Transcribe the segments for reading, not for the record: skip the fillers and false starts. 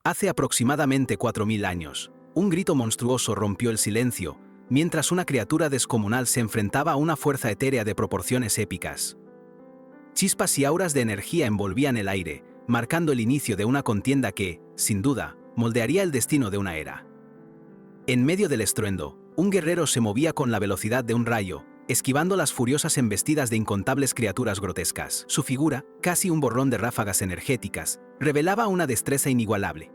Hace aproximadamente 4000 años, un grito monstruoso rompió el silencio, mientras una criatura descomunal se enfrentaba a una fuerza etérea de proporciones épicas. Chispas y auras de energía envolvían el aire, marcando el inicio de una contienda que, sin duda, moldearía el destino de una era. En medio del estruendo, un guerrero se movía con la velocidad de un rayo, esquivando las furiosas embestidas de incontables criaturas grotescas. Su figura, casi un borrón de ráfagas energéticas, revelaba una destreza inigualable.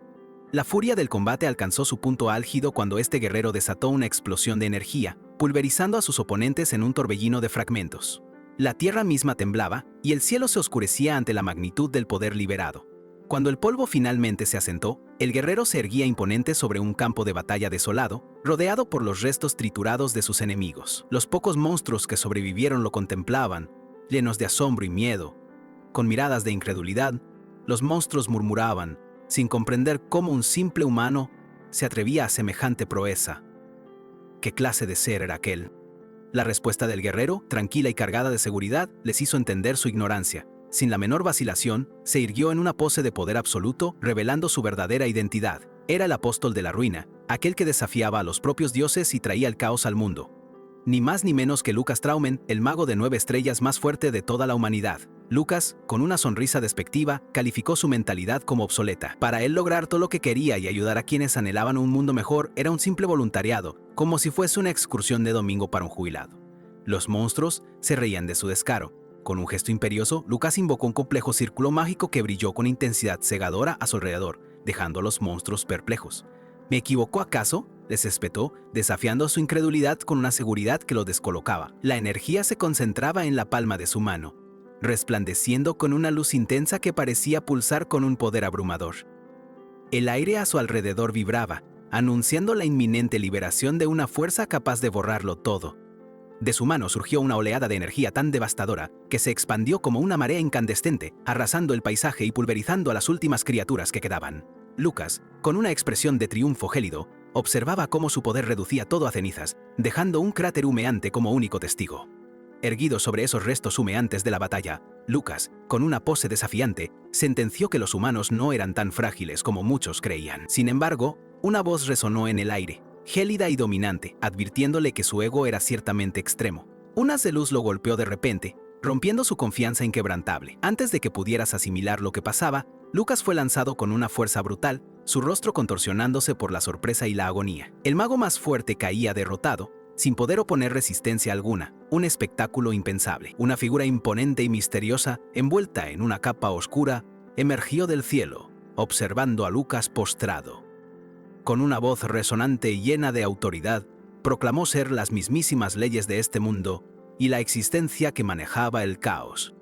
La furia del combate alcanzó su punto álgido cuando este guerrero desató una explosión de energía, pulverizando a sus oponentes en un torbellino de fragmentos. La tierra misma temblaba y el cielo se oscurecía ante la magnitud del poder liberado. Cuando el polvo finalmente se asentó, el guerrero se erguía imponente sobre un campo de batalla desolado, rodeado por los restos triturados de sus enemigos. Los pocos monstruos que sobrevivieron lo contemplaban, llenos de asombro y miedo. Con miradas de incredulidad, los monstruos murmuraban, sin comprender cómo un simple humano se atrevía a semejante proeza. ¿Qué clase de ser era aquel? La respuesta del guerrero, tranquila y cargada de seguridad, les hizo entender su ignorancia. Sin la menor vacilación, se irguió en una pose de poder absoluto, revelando su verdadera identidad. Era el apóstol de la ruina, aquel que desafiaba a los propios dioses y traía el caos al mundo. Ni más ni menos que Lucas Traumen, el mago de 9 estrellas más fuerte de toda la humanidad. Lucas, con una sonrisa despectiva, calificó su mentalidad como obsoleta. Para él lograr todo lo que quería y ayudar a quienes anhelaban un mundo mejor era un simple voluntariado, como si fuese una excursión de domingo para un jubilado. Los monstruos se reían de su descaro. Con un gesto imperioso, Lucas invocó un complejo círculo mágico que brilló con intensidad cegadora a su alrededor, dejando a los monstruos perplejos. ¿Me equivocó acaso?, les espetó, desafiando su incredulidad con una seguridad que lo descolocaba. La energía se concentraba en la palma de su mano, resplandeciendo con una luz intensa que parecía pulsar con un poder abrumador. El aire a su alrededor vibraba, anunciando la inminente liberación de una fuerza capaz de borrarlo todo. De su mano surgió una oleada de energía tan devastadora que se expandió como una marea incandescente, arrasando el paisaje y pulverizando a las últimas criaturas que quedaban. Lucas, con una expresión de triunfo gélido, observaba cómo su poder reducía todo a cenizas, dejando un cráter humeante como único testigo. Erguido sobre esos restos humeantes de la batalla, Lucas, con una pose desafiante, sentenció que los humanos no eran tan frágiles como muchos creían. Sin embargo, una voz resonó en el aire, gélida y dominante, advirtiéndole que su ego era ciertamente extremo. Un haz de luz lo golpeó de repente, rompiendo su confianza inquebrantable. Antes de que pudieras asimilar lo que pasaba, Lucas fue lanzado con una fuerza brutal, su rostro contorsionándose por la sorpresa y la agonía. El mago más fuerte caía derrotado, sin poder oponer resistencia alguna, un espectáculo impensable. Una figura imponente y misteriosa, envuelta en una capa oscura, emergió del cielo, observando a Lucas postrado. Con una voz resonante y llena de autoridad, proclamó ser las mismísimas leyes de este mundo y la existencia que manejaba el caos.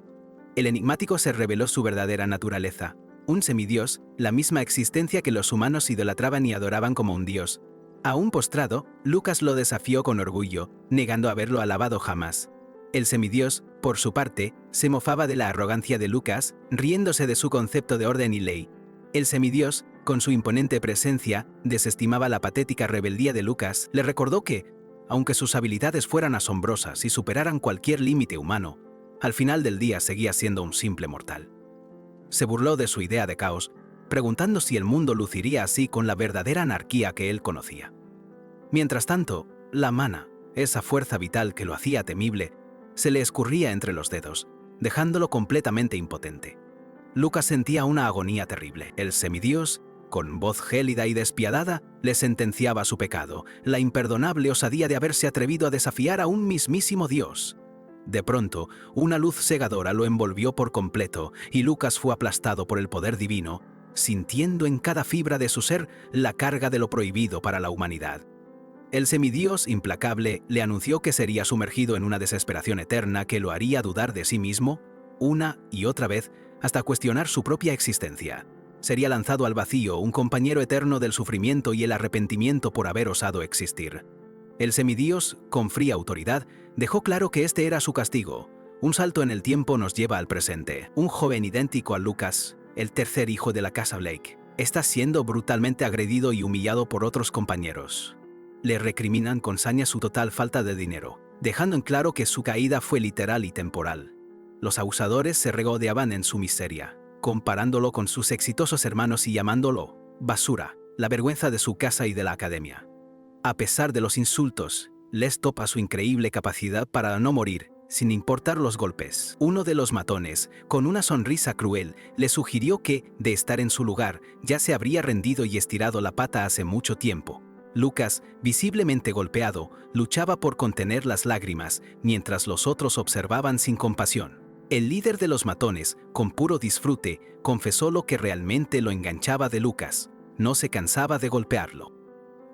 El enigmático se reveló su verdadera naturaleza, un semidios, la misma existencia que los humanos idolatraban y adoraban como un dios. Aún postrado, Lucas lo desafió con orgullo, negando haberlo alabado jamás. El semidios, por su parte, se mofaba de la arrogancia de Lucas, riéndose de su concepto de orden y ley. El semidios, con su imponente presencia, desestimaba la patética rebeldía de Lucas, le recordó que, aunque sus habilidades fueran asombrosas y superaran cualquier límite humano, al final del día seguía siendo un simple mortal. Se burló de su idea de caos, preguntando si el mundo luciría así con la verdadera anarquía que él conocía. Mientras tanto, la mana, esa fuerza vital que lo hacía temible, se le escurría entre los dedos, dejándolo completamente impotente. Lucas sentía una agonía terrible. El semidios, con voz gélida y despiadada, le sentenciaba su pecado, la imperdonable osadía de haberse atrevido a desafiar a un mismísimo dios. De pronto, una luz cegadora lo envolvió por completo y Lucas fue aplastado por el poder divino, sintiendo en cada fibra de su ser la carga de lo prohibido para la humanidad. El semidios implacable le anunció que sería sumergido en una desesperación eterna que lo haría dudar de sí mismo, una y otra vez, hasta cuestionar su propia existencia. Sería lanzado al vacío, un compañero eterno del sufrimiento y el arrepentimiento por haber osado existir. El semidios, con fría autoridad, dejó claro que este era su castigo. Un salto en el tiempo nos lleva al presente. Un joven idéntico a Lucas, el tercer hijo de la casa Blake, está siendo brutalmente agredido y humillado por otros compañeros. Le recriminan con saña su total falta de dinero, dejando en claro que su caída fue literal y temporal. Los abusadores se regodeaban en su miseria, comparándolo con sus exitosos hermanos y llamándolo basura, la vergüenza de su casa y de la academia. A pesar de los insultos, Les topa su increíble capacidad para no morir, sin importar los golpes. Uno de los matones, con una sonrisa cruel, le sugirió que, de estar en su lugar, ya se habría rendido y estirado la pata hace mucho tiempo. Lucas, visiblemente golpeado, luchaba por contener las lágrimas, mientras los otros observaban sin compasión. El líder de los matones, con puro disfrute, confesó lo que realmente lo enganchaba de Lucas: no se cansaba de golpearlo.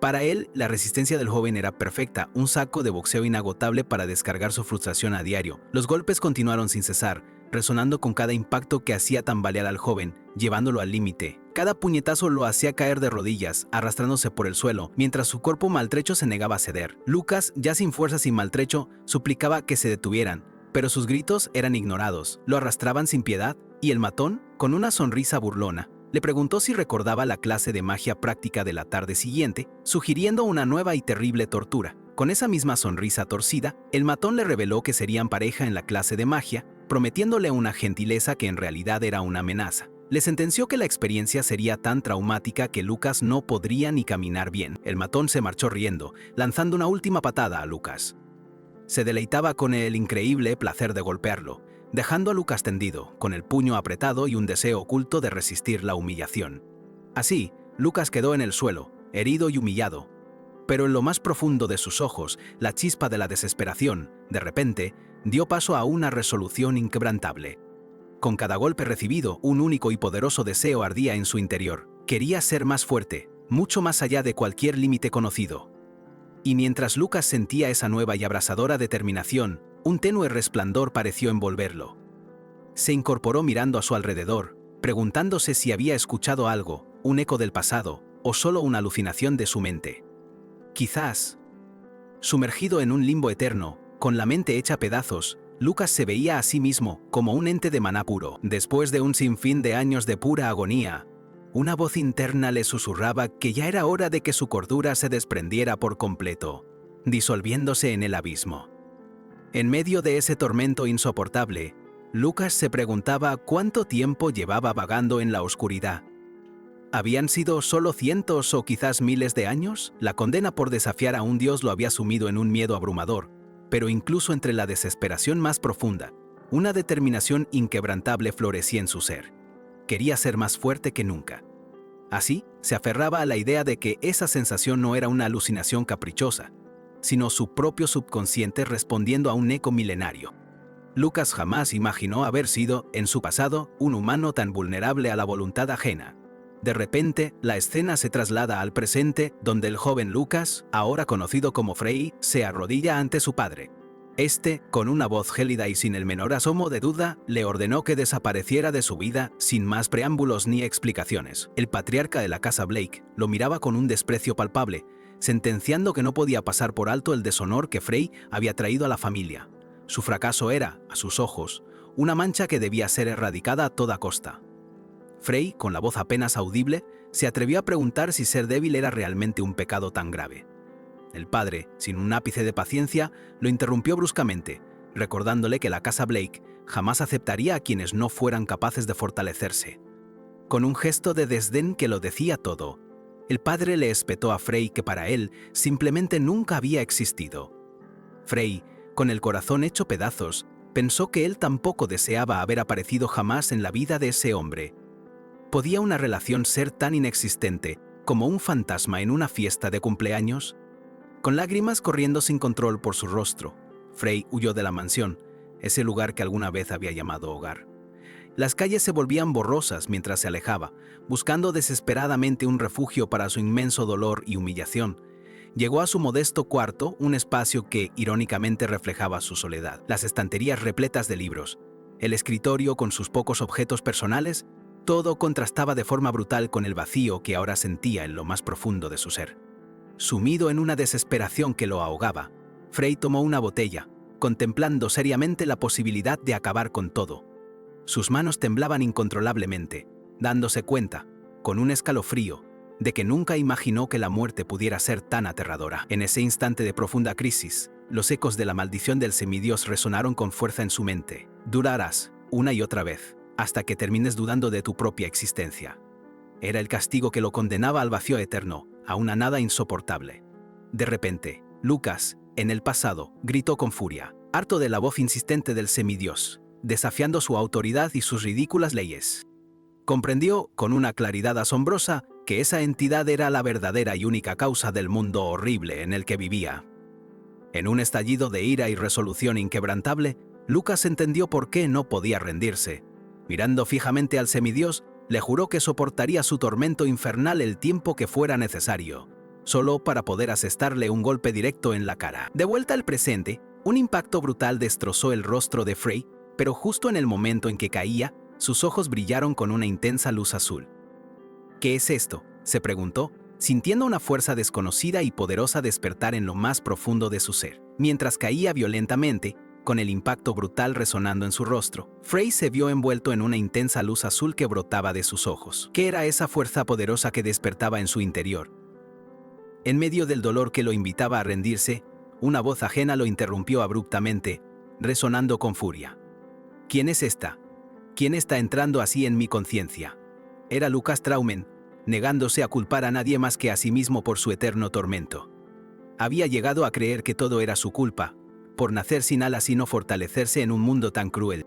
Para él, la resistencia del joven era perfecta, un saco de boxeo inagotable para descargar su frustración a diario. Los golpes continuaron sin cesar, resonando con cada impacto que hacía tambalear al joven, llevándolo al límite. Cada puñetazo lo hacía caer de rodillas, arrastrándose por el suelo, mientras su cuerpo maltrecho se negaba a ceder. Lucas, ya sin fuerzas y maltrecho, suplicaba que se detuvieran, pero sus gritos eran ignorados, lo arrastraban sin piedad, y el matón, con una sonrisa burlona, le preguntó si recordaba la clase de magia práctica de la tarde siguiente, sugiriendo una nueva y terrible tortura. Con esa misma sonrisa torcida, el matón le reveló que serían pareja en la clase de magia, prometiéndole una gentileza que en realidad era una amenaza. Le sentenció que la experiencia sería tan traumática que Lucas no podría ni caminar bien. El matón se marchó riendo, lanzando una última patada a Lucas. Se deleitaba con el increíble placer de golpearlo, dejando a Lucas tendido, con el puño apretado y un deseo oculto de resistir la humillación. Así, Lucas quedó en el suelo, herido y humillado. Pero en lo más profundo de sus ojos, la chispa de la desesperación, de repente, dio paso a una resolución inquebrantable. Con cada golpe recibido, un único y poderoso deseo ardía en su interior. Quería ser más fuerte, mucho más allá de cualquier límite conocido. Y mientras Lucas sentía esa nueva y abrasadora determinación, un tenue resplandor pareció envolverlo. Se incorporó mirando a su alrededor, preguntándose si había escuchado algo, un eco del pasado, o solo una alucinación de su mente. Quizás. Sumergido en un limbo eterno, con la mente hecha pedazos, Lucas se veía a sí mismo como un ente de maná puro. Después de un sinfín de años de pura agonía, una voz interna le susurraba que ya era hora de que su cordura se desprendiera por completo, disolviéndose en el abismo. En medio de ese tormento insoportable, Lucas se preguntaba cuánto tiempo llevaba vagando en la oscuridad. ¿Habían sido solo cientos o quizás miles de años? La condena por desafiar a un dios lo había sumido en un miedo abrumador, pero incluso entre la desesperación más profunda, una determinación inquebrantable florecía en su ser. Quería ser más fuerte que nunca. Así, se aferraba a la idea de que esa sensación no era una alucinación caprichosa, sino su propio subconsciente respondiendo a un eco milenario. Lucas jamás imaginó haber sido, en su pasado, un humano tan vulnerable a la voluntad ajena. De repente, la escena se traslada al presente, donde el joven Lucas, ahora conocido como Frey, se arrodilla ante su padre. Este, con una voz gélida y sin el menor asomo de duda, le ordenó que desapareciera de su vida sin más preámbulos ni explicaciones. El patriarca de la casa Blake lo miraba con un desprecio palpable, sentenciando que no podía pasar por alto el deshonor que Frey había traído a la familia. Su fracaso era, a sus ojos, una mancha que debía ser erradicada a toda costa. Frey, con la voz apenas audible, se atrevió a preguntar si ser débil era realmente un pecado tan grave. El padre, sin un ápice de paciencia, lo interrumpió bruscamente, recordándole que la casa Blake jamás aceptaría a quienes no fueran capaces de fortalecerse. Con un gesto de desdén que lo decía todo, el padre le espetó a Frey que para él simplemente nunca había existido. Frey, con el corazón hecho pedazos, pensó que él tampoco deseaba haber aparecido jamás en la vida de ese hombre. ¿Podía una relación ser tan inexistente como un fantasma en una fiesta de cumpleaños? Con lágrimas corriendo sin control por su rostro, Frey huyó de la mansión, ese lugar que alguna vez había llamado hogar. Las calles se volvían borrosas mientras se alejaba, buscando desesperadamente un refugio para su inmenso dolor y humillación. Llegó a su modesto cuarto, un espacio que irónicamente reflejaba su soledad. Las estanterías repletas de libros, el escritorio con sus pocos objetos personales, todo contrastaba de forma brutal con el vacío que ahora sentía en lo más profundo de su ser. Sumido en una desesperación que lo ahogaba, Frey tomó una botella, contemplando seriamente la posibilidad de acabar con todo. Sus manos temblaban incontrolablemente, dándose cuenta, con un escalofrío, de que nunca imaginó que la muerte pudiera ser tan aterradora. En ese instante de profunda crisis, los ecos de la maldición del semidios resonaron con fuerza en su mente. Durarás, una y otra vez, hasta que termines dudando de tu propia existencia. Era el castigo que lo condenaba al vacío eterno, a una nada insoportable. De repente, Lucas, en el pasado, gritó con furia, harto de la voz insistente del semidios, desafiando su autoridad y sus ridículas leyes. Comprendió, con una claridad asombrosa, que esa entidad era la verdadera y única causa del mundo horrible en el que vivía. En un estallido de ira y resolución inquebrantable, Lucas entendió por qué no podía rendirse. Mirando fijamente al semidios, le juró que soportaría su tormento infernal el tiempo que fuera necesario, solo para poder asestarle un golpe directo en la cara. De vuelta al presente, un impacto brutal destrozó el rostro de Frey, pero justo en el momento en que caía, sus ojos brillaron con una intensa luz azul. ¿Qué es esto?, se preguntó, sintiendo una fuerza desconocida y poderosa despertar en lo más profundo de su ser. Mientras caía violentamente, con el impacto brutal resonando en su rostro, Frey se vio envuelto en una intensa luz azul que brotaba de sus ojos. ¿Qué era esa fuerza poderosa que despertaba en su interior? En medio del dolor que lo invitaba a rendirse, una voz ajena lo interrumpió abruptamente, resonando con furia. ¿Quién es esta? ¿Quién está entrando así en mi conciencia? Era Lucas Traumen, negándose a culpar a nadie más que a sí mismo por su eterno tormento. Había llegado a creer que todo era su culpa, por nacer sin alas y no fortalecerse en un mundo tan cruel.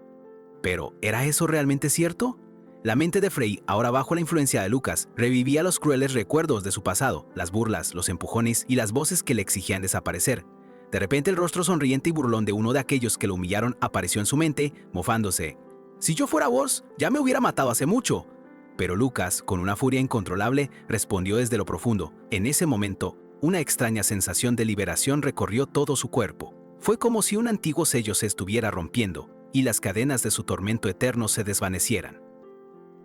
Pero, ¿era eso realmente cierto? La mente de Frey, ahora bajo la influencia de Lucas, revivía los crueles recuerdos de su pasado, las burlas, los empujones y las voces que le exigían desaparecer. De repente el rostro sonriente y burlón de uno de aquellos que lo humillaron apareció en su mente, mofándose. «Si yo fuera vos, ya me hubiera matado hace mucho». Pero Lucas, con una furia incontrolable, respondió desde lo profundo. En ese momento, una extraña sensación de liberación recorrió todo su cuerpo. Fue como si un antiguo sello se estuviera rompiendo, y las cadenas de su tormento eterno se desvanecieran.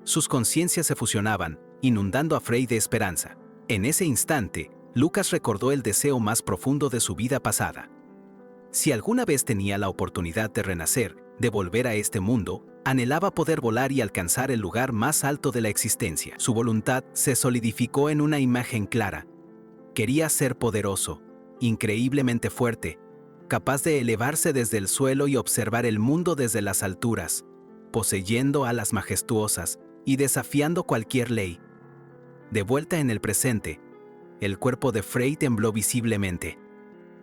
Sus conciencias se fusionaban, inundando a Frey de esperanza. En ese instante, Lucas recordó el deseo más profundo de su vida pasada. Si alguna vez tenía la oportunidad de renacer, de volver a este mundo, anhelaba poder volar y alcanzar el lugar más alto de la existencia. Su voluntad se solidificó en una imagen clara. Quería ser poderoso, increíblemente fuerte, capaz de elevarse desde el suelo y observar el mundo desde las alturas, poseyendo alas majestuosas y desafiando cualquier ley. De vuelta en el presente, el cuerpo de Frey tembló visiblemente.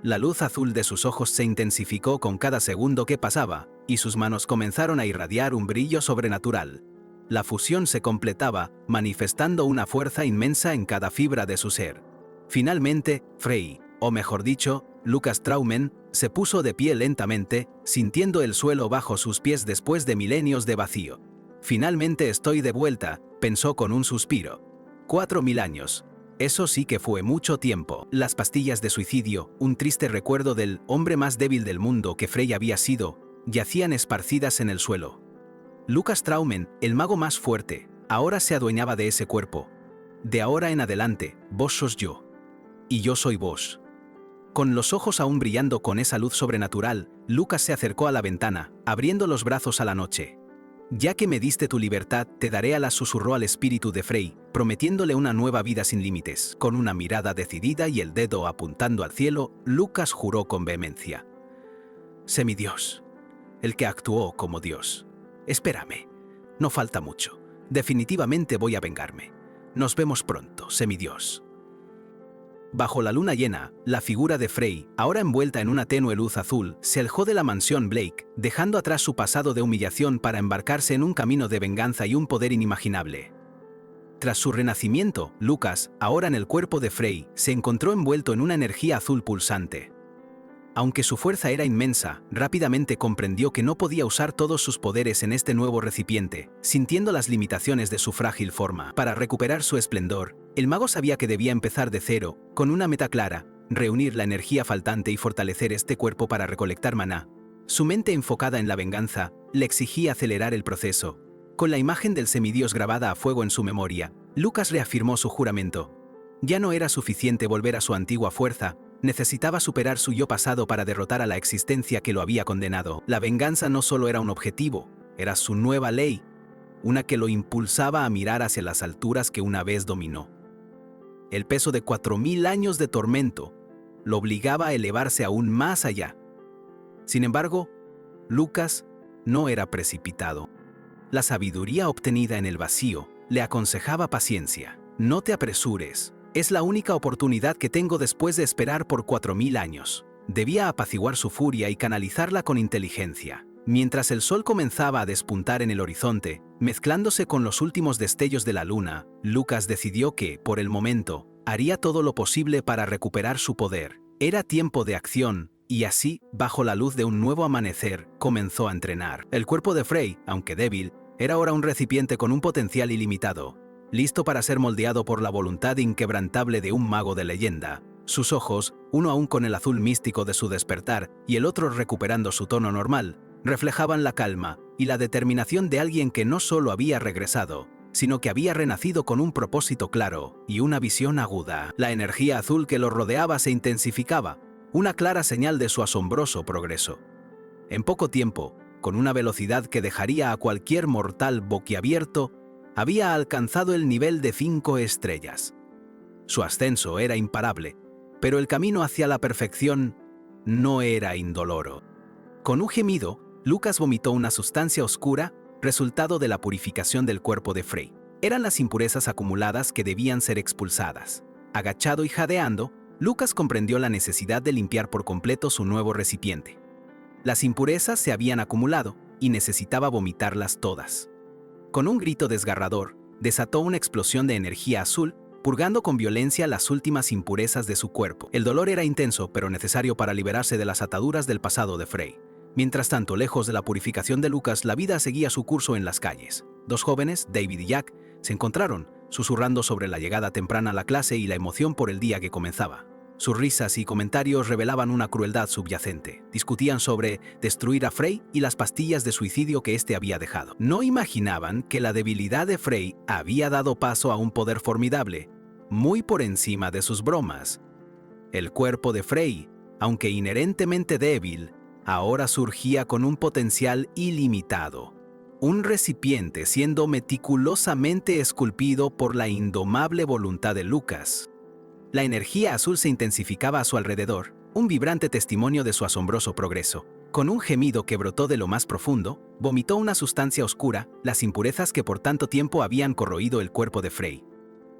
La luz azul de sus ojos se intensificó con cada segundo que pasaba, y sus manos comenzaron a irradiar un brillo sobrenatural. La fusión se completaba, manifestando una fuerza inmensa en cada fibra de su ser. Finalmente, Frey, o mejor dicho, Lucas Traumen, se puso de pie lentamente, sintiendo el suelo bajo sus pies después de milenios de vacío. Finalmente estoy de vuelta, pensó con un suspiro. 4000 años. Eso sí que fue mucho tiempo. Las pastillas de suicidio, un triste recuerdo del hombre más débil del mundo que Frey había sido, yacían esparcidas en el suelo. Lucas Traumen, el mago más fuerte, ahora se adueñaba de ese cuerpo. De ahora en adelante, vos sos yo. Y yo soy vos. Con los ojos aún brillando con esa luz sobrenatural, Lucas se acercó a la ventana, abriendo los brazos a la noche. Ya que me diste tu libertad, te daré alas, susurró al espíritu de Frey, prometiéndole una nueva vida sin límites. Con una mirada decidida y el dedo apuntando al cielo, Lucas juró con vehemencia. Semidios, el que actuó como Dios. Espérame, no falta mucho. Definitivamente voy a vengarme. Nos vemos pronto, semidios. Bajo la luna llena, la figura de Frey, ahora envuelta en una tenue luz azul, se alejó de la mansión Blake, dejando atrás su pasado de humillación para embarcarse en un camino de venganza y un poder inimaginable. Tras su renacimiento, Lucas, ahora en el cuerpo de Frey, se encontró envuelto en una energía azul pulsante. Aunque su fuerza era inmensa, rápidamente comprendió que no podía usar todos sus poderes en este nuevo recipiente, sintiendo las limitaciones de su frágil forma. Para recuperar su esplendor, el mago sabía que debía empezar de cero, con una meta clara: reunir la energía faltante y fortalecer este cuerpo para recolectar maná. Su mente enfocada en la venganza le exigía acelerar el proceso. Con la imagen del semidios grabada a fuego en su memoria, Lucas reafirmó su juramento. Ya no era suficiente volver a su antigua fuerza, necesitaba superar su yo pasado para derrotar a la existencia que lo había condenado. La venganza no solo era un objetivo, era su nueva ley, una que lo impulsaba a mirar hacia las alturas que una vez dominó. El peso de 4000 años de tormento lo obligaba a elevarse aún más allá. Sin embargo, Lucas no era precipitado. La sabiduría obtenida en el vacío le aconsejaba paciencia. No te apresures. Es la única oportunidad que tengo después de esperar por 4000 años. Debía apaciguar su furia y canalizarla con inteligencia. Mientras el sol comenzaba a despuntar en el horizonte, mezclándose con los últimos destellos de la luna, Lucas decidió que, por el momento, haría todo lo posible para recuperar su poder. Era tiempo de acción, y así, bajo la luz de un nuevo amanecer, comenzó a entrenar. El cuerpo de Frey, aunque débil, era ahora un recipiente con un potencial ilimitado, listo para ser moldeado por la voluntad inquebrantable de un mago de leyenda. Sus ojos, uno aún con el azul místico de su despertar y el otro recuperando su tono normal, reflejaban la calma y la determinación de alguien que no solo había regresado, sino que había renacido con un propósito claro y una visión aguda. La energía azul que lo rodeaba se intensificaba, una clara señal de su asombroso progreso. En poco tiempo, con una velocidad que dejaría a cualquier mortal boquiabierto, había alcanzado el nivel de 5 estrellas. Su ascenso era imparable, pero el camino hacia la perfección no era indoloro. Con un gemido, Lucas vomitó una sustancia oscura, resultado de la purificación del cuerpo de Frey. Eran las impurezas acumuladas que debían ser expulsadas. Agachado y jadeando, Lucas comprendió la necesidad de limpiar por completo su nuevo recipiente. Las impurezas se habían acumulado y necesitaba vomitarlas todas. Con un grito desgarrador, desató una explosión de energía azul, purgando con violencia las últimas impurezas de su cuerpo. El dolor era intenso, pero necesario para liberarse de las ataduras del pasado de Frey. Mientras tanto, lejos de la purificación de Lucas, la vida seguía su curso en las calles. Dos jóvenes, David y Jack, se encontraron, susurrando sobre la llegada temprana a la clase y la emoción por el día que comenzaba. Sus risas y comentarios revelaban una crueldad subyacente. Discutían sobre destruir a Frey y las pastillas de suicidio que éste había dejado. No imaginaban que la debilidad de Frey había dado paso a un poder formidable, muy por encima de sus bromas. El cuerpo de Frey, aunque inherentemente débil, ahora surgía con un potencial ilimitado. Un recipiente siendo meticulosamente esculpido por la indomable voluntad de Lucas. La energía azul se intensificaba a su alrededor, un vibrante testimonio de su asombroso progreso. Con un gemido que brotó de lo más profundo, vomitó una sustancia oscura, las impurezas que por tanto tiempo habían corroído el cuerpo de Frey.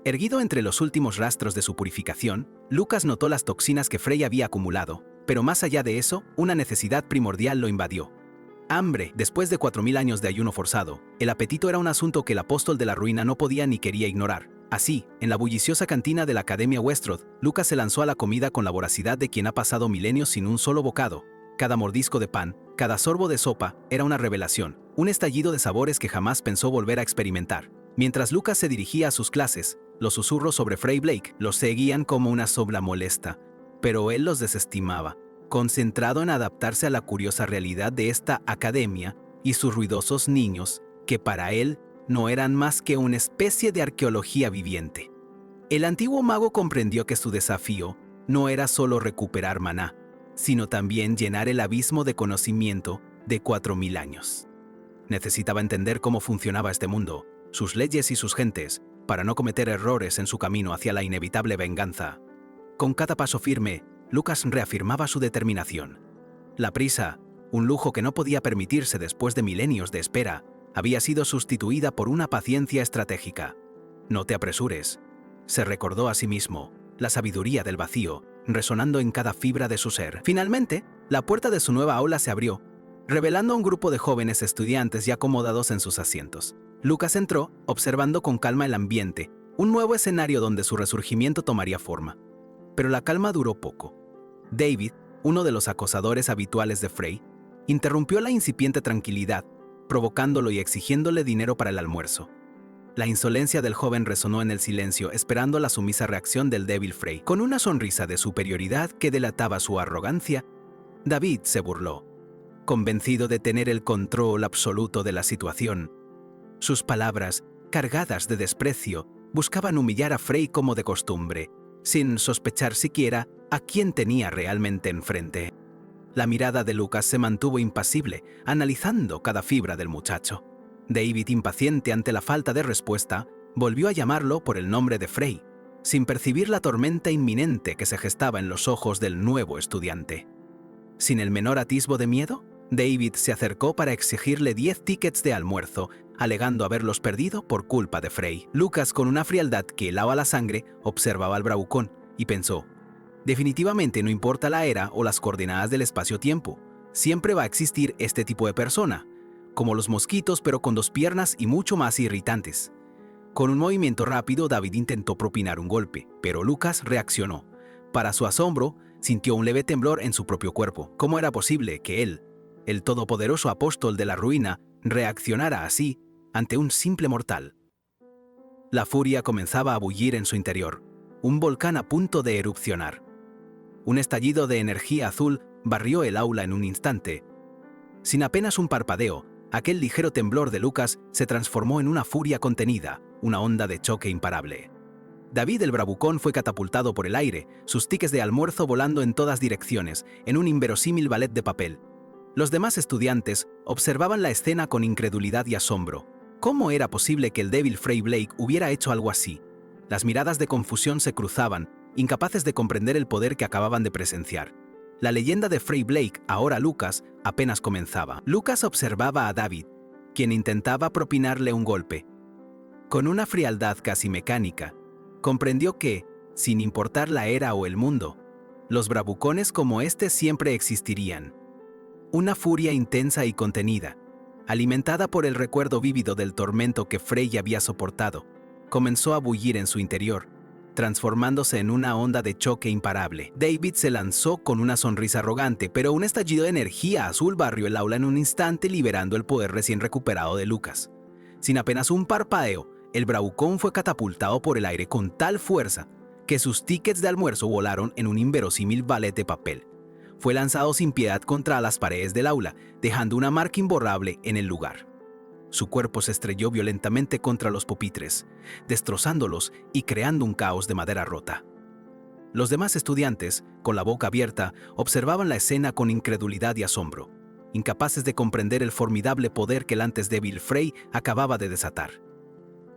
Erguido entre los últimos rastros de su purificación, Lucas notó las toxinas que Frey había acumulado, pero más allá de eso, una necesidad primordial lo invadió. Hambre. Después de 4000 años de ayuno forzado, el apetito era un asunto que el apóstol de la ruina no podía ni quería ignorar. Así, en la bulliciosa cantina de la Academia Westrod, Lucas se lanzó a la comida con la voracidad de quien ha pasado milenios sin un solo bocado. Cada mordisco de pan, cada sorbo de sopa, era una revelación, un estallido de sabores que jamás pensó volver a experimentar. Mientras Lucas se dirigía a sus clases, los susurros sobre Frey Blake los seguían como una sombra molesta, pero él los desestimaba, concentrado en adaptarse a la curiosa realidad de esta academia y sus ruidosos niños, que para él no eran más que una especie de arqueología viviente. El antiguo mago comprendió que su desafío no era solo recuperar maná, sino también llenar el abismo de conocimiento de 4000 años. Necesitaba entender cómo funcionaba este mundo, sus leyes y sus gentes, para no cometer errores en su camino hacia la inevitable venganza. Con cada paso firme, Lucas reafirmaba su determinación. La prisa, un lujo que no podía permitirse después de milenios de espera, había sido sustituida por una paciencia estratégica. No te apresures, se recordó a sí mismo, la sabiduría del vacío, resonando en cada fibra de su ser. Finalmente, la puerta de su nueva aula se abrió, revelando a un grupo de jóvenes estudiantes ya acomodados en sus asientos. Lucas entró, observando con calma el ambiente, un nuevo escenario donde su resurgimiento tomaría forma. Pero la calma duró poco. David, uno de los acosadores habituales de Frey, interrumpió la incipiente tranquilidad, provocándolo y exigiéndole dinero para el almuerzo. La insolencia del joven resonó en el silencio, esperando la sumisa reacción del débil Frey. Con una sonrisa de superioridad que delataba su arrogancia, David se burló, convencido de tener el control absoluto de la situación. Sus palabras, cargadas de desprecio, buscaban humillar a Frey como de costumbre, sin sospechar siquiera a quién tenía realmente enfrente. La mirada de Lucas se mantuvo impasible, analizando cada fibra del muchacho. David, impaciente ante la falta de respuesta, volvió a llamarlo por el nombre de Frey, sin percibir la tormenta inminente que se gestaba en los ojos del nuevo estudiante. Sin el menor atisbo de miedo, David se acercó para exigirle 10 tickets de almuerzo, alegando haberlos perdido por culpa de Frey. Lucas, con una frialdad que helaba la sangre, observaba al bravucón y pensó: definitivamente no importa la era o las coordenadas del espacio-tiempo, siempre va a existir este tipo de persona, como los mosquitos pero con 2 piernas y mucho más irritantes. Con un movimiento rápido, David intentó propinar un golpe, pero Lucas reaccionó. Para su asombro, sintió un leve temblor en su propio cuerpo. ¿Cómo era posible que él, el todopoderoso apóstol de la ruina, reaccionara así ante un simple mortal? La furia comenzaba a bullir en su interior, un volcán a punto de erupcionar. Un estallido de energía azul barrió el aula en un instante. Sin apenas un parpadeo, aquel ligero temblor de Lucas se transformó en una furia contenida, una onda de choque imparable. David el bravucón fue catapultado por el aire, sus tickets de almuerzo volando en todas direcciones, en un inverosímil ballet de papel. Los demás estudiantes observaban la escena con incredulidad y asombro. ¿Cómo era posible que el débil Frey Blake hubiera hecho algo así? Las miradas de confusión se cruzaban, incapaces de comprender el poder que acababan de presenciar. La leyenda de Frey Blake, ahora Lucas, apenas comenzaba. Lucas observaba a David, quien intentaba propinarle un golpe. Con una frialdad casi mecánica, comprendió que, sin importar la era o el mundo, los bravucones como este siempre existirían. Una furia intensa y contenida, alimentada por el recuerdo vívido del tormento que Frey había soportado, comenzó a bullir en su interior, transformándose en una onda de choque imparable. David se lanzó con una sonrisa arrogante, pero un estallido de energía azul barrió el aula en un instante, liberando el poder recién recuperado de Lucas. Sin apenas un parpadeo, el bravucón fue catapultado por el aire con tal fuerza que sus tickets de almuerzo volaron en un inverosímil ballet de papel. Fue lanzado sin piedad contra las paredes del aula, dejando una marca imborrable en el lugar. Su cuerpo se estrelló violentamente contra los pupitres, destrozándolos y creando un caos de madera rota. Los demás estudiantes, con la boca abierta, observaban la escena con incredulidad y asombro, incapaces de comprender el formidable poder que el antes débil Frey acababa de desatar.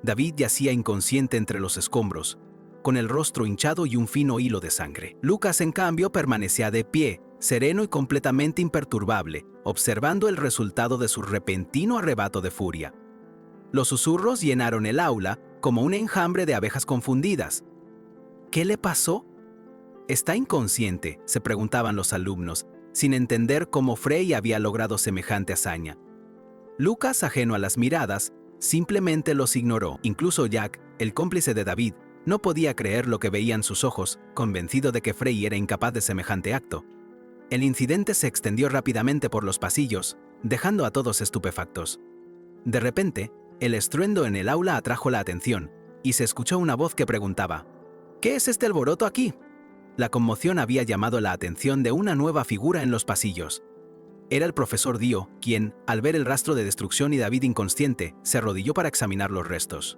David yacía inconsciente entre los escombros, con el rostro hinchado y un fino hilo de sangre. Lucas, en cambio, permanecía de pie, sereno y completamente imperturbable, observando el resultado de su repentino arrebato de furia. Los susurros llenaron el aula como un enjambre de abejas confundidas. ¿Qué le pasó? ¿Está inconsciente?, se preguntaban los alumnos, sin entender cómo Frey había logrado semejante hazaña. Lucas, ajeno a las miradas, simplemente los ignoró. Incluso Jack, el cómplice de David, no podía creer lo que veían sus ojos, convencido de que Frey era incapaz de semejante acto. El incidente se extendió rápidamente por los pasillos, dejando a todos estupefactos. De repente, el estruendo en el aula atrajo la atención, y se escuchó una voz que preguntaba: ¿qué es este alboroto aquí? La conmoción había llamado la atención de una nueva figura en los pasillos. Era el profesor Dio, quien, al ver el rastro de destrucción y David inconsciente, se arrodilló para examinar los restos.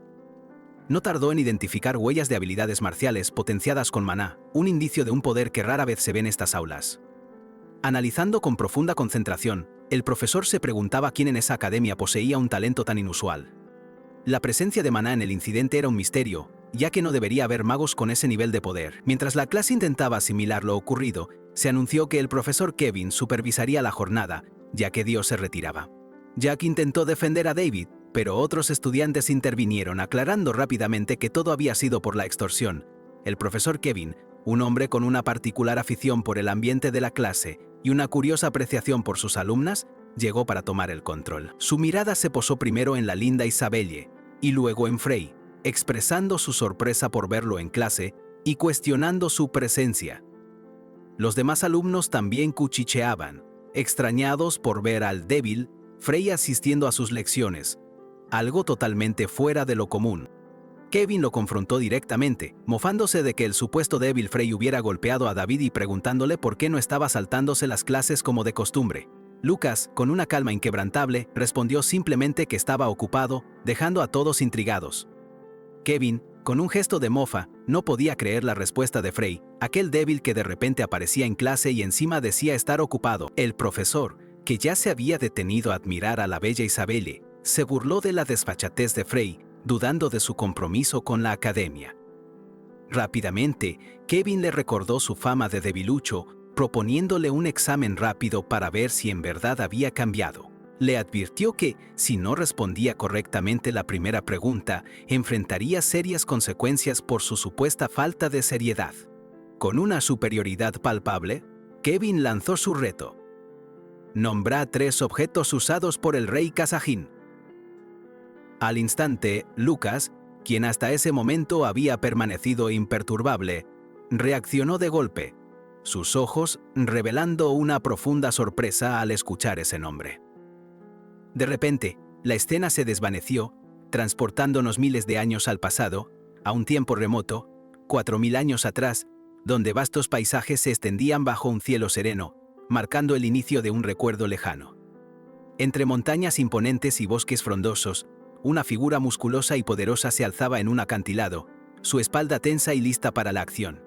No tardó en identificar huellas de habilidades marciales potenciadas con maná, un indicio de un poder que rara vez se ve en estas aulas. Analizando con profunda concentración, el profesor se preguntaba quién en esa academia poseía un talento tan inusual. La presencia de maná en el incidente era un misterio, ya que no debería haber magos con ese nivel de poder. Mientras la clase intentaba asimilar lo ocurrido, se anunció que el profesor Kevin supervisaría la jornada, ya que Dio se retiraba. Jack intentó defender a David, pero otros estudiantes intervinieron, aclarando rápidamente que todo había sido por la extorsión. El profesor Kevin, un hombre con una particular afición por el ambiente de la clase y una curiosa apreciación por sus alumnas, llegó para tomar el control. Su mirada se posó primero en la linda Isabelle y luego en Frey, expresando su sorpresa por verlo en clase y cuestionando su presencia. Los demás alumnos también cuchicheaban, extrañados por ver al débil Frey asistiendo a sus lecciones, algo totalmente fuera de lo común. Kevin lo confrontó directamente, mofándose de que el supuesto débil Frey hubiera golpeado a David y preguntándole por qué no estaba saltándose las clases como de costumbre. Lucas, con una calma inquebrantable, respondió simplemente que estaba ocupado, dejando a todos intrigados. Kevin, con un gesto de mofa, no podía creer la respuesta de Frey, aquel débil que de repente aparecía en clase y encima decía estar ocupado. El profesor, que ya se había detenido a admirar a la bella Isabelle, se burló de la desfachatez de Frey, dudando de su compromiso con la academia. Rápidamente, Kevin le recordó su fama de debilucho, proponiéndole un examen rápido para ver si en verdad había cambiado. le advirtió que, si no respondía correctamente la primera pregunta, enfrentaría serias consecuencias por su supuesta falta de seriedad. Con una superioridad palpable, Kevin lanzó su reto. Nombra 3 objetos usados por el rey Kazajín. Al instante, Lucas, quien hasta ese momento había permanecido imperturbable, reaccionó de golpe, sus ojos revelando una profunda sorpresa al escuchar ese nombre. De repente, la escena se desvaneció, transportándonos miles de años al pasado, a un tiempo remoto, 4000 años atrás, donde vastos paisajes se extendían bajo un cielo sereno, marcando el inicio de un recuerdo lejano. Entre montañas imponentes y bosques frondosos, una figura musculosa y poderosa se alzaba en un acantilado, su espalda tensa y lista para la acción.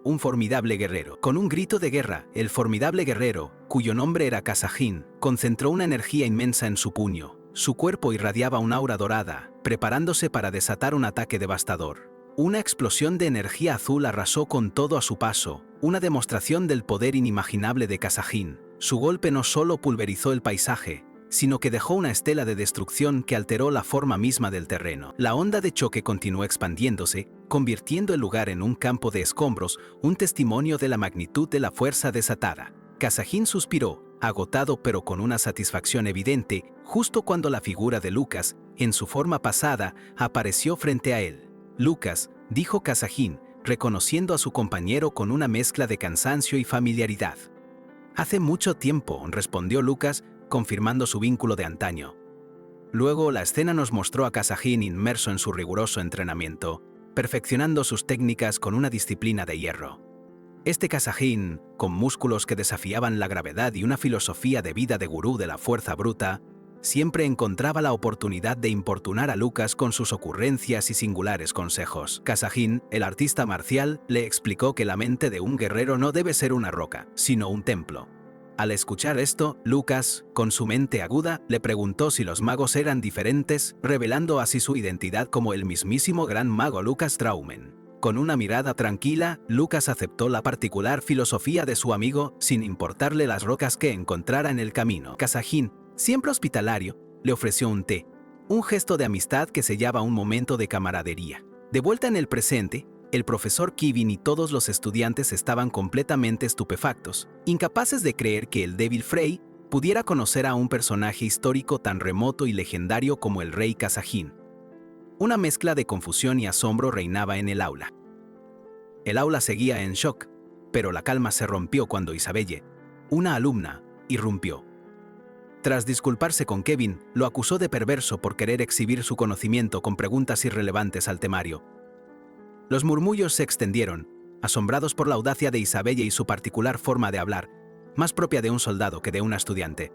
Un formidable guerrero. Con un grito de guerra, el formidable guerrero, cuyo nombre era Kazajín, concentró una energía inmensa en su puño. Su cuerpo irradiaba un aura dorada, preparándose para desatar un ataque devastador. Una explosión de energía azul arrasó con todo a su paso, una demostración del poder inimaginable de Kazajín. Su golpe no solo pulverizó el paisaje, sino que dejó una estela de destrucción que alteró la forma misma del terreno. La onda de choque continuó expandiéndose, convirtiendo el lugar en un campo de escombros, un testimonio de la magnitud de la fuerza desatada. Kazajín suspiró, agotado pero con una satisfacción evidente, justo cuando la figura de Lucas, en su forma pasada, apareció frente a él. Lucas, dijo Kazajín, reconociendo a su compañero con una mezcla de cansancio y familiaridad. Hace mucho tiempo, respondió Lucas, confirmando su vínculo de antaño. Luego la escena nos mostró a Kazajín inmerso en su riguroso entrenamiento, perfeccionando sus técnicas con una disciplina de hierro. Este Kazajín, con músculos que desafiaban la gravedad y una filosofía de vida de gurú de la fuerza bruta, siempre encontraba la oportunidad de importunar a Lucas con sus ocurrencias y singulares consejos. Kazajín, el artista marcial, le explicó que la mente de un guerrero no debe ser una roca, sino un templo. Al escuchar esto, Lucas, con su mente aguda, le preguntó si los magos eran diferentes, revelando así su identidad como el mismísimo gran mago Lucas Traumen. Con una mirada tranquila, Lucas aceptó la particular filosofía de su amigo, sin importarle las rocas que encontrara en el camino. Kazajín, siempre hospitalario, le ofreció un té, un gesto de amistad que sellaba un momento de camaradería. De vuelta en el presente, el profesor Kevin y todos los estudiantes estaban completamente estupefactos, incapaces de creer que el débil Frey pudiera conocer a un personaje histórico tan remoto y legendario como el rey Kazajín. Una mezcla de confusión y asombro reinaba en el aula. El aula seguía en shock, pero la calma se rompió cuando Isabelle, una alumna, irrumpió. Tras disculparse con Kevin, lo acusó de perverso por querer exhibir su conocimiento con preguntas irrelevantes al temario. Los murmullos se extendieron, asombrados por la audacia de Isabelle y su particular forma de hablar, más propia de un soldado que de una estudiante.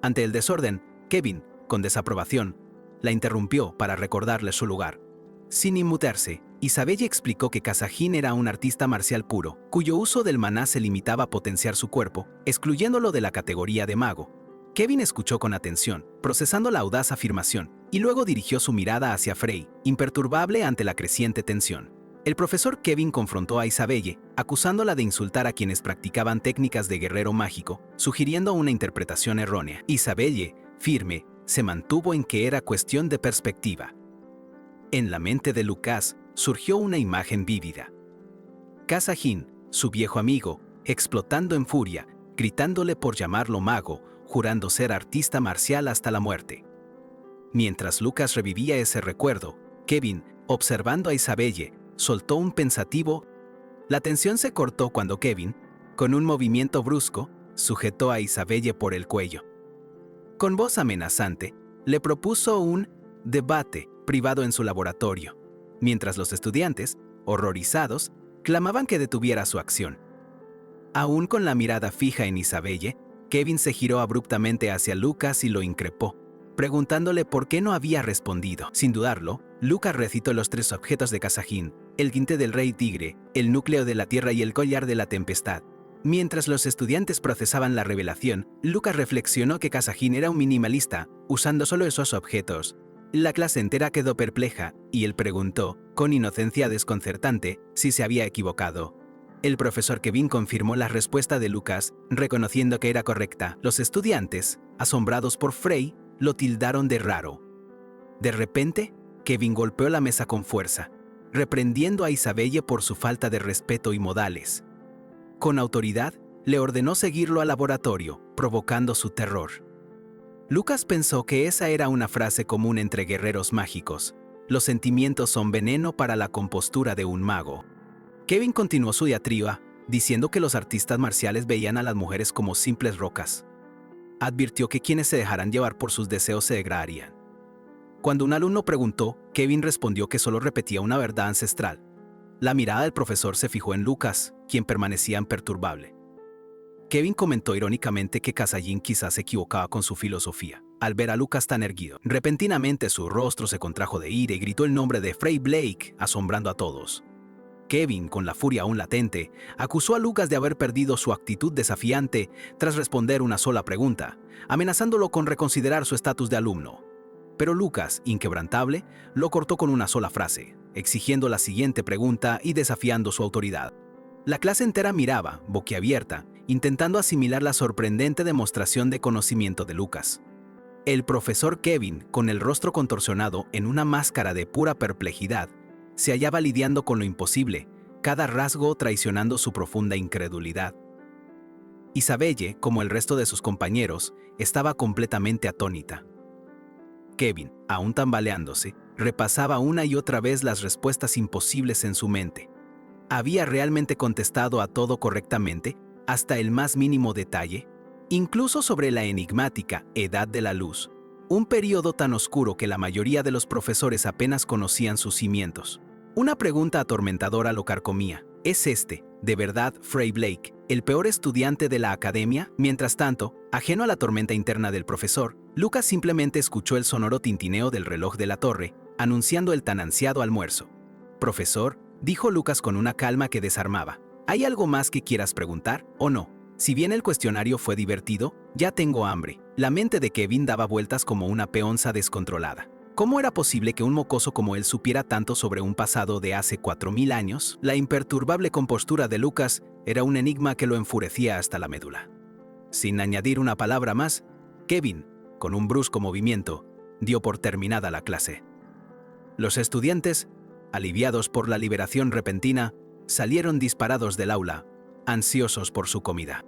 Ante el desorden, Kevin, con desaprobación, la interrumpió para recordarle su lugar. Sin inmutarse, Isabelle explicó que Kazajín era un artista marcial puro, cuyo uso del maná se limitaba a potenciar su cuerpo, excluyéndolo de la categoría de mago. Kevin escuchó con atención, procesando la audaz afirmación, y luego dirigió su mirada hacia Frey, imperturbable ante la creciente tensión. El profesor Kevin confrontó a Isabelle, acusándola de insultar a quienes practicaban técnicas de guerrero mágico, sugiriendo una interpretación errónea. Isabelle, firme, se mantuvo en que era cuestión de perspectiva. En la mente de Lucas surgió una imagen vívida. Kazajín, su viejo amigo, explotando en furia, gritándole por llamarlo mago, jurando ser artista marcial hasta la muerte. Mientras Lucas revivía ese recuerdo, Kevin, observando a Isabelle, soltó un pensativo. La tensión se cortó cuando Kevin, con un movimiento brusco, sujetó a Isabelle por el cuello. Con voz amenazante, le propuso un debate privado en su laboratorio, mientras los estudiantes, horrorizados, clamaban que detuviera su acción. Aún con la mirada fija en Isabelle, Kevin se giró abruptamente hacia Lucas y lo increpó, preguntándole por qué no había respondido. Sin dudarlo, Lucas recitó los 3 objetos de Kazajín, el guinte del rey tigre, el núcleo de la tierra y el collar de la tempestad. Mientras los estudiantes procesaban la revelación, Lucas reflexionó que Kazajín era un minimalista, usando solo esos objetos. La clase entera quedó perpleja, y él preguntó, con inocencia desconcertante, si se había equivocado. El profesor Kevin confirmó la respuesta de Lucas, reconociendo que era correcta. Los estudiantes, asombrados por Frey, lo tildaron de raro. De repente, Kevin golpeó la mesa con fuerza, reprendiendo a Isabelle por su falta de respeto y modales. Con autoridad, le ordenó seguirlo al laboratorio, provocando su terror. Lucas pensó que esa era una frase común entre guerreros mágicos. Los sentimientos son veneno para la compostura de un mago. Kevin continuó su diatriba, diciendo que los artistas marciales veían a las mujeres como simples rocas. Advirtió que quienes se dejaran llevar por sus deseos se degradarían. Cuando un alumno preguntó, Kevin respondió que solo repetía una verdad ancestral. La mirada del profesor se fijó en Lucas, quien permanecía imperturbable. Kevin comentó irónicamente que Kasajin quizás se equivocaba con su filosofía. Al ver a Lucas tan erguido, repentinamente su rostro se contrajo de ira y gritó el nombre de Frey Blake, asombrando a todos. Kevin, con la furia aún latente, acusó a Lucas de haber perdido su actitud desafiante tras responder una sola pregunta, amenazándolo con reconsiderar su estatus de alumno. Pero Lucas, inquebrantable, lo cortó con una sola frase, exigiendo la siguiente pregunta y desafiando su autoridad. La clase entera miraba, boquiabierta, intentando asimilar la sorprendente demostración de conocimiento de Lucas. El profesor Kevin, con el rostro contorsionado en una máscara de pura perplejidad, se hallaba lidiando con lo imposible, cada rasgo traicionando su profunda incredulidad. Isabelle, como el resto de sus compañeros, estaba completamente atónita. Kevin, aún tambaleándose, repasaba una y otra vez las respuestas imposibles en su mente. ¿Había realmente contestado a todo correctamente, hasta el más mínimo detalle? Incluso sobre la enigmática Edad de la Luz, un período tan oscuro que la mayoría de los profesores apenas conocían sus cimientos. Una pregunta atormentadora lo carcomía. ¿Es este, de verdad, Frey Blake, el peor estudiante de la academia? Mientras tanto, ajeno a la tormenta interna del profesor, Lucas simplemente escuchó el sonoro tintineo del reloj de la torre, anunciando el tan ansiado almuerzo. «Profesor», dijo Lucas con una calma que desarmaba, ¿hay algo más que quieras preguntar, o no? Si bien el cuestionario fue divertido, ya tengo hambre. La mente de Kevin daba vueltas como una peonza descontrolada. ¿Cómo era posible que un mocoso como él supiera tanto sobre un pasado de hace 4000 años? La imperturbable compostura de Lucas era un enigma que lo enfurecía hasta la médula. Sin añadir una palabra más, Kevin, con un brusco movimiento, dio por terminada la clase. Los estudiantes, aliviados por la liberación repentina, salieron disparados del aula, ansiosos por su comida.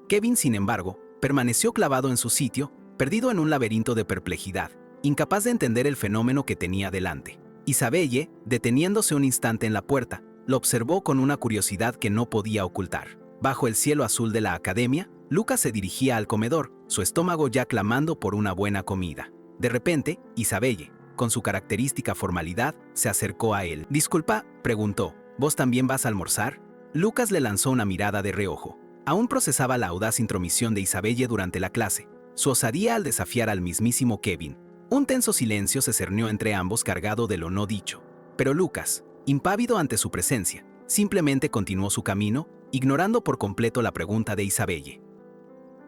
Kevin, sin embargo, permaneció clavado en su sitio, perdido en un laberinto de perplejidad, incapaz de entender el fenómeno que tenía delante. Isabelle, deteniéndose un instante en la puerta, lo observó con una curiosidad que no podía ocultar. Bajo el cielo azul de la academia, Lucas se dirigía al comedor, su estómago ya clamando por una buena comida. De repente, Isabelle, con su característica formalidad, se acercó a él. «Disculpa», preguntó, «¿vos también vas a almorzar?» Lucas le lanzó una mirada de reojo. Aún procesaba la audaz intromisión de Isabelle durante la clase, su osadía al desafiar al mismísimo Kevin. Un tenso silencio se cernió entre ambos cargado de lo no dicho. Pero Lucas, impávido ante su presencia, simplemente continuó su camino, ignorando por completo la pregunta de Isabelle.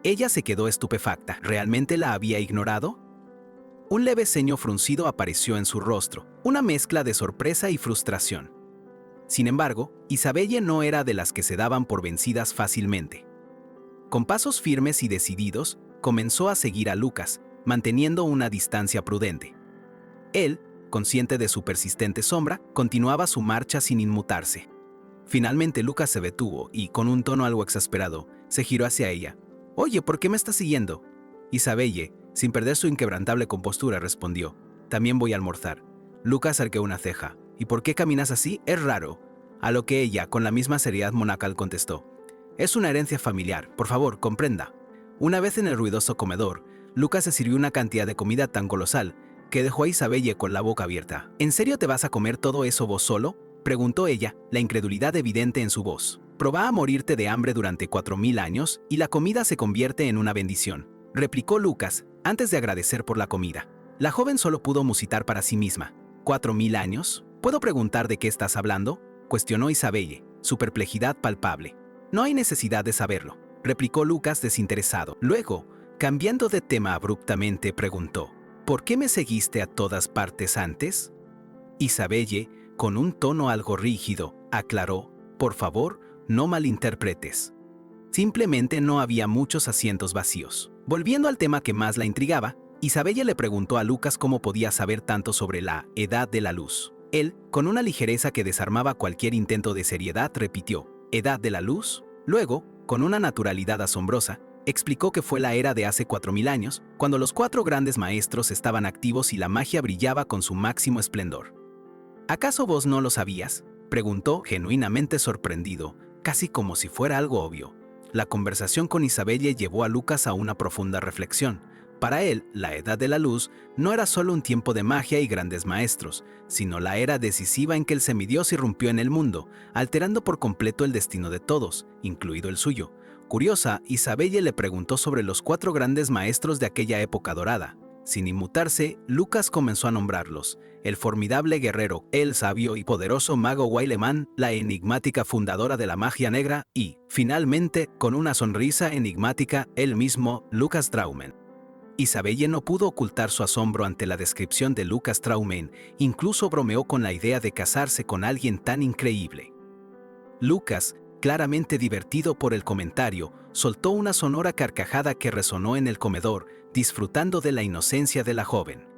Ella se quedó estupefacta. ¿Realmente la había ignorado? Un leve ceño fruncido apareció en su rostro, una mezcla de sorpresa y frustración. Sin embargo, Isabelle no era de las que se daban por vencidas fácilmente. Con pasos firmes y decididos, comenzó a seguir a Lucas, manteniendo una distancia prudente. Él, consciente de su persistente sombra, continuaba su marcha sin inmutarse. Finalmente Lucas se detuvo y, con un tono algo exasperado, se giró hacia ella. «Oye, ¿por qué me estás siguiendo?» Isabelle, sin perder su inquebrantable compostura, respondió. «También voy a almorzar». Lucas arqueó una ceja. «¿Y por qué caminas así? Es raro». A lo que ella, con la misma seriedad monacal, contestó. «Es una herencia familiar, por favor, comprenda». Una vez en el ruidoso comedor, Lucas se sirvió una cantidad de comida tan colosal que dejó a Isabelle con la boca abierta. «¿En serio te vas a comer todo eso vos solo?», preguntó ella, la incredulidad evidente en su voz. «Probá a morirte de hambre durante 4000 años y la comida se convierte en una bendición», replicó Lucas, antes de agradecer por la comida. La joven solo pudo musitar para sí misma. «¿4000 años? ¿Puedo preguntar de qué estás hablando?», cuestionó Isabelle, su perplejidad palpable. «No hay necesidad de saberlo», replicó Lucas desinteresado. Luego, cambiando de tema abruptamente, preguntó. «¿Por qué me seguiste a todas partes antes?». Isabelle, con un tono algo rígido, aclaró. «Por favor, no malinterpretes. Simplemente no había muchos asientos vacíos». Volviendo al tema que más la intrigaba, Isabella le preguntó a Lucas cómo podía saber tanto sobre la edad de la luz. Él, con una ligereza que desarmaba cualquier intento de seriedad, repitió, ¿edad de la luz? Luego, con una naturalidad asombrosa, explicó que fue la era de hace 4000 años, cuando los 4 grandes maestros estaban activos y la magia brillaba con su máximo esplendor. ¿Acaso vos no lo sabías?, preguntó, genuinamente sorprendido, casi como si fuera algo obvio. La conversación con Isabella llevó a Lucas a una profunda reflexión. Para él, la Edad de la Luz no era solo un tiempo de magia y grandes maestros, sino la era decisiva en que el semidios irrumpió en el mundo, alterando por completo el destino de todos, incluido el suyo. Curiosa, Isabella le preguntó sobre los 4 grandes maestros de aquella época dorada. Sin inmutarse, Lucas comenzó a nombrarlos: el formidable guerrero, el sabio y poderoso mago Waileman, la enigmática fundadora de la magia negra y, finalmente, con una sonrisa enigmática, él mismo, Lucas Traumen. Isabella no pudo ocultar su asombro ante la descripción de Lucas Traumen, incluso bromeó con la idea de casarse con alguien tan increíble. Lucas, claramente divertido por el comentario, soltó una sonora carcajada que resonó en el comedor, disfrutando de la inocencia de la joven.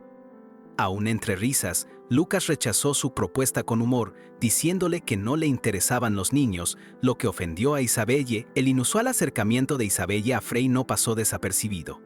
Aún entre risas, Lucas rechazó su propuesta con humor, diciéndole que no le interesaban los niños, lo que ofendió a Isabella. El inusual acercamiento de Isabella a Frey no pasó desapercibido.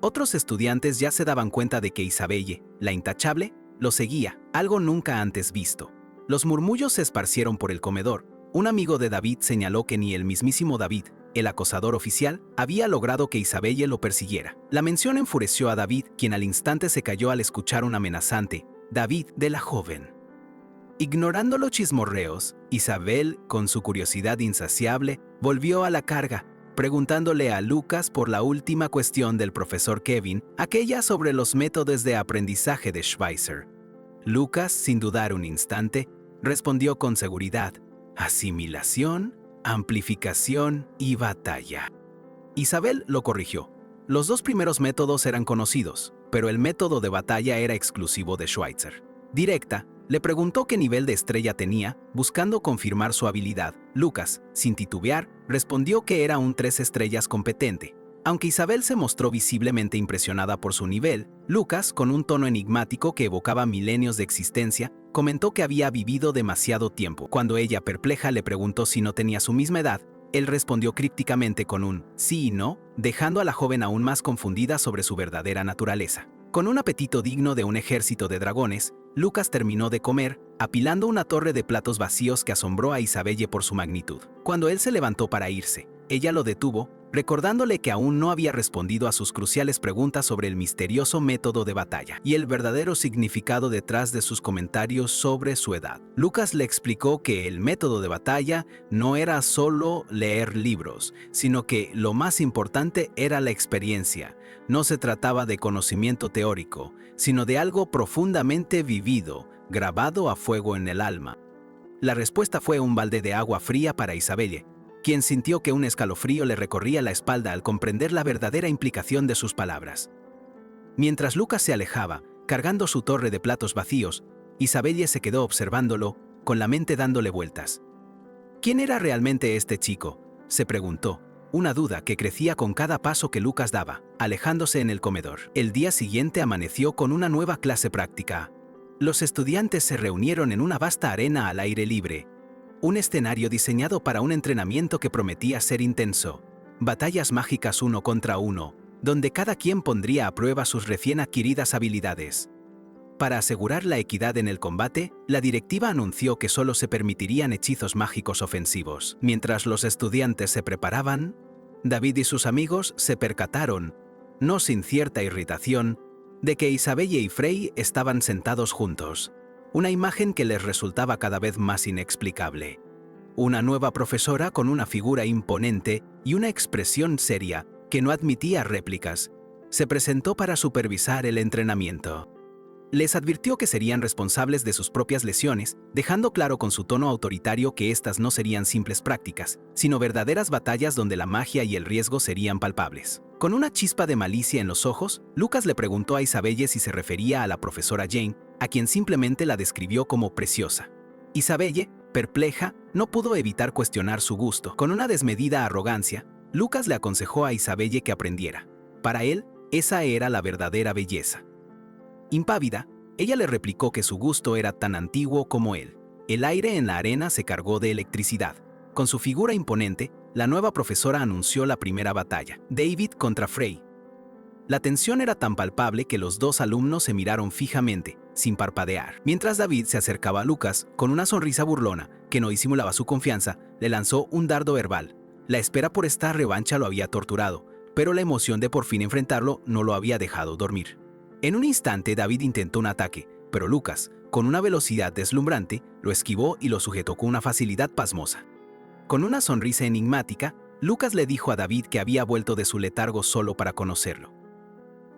Otros estudiantes ya se daban cuenta de que Isabella, la intachable, lo seguía, algo nunca antes visto. Los murmullos se esparcieron por el comedor. Un amigo de David señaló que ni el mismísimo David, el acosador oficial, había logrado que Isabella lo persiguiera. La mención enfureció a David, quien al instante se cayó al escuchar un amenazante David de la joven. Ignorando los chismorreos, Isabel, con su curiosidad insaciable, volvió a la carga, preguntándole a Lucas por la última cuestión del profesor Kevin, aquella sobre los métodos de aprendizaje de Schweitzer. Lucas, sin dudar un instante, respondió con seguridad: asimilación, amplificación y batalla. Isabel lo corrigió. Los 2 primeros métodos eran conocidos, pero el método de batalla era exclusivo de Schweitzer. Directa, le preguntó qué nivel de estrella tenía, buscando confirmar su habilidad. Lucas, sin titubear, respondió que era un 3 estrellas competente. Aunque Isabel se mostró visiblemente impresionada por su nivel, Lucas, con un tono enigmático que evocaba milenios de existencia, comentó que había vivido demasiado tiempo. Cuando ella, perpleja, le preguntó si no tenía su misma edad, él respondió crípticamente con un sí y no, dejando a la joven aún más confundida sobre su verdadera naturaleza. Con un apetito digno de un ejército de dragones, Lucas terminó de comer, apilando una torre de platos vacíos que asombró a Isabella por su magnitud. Cuando él se levantó para irse, ella lo detuvo, recordándole que aún no había respondido a sus cruciales preguntas sobre el misterioso método de batalla y el verdadero significado detrás de sus comentarios sobre su edad. Lucas le explicó que el método de batalla no era solo leer libros, sino que lo más importante era la experiencia. No se trataba de conocimiento teórico, sino de algo profundamente vivido, grabado a fuego en el alma. La respuesta fue un balde de agua fría para Isabella, quien sintió que un escalofrío le recorría la espalda al comprender la verdadera implicación de sus palabras. Mientras Lucas se alejaba, cargando su torre de platos vacíos, Isabella se quedó observándolo, con la mente dándole vueltas. ¿Quién era realmente este chico?, se preguntó, una duda que crecía con cada paso que Lucas daba, alejándose en el comedor. El día siguiente amaneció con una nueva clase práctica. Los estudiantes se reunieron en una vasta arena al aire libre, un escenario diseñado para un entrenamiento que prometía ser intenso. Batallas mágicas 1 contra 1, donde cada quien pondría a prueba sus recién adquiridas habilidades. Para asegurar la equidad en el combate, la directiva anunció que solo se permitirían hechizos mágicos ofensivos. Mientras los estudiantes se preparaban, David y sus amigos se percataron, no sin cierta irritación, de que Isabella y Frey estaban sentados juntos. Una imagen que les resultaba cada vez más inexplicable. Una nueva profesora con una figura imponente y una expresión seria que no admitía réplicas, se presentó para supervisar el entrenamiento. Les advirtió que serían responsables de sus propias lesiones, dejando claro con su tono autoritario que estas no serían simples prácticas, sino verdaderas batallas donde la magia y el riesgo serían palpables. Con una chispa de malicia en los ojos, Lucas le preguntó a Isabella si se refería a la profesora Jane, a quien simplemente la describió como preciosa. Isabella, perpleja, no pudo evitar cuestionar su gusto. Con una desmedida arrogancia, Lucas le aconsejó a Isabella que aprendiera. Para él, esa era la verdadera belleza. Impávida, ella le replicó que su gusto era tan antiguo como él. El aire en la arena se cargó de electricidad. Con su figura imponente, la nueva profesora anunció la primera batalla, David contra Frey. La tensión era tan palpable que los dos alumnos se miraron fijamente, sin parpadear. Mientras David se acercaba a Lucas, con una sonrisa burlona, que no disimulaba su confianza, le lanzó un dardo verbal. La espera por esta revancha lo había torturado, pero la emoción de por fin enfrentarlo no lo había dejado dormir. En un instante David intentó un ataque, pero Lucas, con una velocidad deslumbrante, lo esquivó y lo sujetó con una facilidad pasmosa. Con una sonrisa enigmática, Lucas le dijo a David que había vuelto de su letargo solo para conocerlo.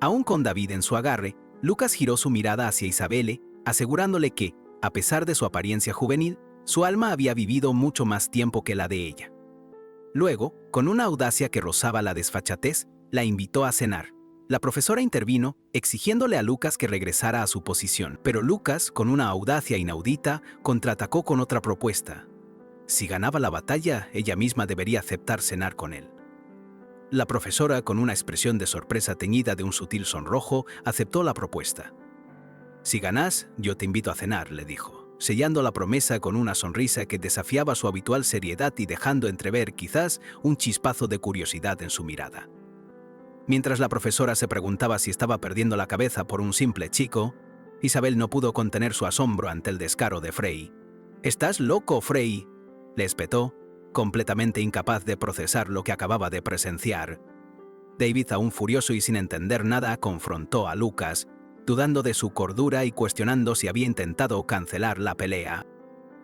Aún con David en su agarre, Lucas giró su mirada hacia Isabelle, asegurándole que, a pesar de su apariencia juvenil, su alma había vivido mucho más tiempo que la de ella. Luego, con una audacia que rozaba la desfachatez, la invitó a cenar. La profesora intervino, exigiéndole a Lucas que regresara a su posición, pero Lucas, con una audacia inaudita, contraatacó con otra propuesta. Si ganaba la batalla, ella misma debería aceptar cenar con él. La profesora, con una expresión de sorpresa teñida de un sutil sonrojo, aceptó la propuesta. «Si ganás, yo te invito a cenar», le dijo, sellando la promesa con una sonrisa que desafiaba su habitual seriedad y dejando entrever, quizás, un chispazo de curiosidad en su mirada. Mientras la profesora se preguntaba si estaba perdiendo la cabeza por un simple chico, Isabel no pudo contener su asombro ante el descaro de Frey. «¿Estás loco, Frey?», le espetó, completamente incapaz de procesar lo que acababa de presenciar. David, aún furioso y sin entender nada, confrontó a Lucas, dudando de su cordura y cuestionando si había intentado cancelar la pelea.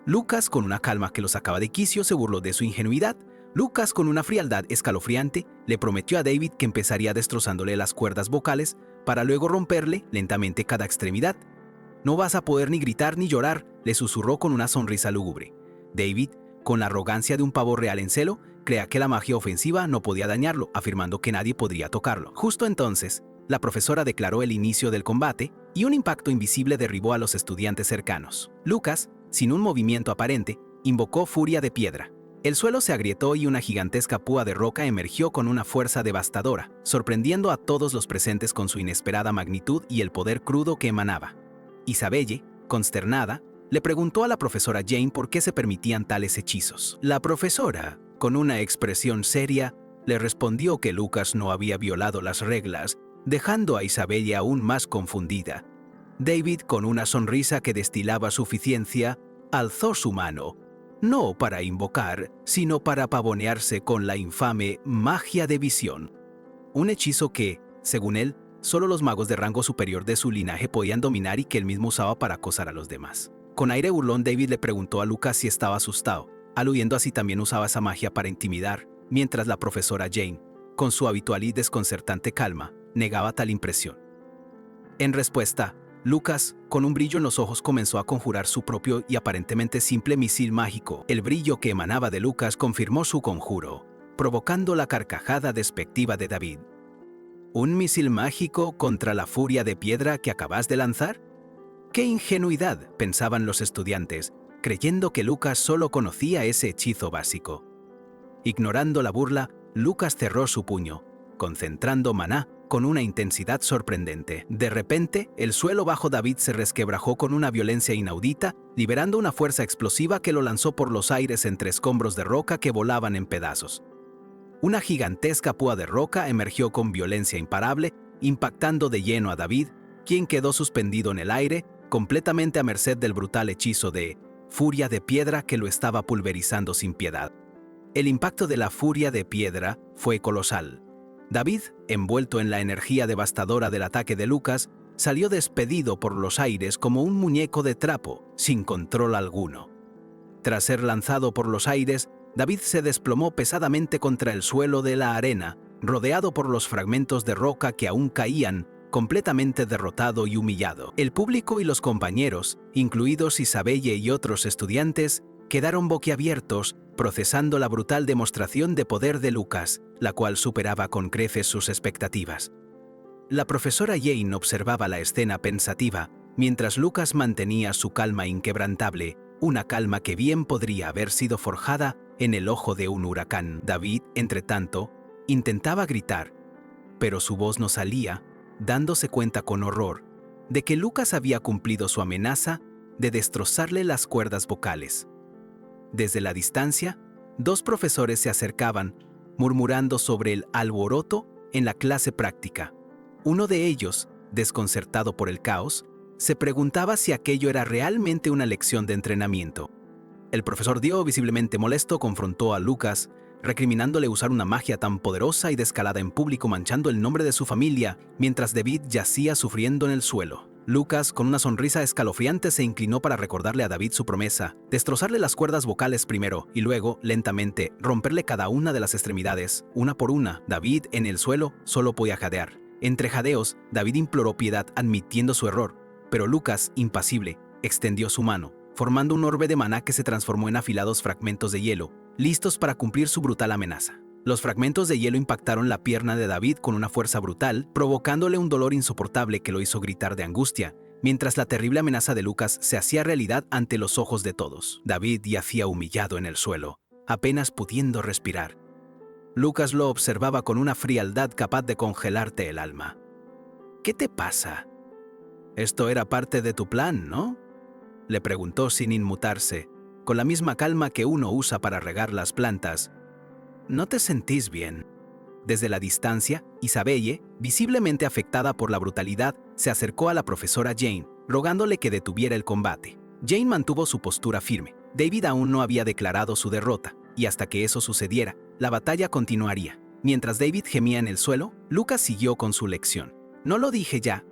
Lucas, con una calma que lo sacaba de quicio, se burló de su ingenuidad. Lucas, con una frialdad escalofriante, le prometió a David que empezaría destrozándole las cuerdas vocales para luego romperle lentamente cada extremidad. «No vas a poder ni gritar ni llorar», le susurró con una sonrisa lúgubre. David, con la arrogancia de un pavo real en celo, creía que la magia ofensiva no podía dañarlo, afirmando que nadie podría tocarlo. Justo entonces, la profesora declaró el inicio del combate y un impacto invisible derribó a los estudiantes cercanos. Lucas, sin un movimiento aparente, invocó furia de piedra. El suelo se agrietó y una gigantesca púa de roca emergió con una fuerza devastadora, sorprendiendo a todos los presentes con su inesperada magnitud y el poder crudo que emanaba. Isabelle, consternada, le preguntó a la profesora Jane por qué se permitían tales hechizos. La profesora, con una expresión seria, le respondió que Lucas no había violado las reglas, dejando a Isabelle aún más confundida. David, con una sonrisa que destilaba suficiencia, alzó su mano, no para invocar, sino para pavonearse con la infame magia de visión. Un hechizo que, según él, solo los magos de rango superior de su linaje podían dominar y que él mismo usaba para acosar a los demás. Con aire burlón, David le preguntó a Lucas si estaba asustado, aludiendo a si también usaba esa magia para intimidar, mientras la profesora Jane, con su habitual y desconcertante calma, negaba tal impresión. En respuesta, Lucas, con un brillo en los ojos, comenzó a conjurar su propio y aparentemente simple misil mágico. El brillo que emanaba de Lucas confirmó su conjuro, provocando la carcajada despectiva de David. ¿Un misil mágico contra la furia de piedra que acabas de lanzar? ¡Qué ingenuidad!, pensaban los estudiantes, creyendo que Lucas solo conocía ese hechizo básico. Ignorando la burla, Lucas cerró su puño, concentrando maná con una intensidad sorprendente. De repente, el suelo bajo David se resquebrajó con una violencia inaudita, liberando una fuerza explosiva que lo lanzó por los aires entre escombros de roca que volaban en pedazos. Una gigantesca púa de roca emergió con violencia imparable, impactando de lleno a David, quien quedó suspendido en el aire, completamente a merced del brutal hechizo de furia de piedra que lo estaba pulverizando sin piedad. El impacto de la furia de piedra fue colosal. David, envuelto en la energía devastadora del ataque de Lucas, salió despedido por los aires como un muñeco de trapo, sin control alguno. Tras ser lanzado por los aires, David se desplomó pesadamente contra el suelo de la arena, rodeado por los fragmentos de roca que aún caían, completamente derrotado y humillado. El público y los compañeros, incluidos Isabelle y otros estudiantes, quedaron boquiabiertos, procesando la brutal demostración de poder de Lucas, la cual superaba con creces sus expectativas. La profesora Jane observaba la escena pensativa, mientras Lucas mantenía su calma inquebrantable, una calma que bien podría haber sido forjada en el ojo de un huracán. David, entretanto, intentaba gritar, pero su voz no salía, dándose cuenta con horror de que Lucas había cumplido su amenaza de destrozarle las cuerdas vocales. Desde la distancia, dos profesores se acercaban, murmurando sobre el alboroto en la clase práctica. Uno de ellos, desconcertado por el caos, se preguntaba si aquello era realmente una lección de entrenamiento. El profesor Dio, visiblemente molesto, confrontó a Lucas, recriminándole usar una magia tan poderosa y descarada en público, manchando el nombre de su familia, mientras David yacía sufriendo en el suelo. Lucas, con una sonrisa escalofriante, se inclinó para recordarle a David su promesa, destrozarle las cuerdas vocales primero y luego, lentamente, romperle cada una de las extremidades, una por una. David, en el suelo, solo podía jadear. Entre jadeos, David imploró piedad, admitiendo su error, pero Lucas, impasible, extendió su mano, formando un orbe de maná que se transformó en afilados fragmentos de hielo, listos para cumplir su brutal amenaza. Los fragmentos de hielo impactaron la pierna de David con una fuerza brutal, provocándole un dolor insoportable que lo hizo gritar de angustia, mientras la terrible amenaza de Lucas se hacía realidad ante los ojos de todos. David yacía humillado en el suelo, apenas pudiendo respirar. Lucas lo observaba con una frialdad capaz de congelarte el alma. ¿Qué te pasa? Esto era parte de tu plan, ¿no?, le preguntó sin inmutarse, con la misma calma que uno usa para regar las plantas. ¿No te sentís bien? Desde la distancia, Isabelle, visiblemente afectada por la brutalidad, se acercó a la profesora Jane, rogándole que detuviera el combate. Jane mantuvo su postura firme. David aún no había declarado su derrota, y hasta que eso sucediera, la batalla continuaría. Mientras David gemía en el suelo, Lucas siguió con su lección. ¿No lo dije ya?,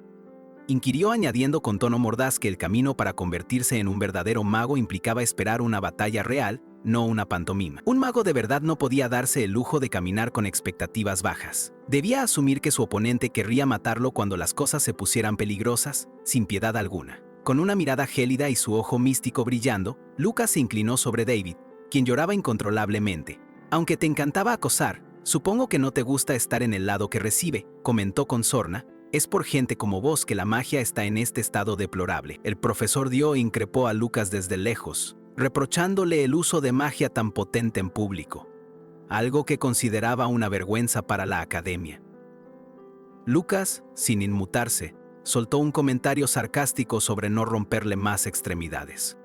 inquirió, añadiendo con tono mordaz que el camino para convertirse en un verdadero mago implicaba esperar una batalla real, no una pantomima. Un mago de verdad no podía darse el lujo de caminar con expectativas bajas. Debía asumir que su oponente querría matarlo cuando las cosas se pusieran peligrosas, sin piedad alguna. Con una mirada gélida y su ojo místico brillando, Lucas se inclinó sobre David, quien lloraba incontrolablemente. Aunque te encantaba acosar, supongo que no te gusta estar en el lado que recibe, comentó con sorna. Es por gente como vos que la magia está en este estado deplorable. El profesor Dio increpó a Lucas desde lejos, reprochándole el uso de magia tan potente en público, algo que consideraba una vergüenza para la academia. Lucas, sin inmutarse, soltó un comentario sarcástico sobre no romperle más extremidades.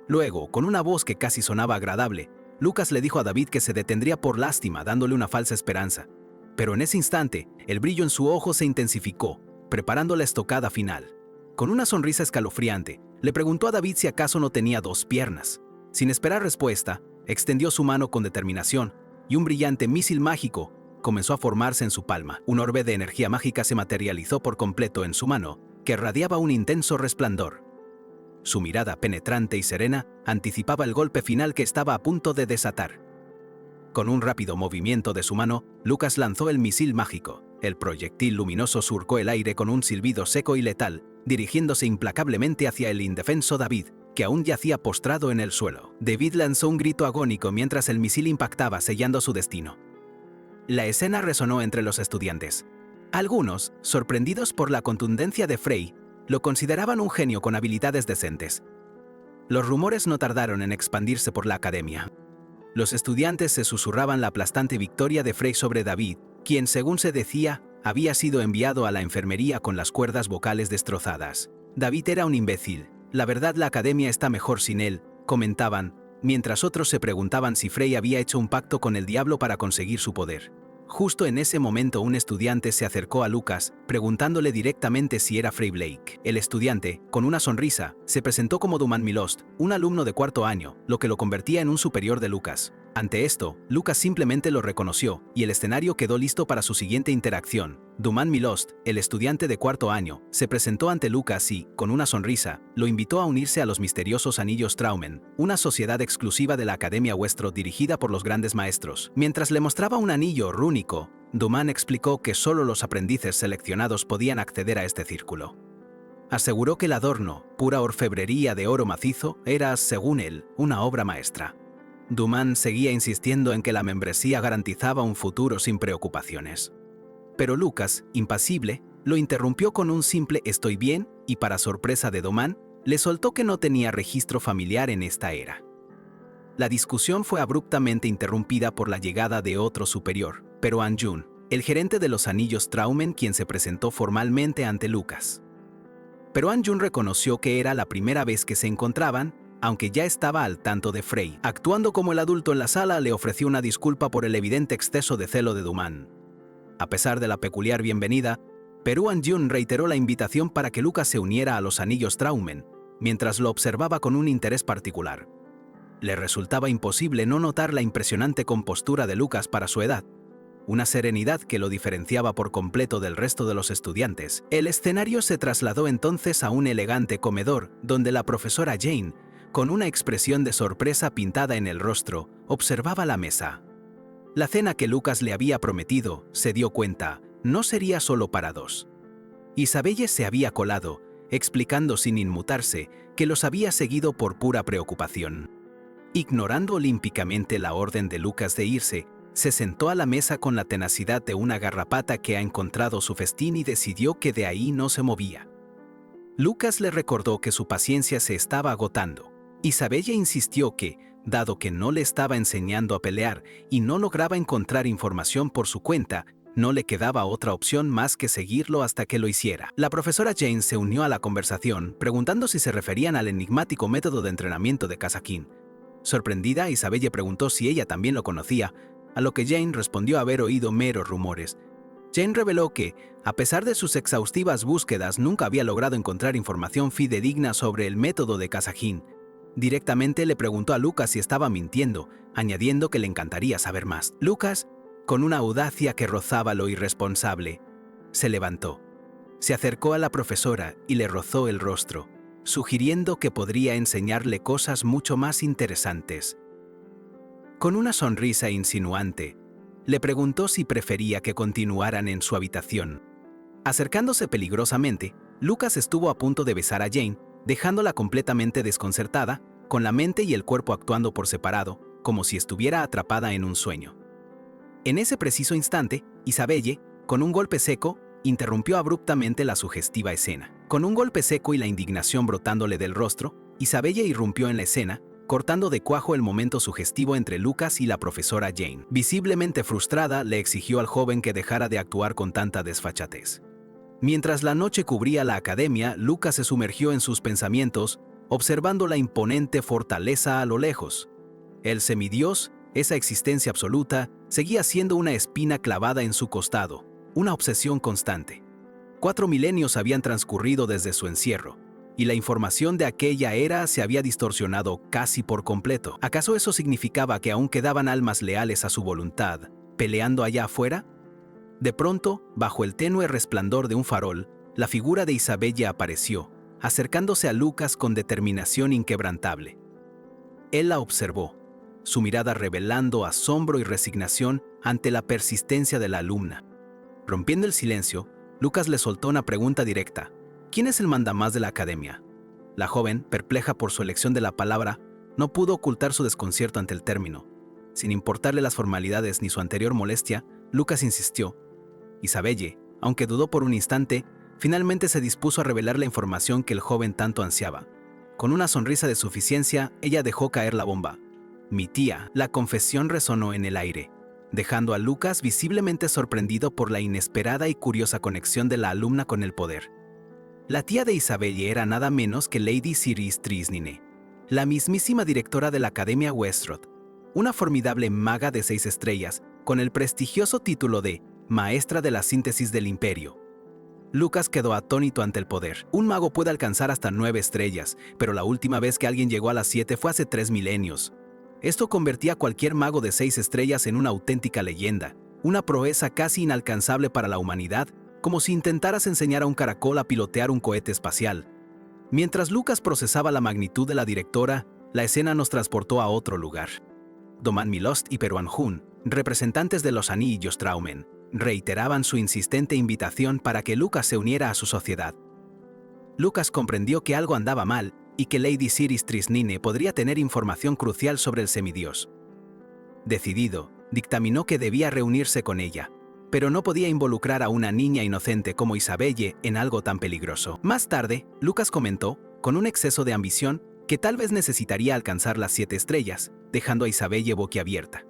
Luego, con una voz que casi sonaba agradable, Lucas le dijo a David que se detendría por lástima, dándole una falsa esperanza. Pero en ese instante, el brillo en su ojo se intensificó, preparando la estocada final. Con una sonrisa escalofriante, le preguntó a David si acaso no tenía dos piernas. Sin esperar respuesta, extendió su mano con determinación, y un brillante misil mágico comenzó a formarse en su palma. Un orbe de energía mágica se materializó por completo en su mano, que radiaba un intenso resplandor. Su mirada penetrante y serena anticipaba el golpe final que estaba a punto de desatar. Con un rápido movimiento de su mano, Lucas lanzó el misil mágico. El proyectil luminoso surcó el aire con un silbido seco y letal, dirigiéndose implacablemente hacia el indefenso David, que aún yacía postrado en el suelo. David lanzó un grito agónico mientras el misil impactaba, sellando su destino. La escena resonó entre los estudiantes. Algunos, sorprendidos por la contundencia de Frey, lo consideraban un genio con habilidades decentes. Los rumores no tardaron en expandirse por la academia. Los estudiantes se susurraban la aplastante victoria de Frey sobre David, quien, según se decía, había sido enviado a la enfermería con las cuerdas vocales destrozadas. David era un imbécil. La verdad, la academia está mejor sin él, comentaban, mientras otros se preguntaban si Frey había hecho un pacto con el diablo para conseguir su poder. Justo en ese momento un estudiante se acercó a Lucas, preguntándole directamente si era Frey Blake. El estudiante, con una sonrisa, se presentó como Duman Milost, un alumno de cuarto año, lo que lo convertía en un superior de Lucas. Ante esto, Lucas simplemente lo reconoció, y el escenario quedó listo para su siguiente interacción. Duman Milost, el estudiante de cuarto año, se presentó ante Lucas y, con una sonrisa, lo invitó a unirse a los misteriosos Anillos Traumen, una sociedad exclusiva de la Academia Westeros dirigida por los grandes maestros. Mientras le mostraba un anillo rúnico, Duman explicó que solo los aprendices seleccionados podían acceder a este círculo. Aseguró que el adorno, pura orfebrería de oro macizo, era, según él, una obra maestra. Duman seguía insistiendo en que la membresía garantizaba un futuro sin preocupaciones. Pero Lucas, impasible, lo interrumpió con un simple «estoy bien» y, para sorpresa de Duman, le soltó que no tenía registro familiar en esta era. La discusión fue abruptamente interrumpida por la llegada de otro superior, pero Anjun, el gerente de los anillos Traumen, quien se presentó formalmente ante Lucas. Pero Han-jun reconoció que era la primera vez que se encontraban, aunque ya estaba al tanto de Frey. Actuando como el adulto en la sala, le ofreció una disculpa por el evidente exceso de celo de Duman. A pesar de la peculiar bienvenida, Pero Han-jun reiteró la invitación para que Lucas se uniera a los anillos Traumen, mientras lo observaba con un interés particular. Le resultaba imposible no notar la impresionante compostura de Lucas para su edad, una serenidad que lo diferenciaba por completo del resto de los estudiantes. El escenario se trasladó entonces a un elegante comedor, donde la profesora Jane, con una expresión de sorpresa pintada en el rostro, observaba la mesa. La cena que Lucas le había prometido, se dio cuenta, no sería solo para dos. Isabelle se había colado, explicando sin inmutarse que los había seguido por pura preocupación. Ignorando olímpicamente la orden de Lucas de irse, se sentó a la mesa con la tenacidad de una garrapata que ha encontrado su festín y decidió que de ahí no se movía. Lucas le recordó que su paciencia se estaba agotando. Isabelle insistió que, dado que no le estaba enseñando a pelear y no lograba encontrar información por su cuenta, no le quedaba otra opción más que seguirlo hasta que lo hiciera. La profesora Jane se unió a la conversación, preguntando si se referían al enigmático método de entrenamiento de Kazakin. Sorprendida, Isabelle preguntó si ella también lo conocía, a lo que Jane respondió haber oído meros rumores. Jane reveló que, a pesar de sus exhaustivas búsquedas, nunca había logrado encontrar información fidedigna sobre el método de Kazakin. Directamente le preguntó a Lucas si estaba mintiendo, añadiendo que le encantaría saber más. Lucas, con una audacia que rozaba lo irresponsable, se levantó. Se acercó a la profesora y le rozó el rostro, sugiriendo que podría enseñarle cosas mucho más interesantes. Con una sonrisa insinuante, le preguntó si prefería que continuaran en su habitación. Acercándose peligrosamente, Lucas estuvo a punto de besar a Jane, dejándola completamente desconcertada, con la mente y el cuerpo actuando por separado, como si estuviera atrapada en un sueño. En ese preciso instante, Isabelle, con un golpe seco, interrumpió abruptamente la sugestiva escena. Con un golpe seco y la indignación brotándole del rostro, Isabelle irrumpió en la escena, cortando de cuajo el momento sugestivo entre Lucas y la profesora Jane. Visiblemente frustrada, le exigió al joven que dejara de actuar con tanta desfachatez. Mientras la noche cubría la academia, Lucas se sumergió en sus pensamientos, observando la imponente fortaleza a lo lejos. El semidios, esa existencia absoluta, seguía siendo una espina clavada en su costado, una obsesión constante. 4 milenios habían transcurrido desde su encierro, y la información de aquella era se había distorsionado casi por completo. ¿Acaso eso significaba que aún quedaban almas leales a su voluntad, peleando allá afuera? De pronto, bajo el tenue resplandor de un farol, la figura de Isabelle apareció, acercándose a Lucas con determinación inquebrantable. Él la observó, su mirada revelando asombro y resignación ante la persistencia de la alumna. Rompiendo el silencio, Lucas le soltó una pregunta directa. ¿Quién es el mandamás de la academia? La joven, perpleja por su elección de la palabra, no pudo ocultar su desconcierto ante el término. Sin importarle las formalidades ni su anterior molestia, Lucas insistió. Isabelle, aunque dudó por un instante, finalmente se dispuso a revelar la información que el joven tanto ansiaba. Con una sonrisa de suficiencia, ella dejó caer la bomba. Mi tía. La confesión resonó en el aire, dejando a Lucas visiblemente sorprendido por la inesperada y curiosa conexión de la alumna con el poder. La tía de Isabelle era nada menos que Lady Ciris Trisnine, la mismísima directora de la Academia Westrot, una formidable maga de 6 estrellas, con el prestigioso título de Maestra de la Síntesis del Imperio. Lucas quedó atónito ante el poder. Un mago puede alcanzar hasta 9 estrellas, pero la última vez que alguien llegó a las 7 fue hace 3 milenios. Esto convertía a cualquier mago de 6 estrellas en una auténtica leyenda, una proeza casi inalcanzable para la humanidad, como si intentaras enseñar a un caracol a pilotear un cohete espacial. Mientras Lucas procesaba la magnitud de la directora, la escena nos transportó a otro lugar. Doman Milost y Pero Han-jun, representantes de los anillos Traumen, reiteraban su insistente invitación para que Lucas se uniera a su sociedad. Lucas comprendió que algo andaba mal y que Lady Ciris Trisnine podría tener información crucial sobre el semidios. Decidido, dictaminó que debía reunirse con ella, pero no podía involucrar a una niña inocente como Isabelle en algo tan peligroso. Más tarde, Lucas comentó, con un exceso de ambición, que tal vez necesitaría alcanzar las 7 estrellas, dejando a Isabelle boquiabierta.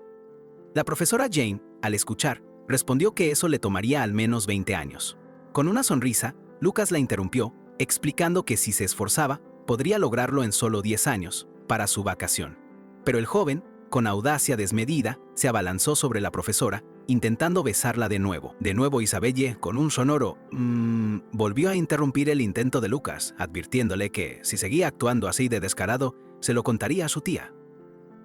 La profesora Jane, al escuchar, Respondió que eso le tomaría al menos 20 años. Con una sonrisa, Lucas la interrumpió, explicando que si se esforzaba, podría lograrlo en solo 10 años, para su vacación. Pero el joven, con audacia desmedida, se abalanzó sobre la profesora, intentando besarla de nuevo. De nuevo Isabelle, con un sonoro volvió a interrumpir el intento de Lucas, advirtiéndole que, si seguía actuando así de descarado, se lo contaría a su tía.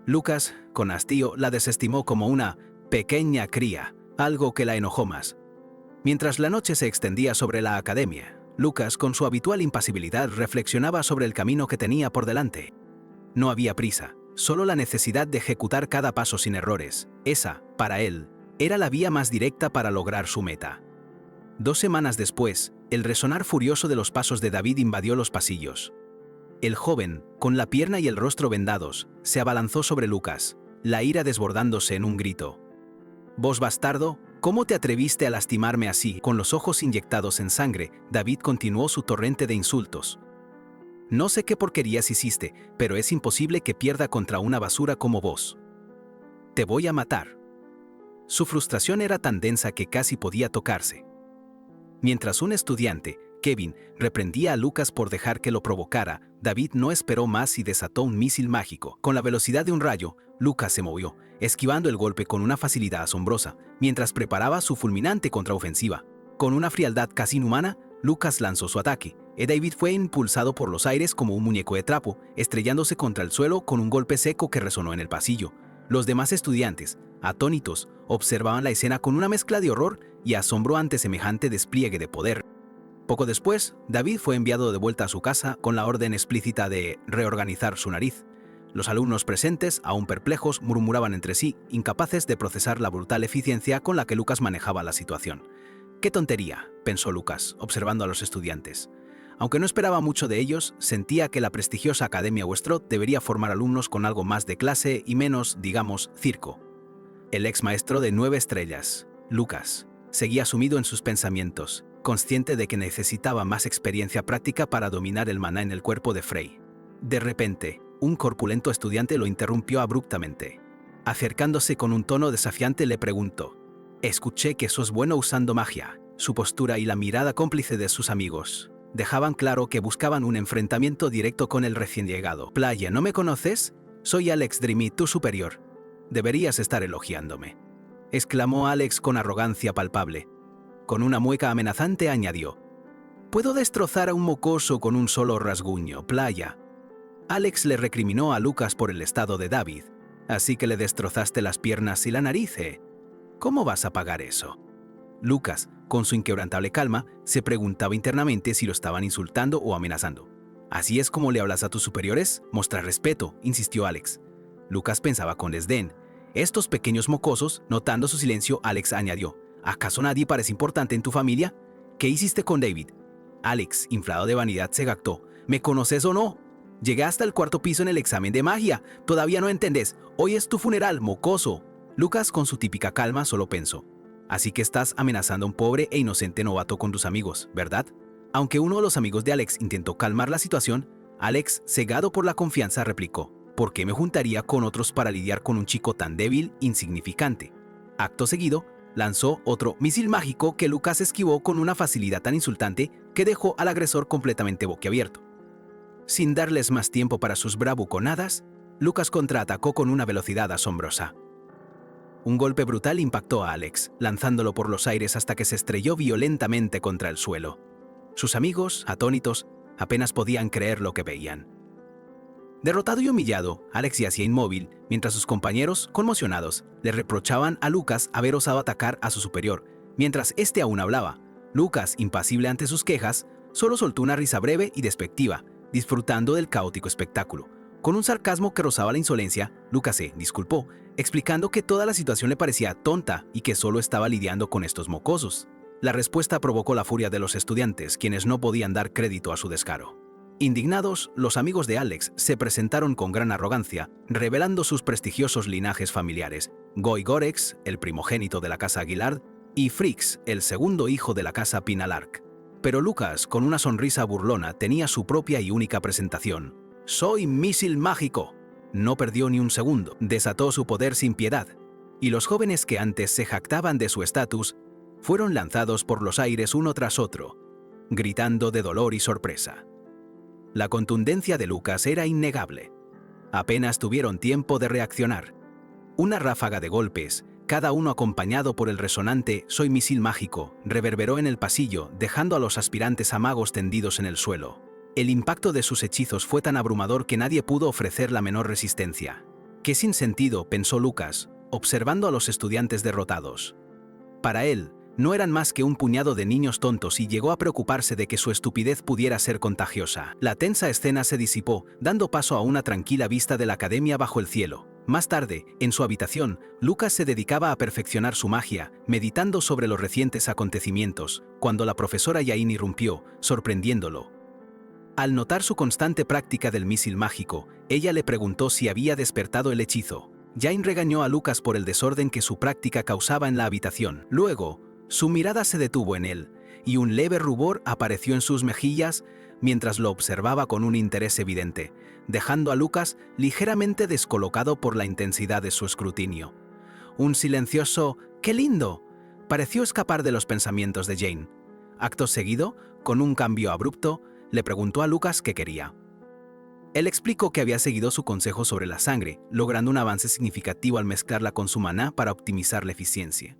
Lucas, con hastío, la desestimó como una pequeña cría, algo que la enojó más. Mientras la noche se extendía sobre la academia, Lucas, con su habitual impasibilidad, reflexionaba sobre el camino que tenía por delante. No había prisa, solo la necesidad de ejecutar cada paso sin errores. Esa, para él, era la vía más directa para lograr su meta. 2 semanas después, el resonar furioso de los pasos de David invadió los pasillos. El joven, con la pierna y el rostro vendados, se abalanzó sobre Lucas, la ira desbordándose en un grito. «Vos bastardo, ¿cómo te atreviste a lastimarme así?» Con los ojos inyectados en sangre, David continuó su torrente de insultos. «No sé qué porquerías hiciste, pero es imposible que pierda contra una basura como vos. Te voy a matar». Su frustración era tan densa que casi podía tocarse. Mientras un estudiante, Kevin, reprendía a Lucas por dejar que lo provocara, David no esperó más y desató un misil mágico. Con la velocidad de un rayo, Lucas se movió, esquivando el golpe con una facilidad asombrosa, mientras preparaba su fulminante contraofensiva. Con una frialdad casi inhumana, Lucas lanzó su ataque. David fue impulsado por los aires como un muñeco de trapo, estrellándose contra el suelo con un golpe seco que resonó en el pasillo. Los demás estudiantes, atónitos, observaban la escena con una mezcla de horror y asombro ante semejante despliegue de poder. Poco después, David fue enviado de vuelta a su casa con la orden explícita de reorganizar su nariz. Los alumnos presentes, aún perplejos, murmuraban entre sí, incapaces de procesar la brutal eficiencia con la que Lucas manejaba la situación. «Qué tontería», pensó Lucas, observando a los estudiantes. Aunque no esperaba mucho de ellos, sentía que la prestigiosa Academia Westrot debería formar alumnos con algo más de clase y menos, digamos, circo. El ex maestro de 9 estrellas, Lucas, seguía sumido en sus pensamientos, consciente de que necesitaba más experiencia práctica para dominar el maná en el cuerpo de Frey. De repente, un corpulento estudiante lo interrumpió abruptamente. Acercándose con un tono desafiante le preguntó: «Escuché que sos bueno usando magia». Su postura y la mirada cómplice de sus amigos dejaban claro que buscaban un enfrentamiento directo con el recién llegado. «Playa, ¿no me conoces? Soy Alex Dreamy, tu superior. Deberías estar elogiándome», exclamó Alex con arrogancia palpable. Con una mueca amenazante añadió: «Puedo destrozar a un mocoso con un solo rasguño, playa». Alex le recriminó a Lucas por el estado de David. «Así que le destrozaste las piernas y la nariz, ¿eh? ¿Cómo vas a pagar eso?» Lucas, con su inquebrantable calma, se preguntaba internamente si lo estaban insultando o amenazando. «¿Así es como le hablas a tus superiores? Mostra respeto», insistió Alex. Lucas pensaba con desdén. «Estos pequeños mocosos», notando su silencio, Alex añadió: «¿Acaso nadie parece importante en tu familia? ¿Qué hiciste con David?» Alex, inflado de vanidad, se jactó: «¿Me conoces o no? Llegué hasta el 4º piso en el examen de magia. Todavía no entendés. Hoy es tu funeral, mocoso». Lucas, con su típica calma, solo pensó: «Así que estás amenazando a un pobre e inocente novato con tus amigos, ¿verdad?». Aunque uno de los amigos de Alex intentó calmar la situación, Alex, cegado por la confianza, replicó: «¿Por qué me juntaría con otros para lidiar con un chico tan débil, insignificante?». Acto seguido, lanzó otro misil mágico que Lucas esquivó con una facilidad tan insultante que dejó al agresor completamente boquiabierto. Sin darles más tiempo para sus bravuconadas, Lucas contraatacó con una velocidad asombrosa. Un golpe brutal impactó a Alex, lanzándolo por los aires hasta que se estrelló violentamente contra el suelo. Sus amigos, atónitos, apenas podían creer lo que veían. Derrotado y humillado, Alex yacía inmóvil, mientras sus compañeros, conmocionados, le reprochaban a Lucas haber osado atacar a su superior. Mientras éste aún hablaba, Lucas, impasible ante sus quejas, solo soltó una risa breve y despectiva, disfrutando del caótico espectáculo. Con un sarcasmo que rozaba la insolencia, Lucas se disculpó, explicando que toda la situación le parecía tonta y que solo estaba lidiando con estos mocosos. La respuesta provocó la furia de los estudiantes, quienes no podían dar crédito a su descaro. Indignados, los amigos de Alex se presentaron con gran arrogancia, revelando sus prestigiosos linajes familiares: Goy Gorex, el primogénito de la casa Aguilard, y Frix, el segundo hijo de la casa Pinalark. Pero Lucas, con una sonrisa burlona, tenía su propia y única presentación: «Soy Misil Mágico». No perdió ni un segundo, desató su poder sin piedad. y los jóvenes que antes se jactaban de su estatus fueron lanzados por los aires uno tras otro, gritando de dolor y sorpresa. La contundencia de Lucas era innegable. Apenas tuvieron tiempo de reaccionar. Una ráfaga de golpes, cada uno acompañado por el resonante «Soy misil mágico», reverberó en el pasillo, dejando a los aspirantes a magos tendidos en el suelo. El impacto de sus hechizos fue tan abrumador que nadie pudo ofrecer la menor resistencia. «Qué sinsentido», pensó Lucas, observando a los estudiantes derrotados. Para él, no eran más que un puñado de niños tontos y llegó a preocuparse de que su estupidez pudiera ser contagiosa. La tensa escena se disipó, dando paso a una tranquila vista de la academia bajo el cielo. Más tarde, en su habitación, Lucas se dedicaba a perfeccionar su magia, meditando sobre los recientes acontecimientos, cuando la profesora Yain irrumpió, sorprendiéndolo. Al notar su constante práctica del misil mágico, ella le preguntó si había despertado el hechizo. Yain regañó a Lucas por el desorden que su práctica causaba en la habitación. Luego, su mirada se detuvo en él, y un leve rubor apareció en sus mejillas mientras lo observaba con un interés evidente, dejando a Lucas ligeramente descolocado por la intensidad de su escrutinio. Un silencioso «¡Qué lindo!» pareció escapar de los pensamientos de Jane. Acto seguido, con un cambio abrupto, le preguntó a Lucas qué quería. Él explicó que había seguido su consejo sobre la sangre, logrando un avance significativo al mezclarla con su maná para optimizar la eficiencia.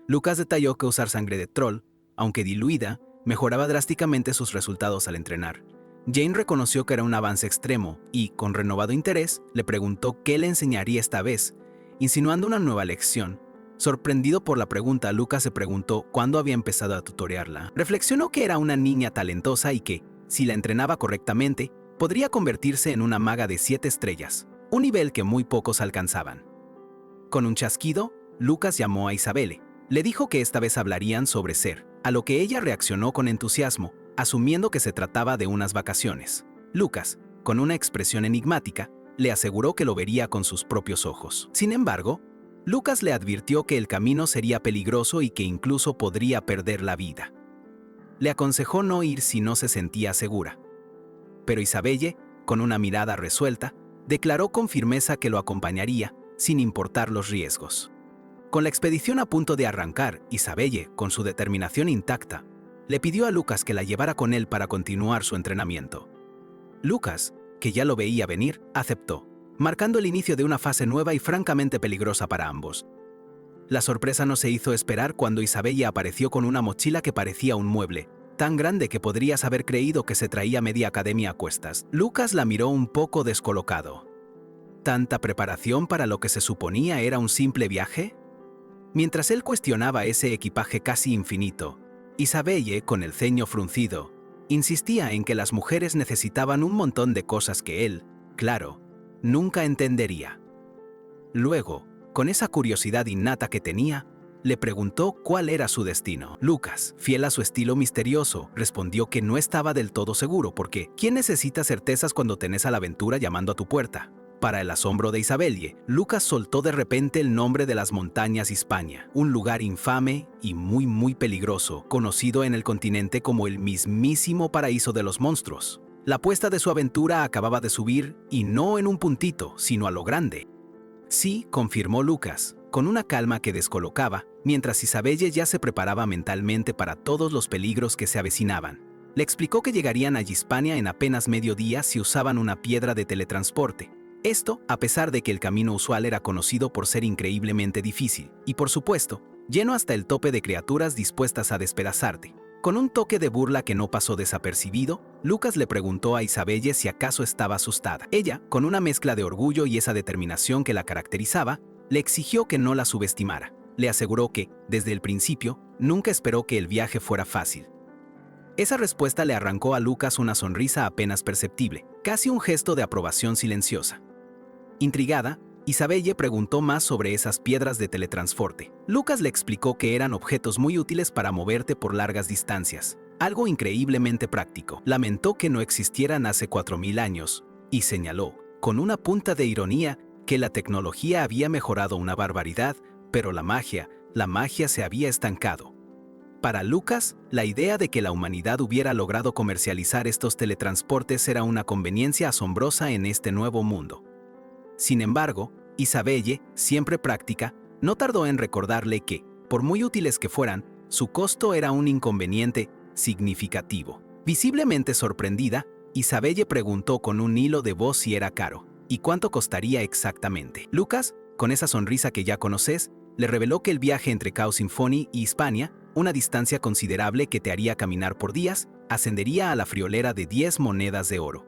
Lucas detalló que usar sangre de troll, aunque diluida, mejoraba drásticamente sus resultados al entrenar. Jane reconoció que era un avance extremo y, con renovado interés, le preguntó qué le enseñaría esta vez, insinuando una nueva lección. Sorprendido por la pregunta, Lucas se preguntó cuándo había empezado a tutorearla. Reflexionó que era una niña talentosa y que, si la entrenaba correctamente, podría convertirse en una maga de 7 estrellas, un nivel que muy pocos alcanzaban. Con un chasquido, Lucas llamó a Isabelle. Le dijo que esta vez hablarían sobre ser, a lo que ella reaccionó con entusiasmo, asumiendo que se trataba de unas vacaciones. Lucas, con una expresión enigmática, le aseguró que lo vería con sus propios ojos. Sin embargo, Lucas le advirtió que el camino sería peligroso y que incluso podría perder la vida. Le aconsejó no ir si no se sentía segura. Pero Isabelle, con una mirada resuelta, declaró con firmeza que lo acompañaría, sin importar los riesgos. Con la expedición a punto de arrancar, Isabelle, con su determinación intacta, le pidió a Lucas que la llevara con él para continuar su entrenamiento. Lucas, que ya lo veía venir, aceptó, marcando el inicio de una fase nueva y francamente peligrosa para ambos. La sorpresa no se hizo esperar cuando Isabelle apareció con una mochila que parecía un mueble, tan grande que podrías haber creído que se traía media academia a cuestas. Lucas la miró un poco descolocado. ¿Tanta preparación para lo que se suponía era un simple viaje? Mientras él cuestionaba ese equipaje casi infinito, Isabelle, con el ceño fruncido, insistía en que las mujeres necesitaban un montón de cosas que él, claro, nunca entendería. Luego, con esa curiosidad innata que tenía, le preguntó cuál era su destino. Lucas, fiel a su estilo misterioso, respondió que no estaba del todo seguro porque ¿quién necesita certezas cuando tenés a la aventura llamando a tu puerta? Para el asombro de Isabelle, Lucas soltó de repente el nombre de las montañas Hispania, un lugar infame y muy peligroso, conocido en el continente como el mismísimo paraíso de los monstruos. La apuesta de su aventura acababa de subir, y no en un puntito, sino a lo grande. Sí, confirmó Lucas, con una calma que descolocaba, mientras Isabelle ya se preparaba mentalmente para todos los peligros que se avecinaban. Le explicó que llegarían a Hispania en apenas mediodía si usaban una piedra de teletransporte. Esto, a pesar de que el camino usual era conocido por ser increíblemente difícil, y por supuesto, lleno hasta el tope de criaturas dispuestas a despedazarte. Con un toque de burla que no pasó desapercibido, Lucas le preguntó a Isabelle si acaso estaba asustada. Ella, con una mezcla de orgullo y esa determinación que la caracterizaba, le exigió que no la subestimara. Le aseguró que, desde el principio, nunca esperó que el viaje fuera fácil. Esa respuesta le arrancó a Lucas una sonrisa apenas perceptible, casi un gesto de aprobación silenciosa. Intrigada, Isabelle preguntó más sobre esas piedras de teletransporte. Lucas le explicó que eran objetos muy útiles para moverte por largas distancias, algo increíblemente práctico. Lamentó que no existieran hace 4000 años, y señaló, con una punta de ironía, que la tecnología había mejorado una barbaridad, pero la magia se había estancado. Para Lucas, la idea de que la humanidad hubiera logrado comercializar estos teletransportes era una conveniencia asombrosa en este nuevo mundo. Sin embargo, Isabelle, siempre práctica, No tardó en recordarle que, por muy útiles que fueran, su costo era un inconveniente significativo. Visiblemente sorprendida, Isabelle preguntó con un hilo de voz si era caro y cuánto costaría exactamente. Lucas, con esa sonrisa que ya conoces, le reveló que el viaje entre Cao Sinfoni y Hispania, una distancia considerable que te haría caminar por días, ascendería a la friolera de 10 monedas de oro.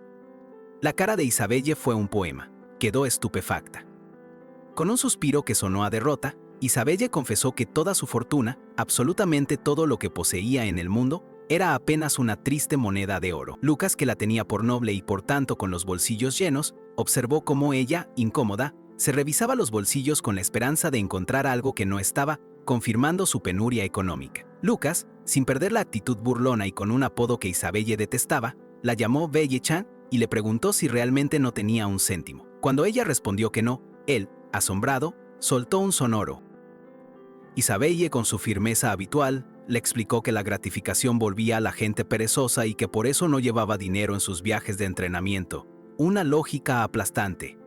La cara de Isabelle fue un poema. Quedó estupefacta. Con un suspiro que sonó a derrota, Isabelle confesó que toda su fortuna, absolutamente todo lo que poseía en el mundo, era apenas una triste moneda de oro. Lucas, que la tenía por noble y por tanto con los bolsillos llenos, observó cómo ella, incómoda, se revisaba los bolsillos con la esperanza de encontrar algo que no estaba, confirmando su penuria económica. Lucas, sin perder la actitud burlona y con un apodo que Isabelle detestaba, la llamó Belle-Chan y le preguntó si realmente no tenía un céntimo. Cuando ella respondió que no, él, asombrado, soltó un sonoro. Isabelle, con su firmeza habitual, le explicó que la gratificación volvía a la gente perezosa y que por eso no llevaba dinero en sus viajes de entrenamiento. Una lógica aplastante.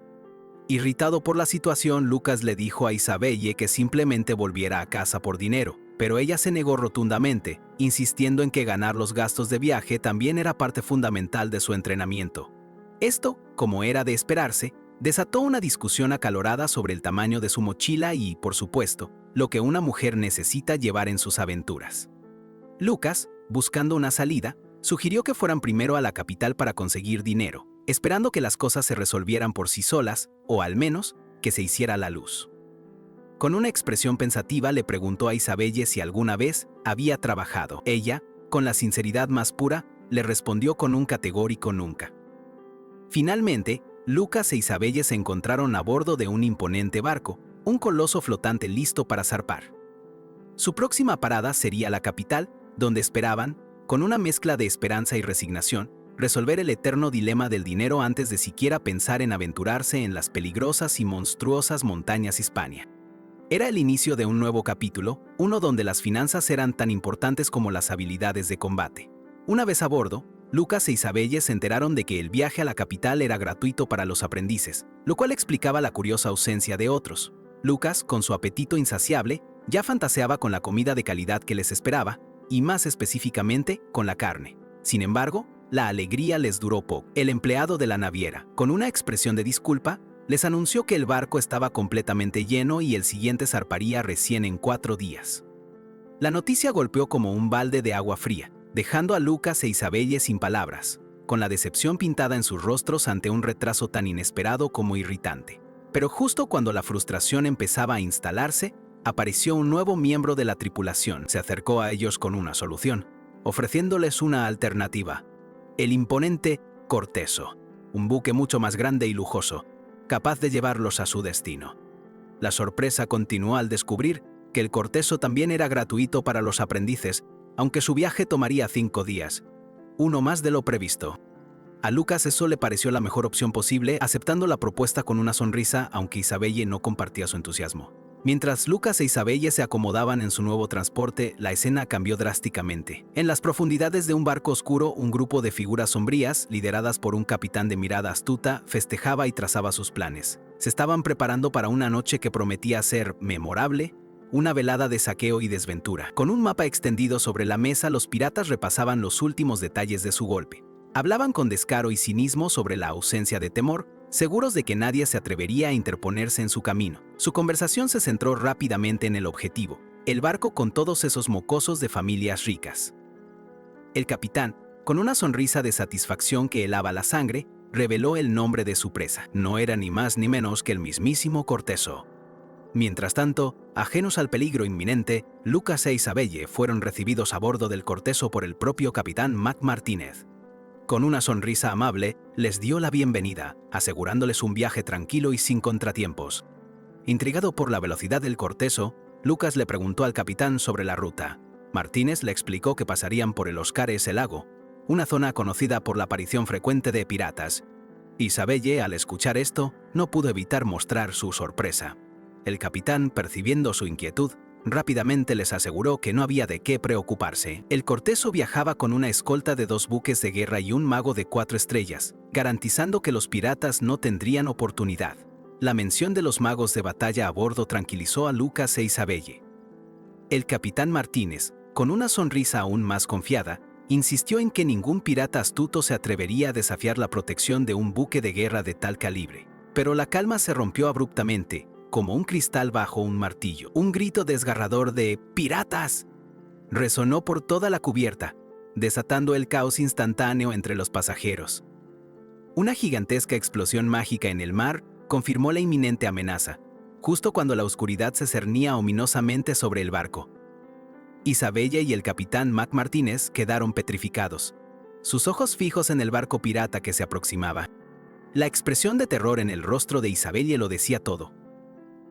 Irritado por la situación, Lucas le dijo a Isabelle que simplemente volviera a casa por dinero, pero ella se negó rotundamente, insistiendo en que ganar los gastos de viaje también era parte fundamental de su entrenamiento. Esto, como era de esperarse, desató una discusión acalorada sobre el tamaño de su mochila y, por supuesto, lo que una mujer necesita llevar en sus aventuras. Lucas, buscando una salida, sugirió que fueran primero a la capital para conseguir dinero, esperando que las cosas se resolvieran por sí solas, o al menos, que se hiciera la luz. Con una expresión pensativa le preguntó a Isabelle si alguna vez había trabajado. Ella, con la sinceridad más pura, le respondió con un categórico nunca. Finalmente, Lucas e Isabelle se encontraron a bordo de un imponente barco, un coloso flotante listo para zarpar. Su próxima parada sería la capital, donde esperaban, con una mezcla de esperanza y resignación, resolver el eterno dilema del dinero antes de siquiera pensar en aventurarse en las peligrosas y monstruosas montañas Hispania. Era el inicio de un nuevo capítulo, uno donde las finanzas eran tan importantes como las habilidades de combate. Una vez a bordo, Lucas e Isabelle se enteraron de que el viaje a la capital era gratuito para los aprendices, lo cual explicaba la curiosa ausencia de otros. Lucas, con su apetito insaciable, ya fantaseaba con la comida de calidad que les esperaba, y más específicamente, con la carne. Sin embargo, la alegría les duró poco. El empleado de la naviera, con una expresión de disculpa, les anunció que el barco estaba completamente lleno y el siguiente zarparía recién en 4 días. La noticia golpeó como un balde de agua fría, dejando a Lucas e Isabelle sin palabras, con la decepción pintada en sus rostros ante un retraso tan inesperado como irritante. Pero justo cuando la frustración empezaba a instalarse, apareció un nuevo miembro de la tripulación. Se acercó a ellos con una solución, ofreciéndoles una alternativa. El imponente Corteso, un buque mucho más grande y lujoso, capaz de llevarlos a su destino. La sorpresa continuó al descubrir que el Corteso también era gratuito para los aprendices, aunque su viaje tomaría 5 días, uno más de lo previsto. A Lucas eso le pareció la mejor opción posible, aceptando la propuesta con una sonrisa, aunque Isabelle no compartía su entusiasmo. Mientras Lucas e Isabelle se acomodaban en su nuevo transporte, la escena cambió drásticamente. En las profundidades de un barco oscuro, un grupo de figuras sombrías, lideradas por un capitán de mirada astuta, festejaba y trazaba sus planes. Se estaban preparando para una noche que prometía ser memorable, una velada de saqueo y desventura. Con un mapa extendido sobre la mesa, los piratas repasaban los últimos detalles de su golpe. Hablaban con descaro y cinismo sobre la ausencia de temor, seguros de que nadie se atrevería a interponerse en su camino. Su conversación se centró rápidamente en el objetivo, el barco con todos esos mocosos de familias ricas. El capitán, con una sonrisa de satisfacción que helaba la sangre, reveló el nombre de su presa. No era ni más ni menos que el mismísimo Corteso. Mientras tanto, ajenos al peligro inminente, Lucas e Isabelle fueron recibidos a bordo del Corteso por el propio capitán Mac Martínez. Con una sonrisa amable, les dio la bienvenida, asegurándoles un viaje tranquilo y sin contratiempos. Intrigado por la velocidad del Corteso, Lucas le preguntó al capitán sobre la ruta. Martínez le explicó que pasarían por el Oscares el Lago, una zona conocida por la aparición frecuente de piratas. Isabelle, al escuchar esto, no pudo evitar mostrar su sorpresa. El capitán, percibiendo su inquietud, rápidamente les aseguró que no había de qué preocuparse. El Corteso viajaba con una escolta de 2 buques de guerra y un mago de 4 estrellas, garantizando que los piratas no tendrían oportunidad. La mención de los magos de batalla a bordo tranquilizó a Lucas e Isabelle. El capitán Martínez, con una sonrisa aún más confiada, insistió en que ningún pirata astuto se atrevería a desafiar la protección de un buque de guerra de tal calibre. Pero la calma se rompió abruptamente, como un cristal bajo un martillo. Un grito desgarrador de ¡piratas! Resonó por toda la cubierta, desatando el caos instantáneo entre los pasajeros. Una gigantesca explosión mágica en el mar confirmó la inminente amenaza, justo cuando la oscuridad se cernía ominosamente sobre el barco. Isabella y el capitán Mac Martínez quedaron petrificados, sus ojos fijos en el barco pirata que se aproximaba. La expresión de terror en el rostro de Isabella lo decía todo.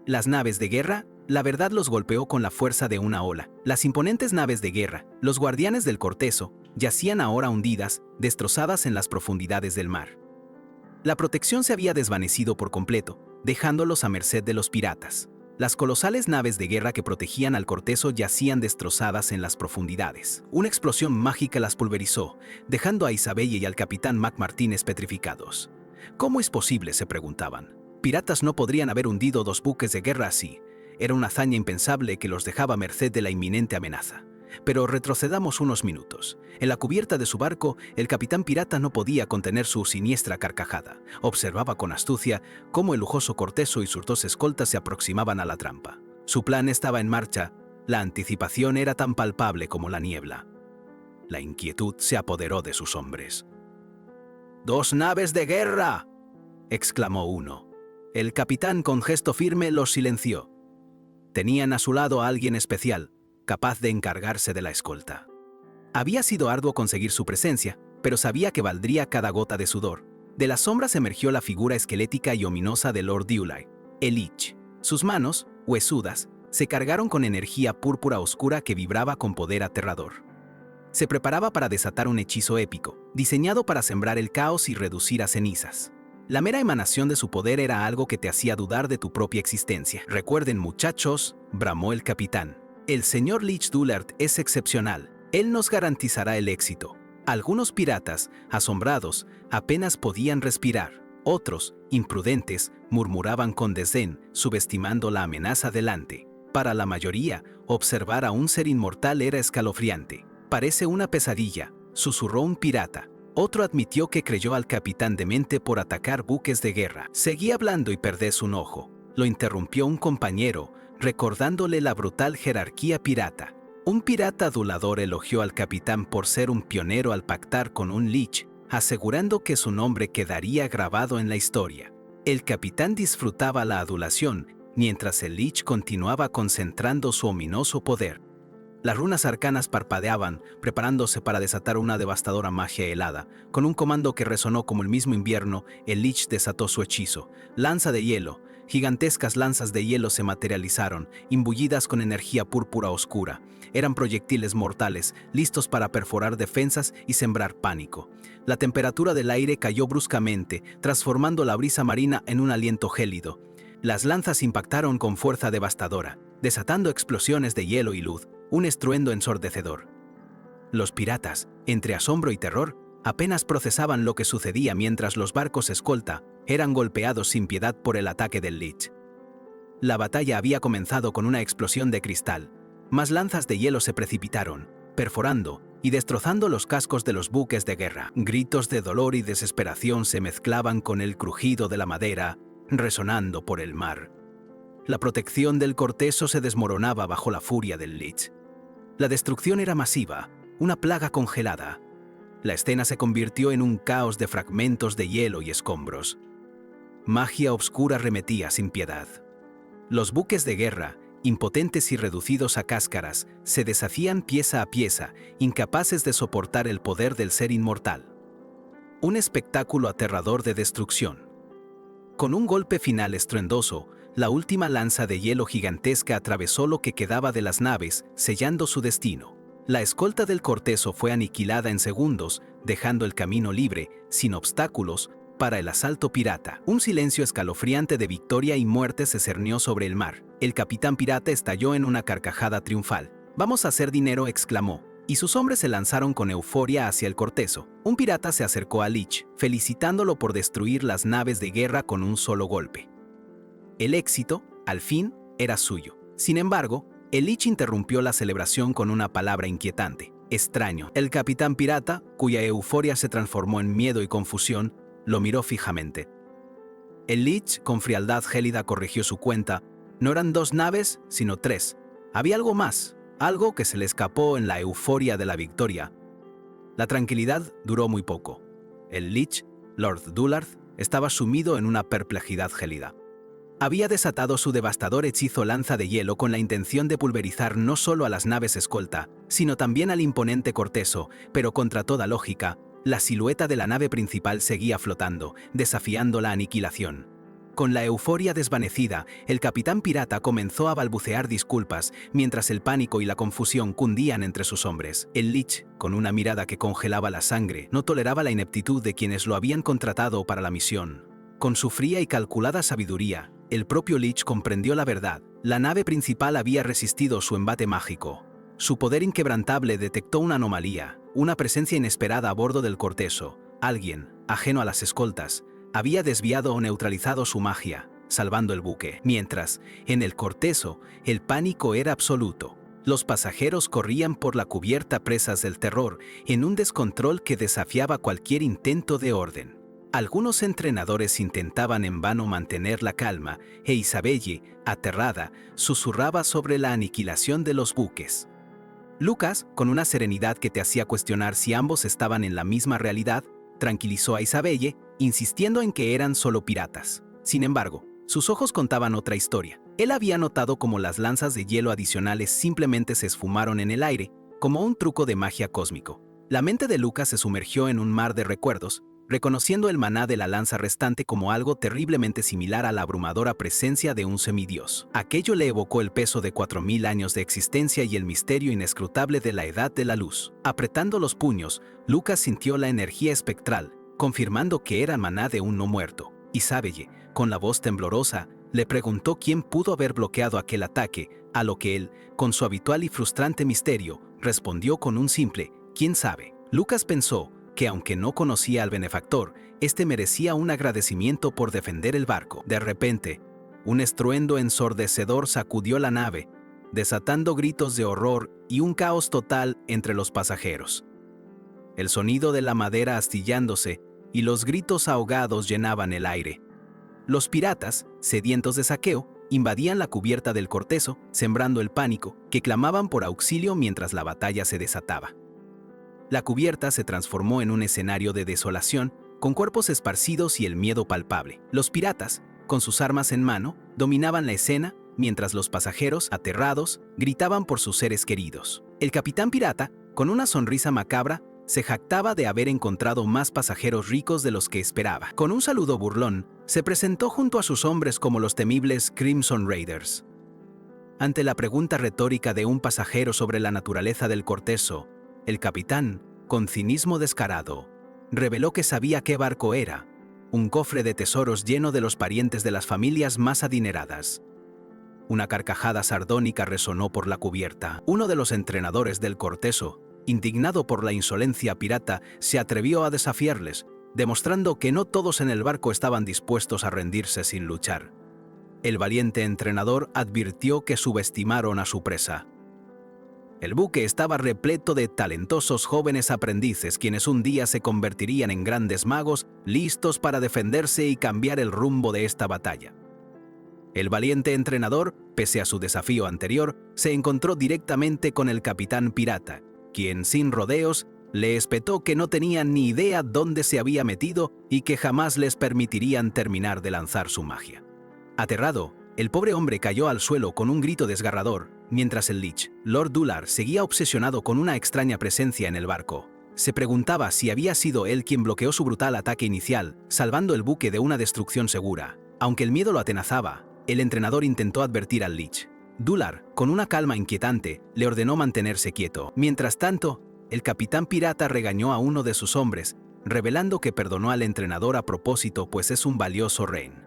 Las naves de guerra, la verdad los golpeó con la fuerza de una ola. Las imponentes naves de guerra, los guardianes del Cortezo, yacían ahora hundidas, destrozadas en las profundidades del mar. La protección se había desvanecido por completo, dejándolos a merced de los piratas. Las colosales naves de guerra que protegían al Cortezo yacían destrozadas en las profundidades. Una explosión mágica las pulverizó, dejando a Isabella y al capitán Mac Martínez petrificados. ¿Cómo es posible?, se preguntaban. Piratas no podrían haber hundido 2 buques de guerra así. Era una hazaña impensable que los dejaba a merced de la inminente amenaza. Pero retrocedamos unos minutos. En la cubierta de su barco, el capitán pirata no podía contener su siniestra carcajada. Observaba con astucia cómo el lujoso Cortezo y sus 2 escoltas se aproximaban a la trampa. Su plan estaba en marcha. La anticipación era tan palpable como la niebla. La inquietud se apoderó de sus hombres. «¡2 naves de guerra!», exclamó uno. El capitán con gesto firme los silenció. Tenían a su lado a alguien especial, capaz de encargarse de la escolta. Había sido arduo conseguir su presencia, pero sabía que valdría cada gota de sudor. De las sombras emergió la figura esquelética y ominosa de Lord Dewley, el Lich. Sus manos, huesudas, se cargaron con energía púrpura oscura que vibraba con poder aterrador. Se preparaba para desatar un hechizo épico, diseñado para sembrar el caos y reducir a cenizas. La mera emanación de su poder era algo que te hacía dudar de tu propia existencia. «Recuerden, muchachos», bramó el capitán, «el señor Lich Dullard es excepcional. Él nos garantizará el éxito». Algunos piratas, asombrados, apenas podían respirar. Otros, imprudentes, murmuraban con desdén, subestimando la amenaza delante. Para la mayoría, observar a un ser inmortal era escalofriante. «Parece una pesadilla», susurró un pirata. Otro admitió que creyó al capitán demente por atacar buques de guerra. «Seguí hablando y perdés un ojo», lo interrumpió un compañero, recordándole la brutal jerarquía pirata. Un pirata adulador elogió al capitán por ser un pionero al pactar con un Lich, asegurando que su nombre quedaría grabado en la historia. El capitán disfrutaba la adulación, mientras el Lich continuaba concentrando su ominoso poder. Las runas arcanas parpadeaban, preparándose para desatar una devastadora magia helada. Con un comando que resonó como el mismo invierno, el Lich desató su hechizo. Lanza de hielo. Gigantescas lanzas de hielo se materializaron, imbullidas con energía púrpura oscura. Eran proyectiles mortales, listos para perforar defensas y sembrar pánico. La temperatura del aire cayó bruscamente, transformando la brisa marina en un aliento gélido. Las lanzas impactaron con fuerza devastadora, desatando explosiones de hielo y luz, un estruendo ensordecedor. Los piratas, entre asombro y terror, apenas procesaban lo que sucedía mientras los barcos escolta eran golpeados sin piedad por el ataque del Lich. La batalla había comenzado con una explosión de cristal. Más lanzas de hielo se precipitaron, perforando y destrozando los cascos de los buques de guerra. Gritos de dolor y desesperación se mezclaban con el crujido de la madera, resonando por el mar. La protección del Cortezo se desmoronaba bajo la furia del Lich. La destrucción era masiva, una plaga congelada. La escena se convirtió en un caos de fragmentos de hielo y escombros. Magia oscura arremetía sin piedad. Los buques de guerra, impotentes y reducidos a cáscaras, se deshacían pieza a pieza, incapaces de soportar el poder del ser inmortal. Un espectáculo aterrador de destrucción. Con un golpe final estruendoso, la última lanza de hielo gigantesca atravesó lo que quedaba de las naves, sellando su destino. La escolta del Cortezo fue aniquilada en segundos, dejando el camino libre, sin obstáculos, para el asalto pirata. Un silencio escalofriante de victoria y muerte se cernió sobre el mar. El capitán pirata estalló en una carcajada triunfal. «Vamos a hacer dinero», exclamó, y sus hombres se lanzaron con euforia hacia el Cortezo. Un pirata se acercó a Lich, felicitándolo por destruir las naves de guerra con un solo golpe. El éxito, al fin, era suyo. Sin embargo, el Lich interrumpió la celebración con una palabra inquietante: extraño. El capitán pirata, cuya euforia se transformó en miedo y confusión, lo miró fijamente. El Lich, con frialdad gélida, corrigió su cuenta. No eran 2 naves, sino 3. Había algo más, algo que se le escapó en la euforia de la victoria. La tranquilidad duró muy poco. El Lich, Lord Dullard, estaba sumido en una perplejidad gélida. Había desatado su devastador hechizo lanza de hielo con la intención de pulverizar no solo a las naves escolta, sino también al imponente corteso, pero contra toda lógica, la silueta de la nave principal seguía flotando, desafiando la aniquilación. Con la euforia desvanecida, el capitán pirata comenzó a balbucear disculpas, mientras el pánico y la confusión cundían entre sus hombres. El Lich, con una mirada que congelaba la sangre, no toleraba la ineptitud de quienes lo habían contratado para la misión. Con su fría y calculada sabiduría, el propio Lich comprendió la verdad. La nave principal había resistido su embate mágico. Su poder inquebrantable detectó una anomalía, una presencia inesperada a bordo del corteso. Alguien, ajeno a las escoltas, había desviado o neutralizado su magia, salvando el buque. Mientras, en el corteso, el pánico era absoluto. Los pasajeros corrían por la cubierta presas del terror, en un descontrol que desafiaba cualquier intento de orden. Algunos entrenadores intentaban en vano mantener la calma, e Isabelle, aterrada, susurraba sobre la aniquilación de los buques. Lucas, con una serenidad que te hacía cuestionar si ambos estaban en la misma realidad, tranquilizó a Isabelle, insistiendo en que eran solo piratas. Sin embargo, sus ojos contaban otra historia. Él había notado cómo las lanzas de hielo adicionales simplemente se esfumaron en el aire, como un truco de magia cósmico. La mente de Lucas se sumergió en un mar de recuerdos, reconociendo el maná de la lanza restante como algo terriblemente similar a la abrumadora presencia de un semidios. Aquello le evocó el peso de 4000 años de existencia y el misterio inescrutable de la Edad de la Luz. Apretando los puños, Lucas sintió la energía espectral, confirmando que era maná de un no muerto. Isabelle, con la voz temblorosa, le preguntó quién pudo haber bloqueado aquel ataque, a lo que él, con su habitual y frustrante misterio, respondió con un simple «¿Quién sabe?». Lucas pensó que aunque no conocía al benefactor, este merecía un agradecimiento por defender el barco. De repente, un estruendo ensordecedor sacudió la nave, desatando gritos de horror y un caos total entre los pasajeros. El sonido de la madera astillándose y los gritos ahogados llenaban el aire. Los piratas, sedientos de saqueo, invadían la cubierta del corteso, sembrando el pánico, que clamaban por auxilio mientras la batalla se desataba. La cubierta se transformó en un escenario de desolación, con cuerpos esparcidos y el miedo palpable. Los piratas, con sus armas en mano, dominaban la escena, mientras los pasajeros, aterrados, gritaban por sus seres queridos. El capitán pirata, con una sonrisa macabra, se jactaba de haber encontrado más pasajeros ricos de los que esperaba. Con un saludo burlón, se presentó junto a sus hombres como los temibles Crimson Raiders. Ante la pregunta retórica de un pasajero sobre la naturaleza del corteso, el capitán, con cinismo descarado, reveló que sabía qué barco era: un cofre de tesoros lleno de los parientes de las familias más adineradas. Una carcajada sardónica resonó por la cubierta. Uno de los entrenadores del corteso, indignado por la insolencia pirata, se atrevió a desafiarles, demostrando que no todos en el barco estaban dispuestos a rendirse sin luchar. El valiente entrenador advirtió que subestimaron a su presa. El buque estaba repleto de talentosos jóvenes aprendices quienes un día se convertirían en grandes magos, listos para defenderse y cambiar el rumbo de esta batalla. El valiente entrenador, pese a su desafío anterior, se encontró directamente con el capitán pirata, quien, sin rodeos, le espetó que no tenían ni idea dónde se había metido y que jamás les permitirían terminar de lanzar su magia. Aterrado, el pobre hombre cayó al suelo con un grito desgarrador, mientras el Lich, Lord Dullard, seguía obsesionado con una extraña presencia en el barco. Se preguntaba si había sido él quien bloqueó su brutal ataque inicial, salvando el buque de una destrucción segura. Aunque el miedo lo atenazaba, el entrenador intentó advertir al Lich. Dullard, con una calma inquietante, le ordenó mantenerse quieto. Mientras tanto, el capitán pirata regañó a uno de sus hombres, revelando que perdonó al entrenador a propósito, pues es un valioso rehén.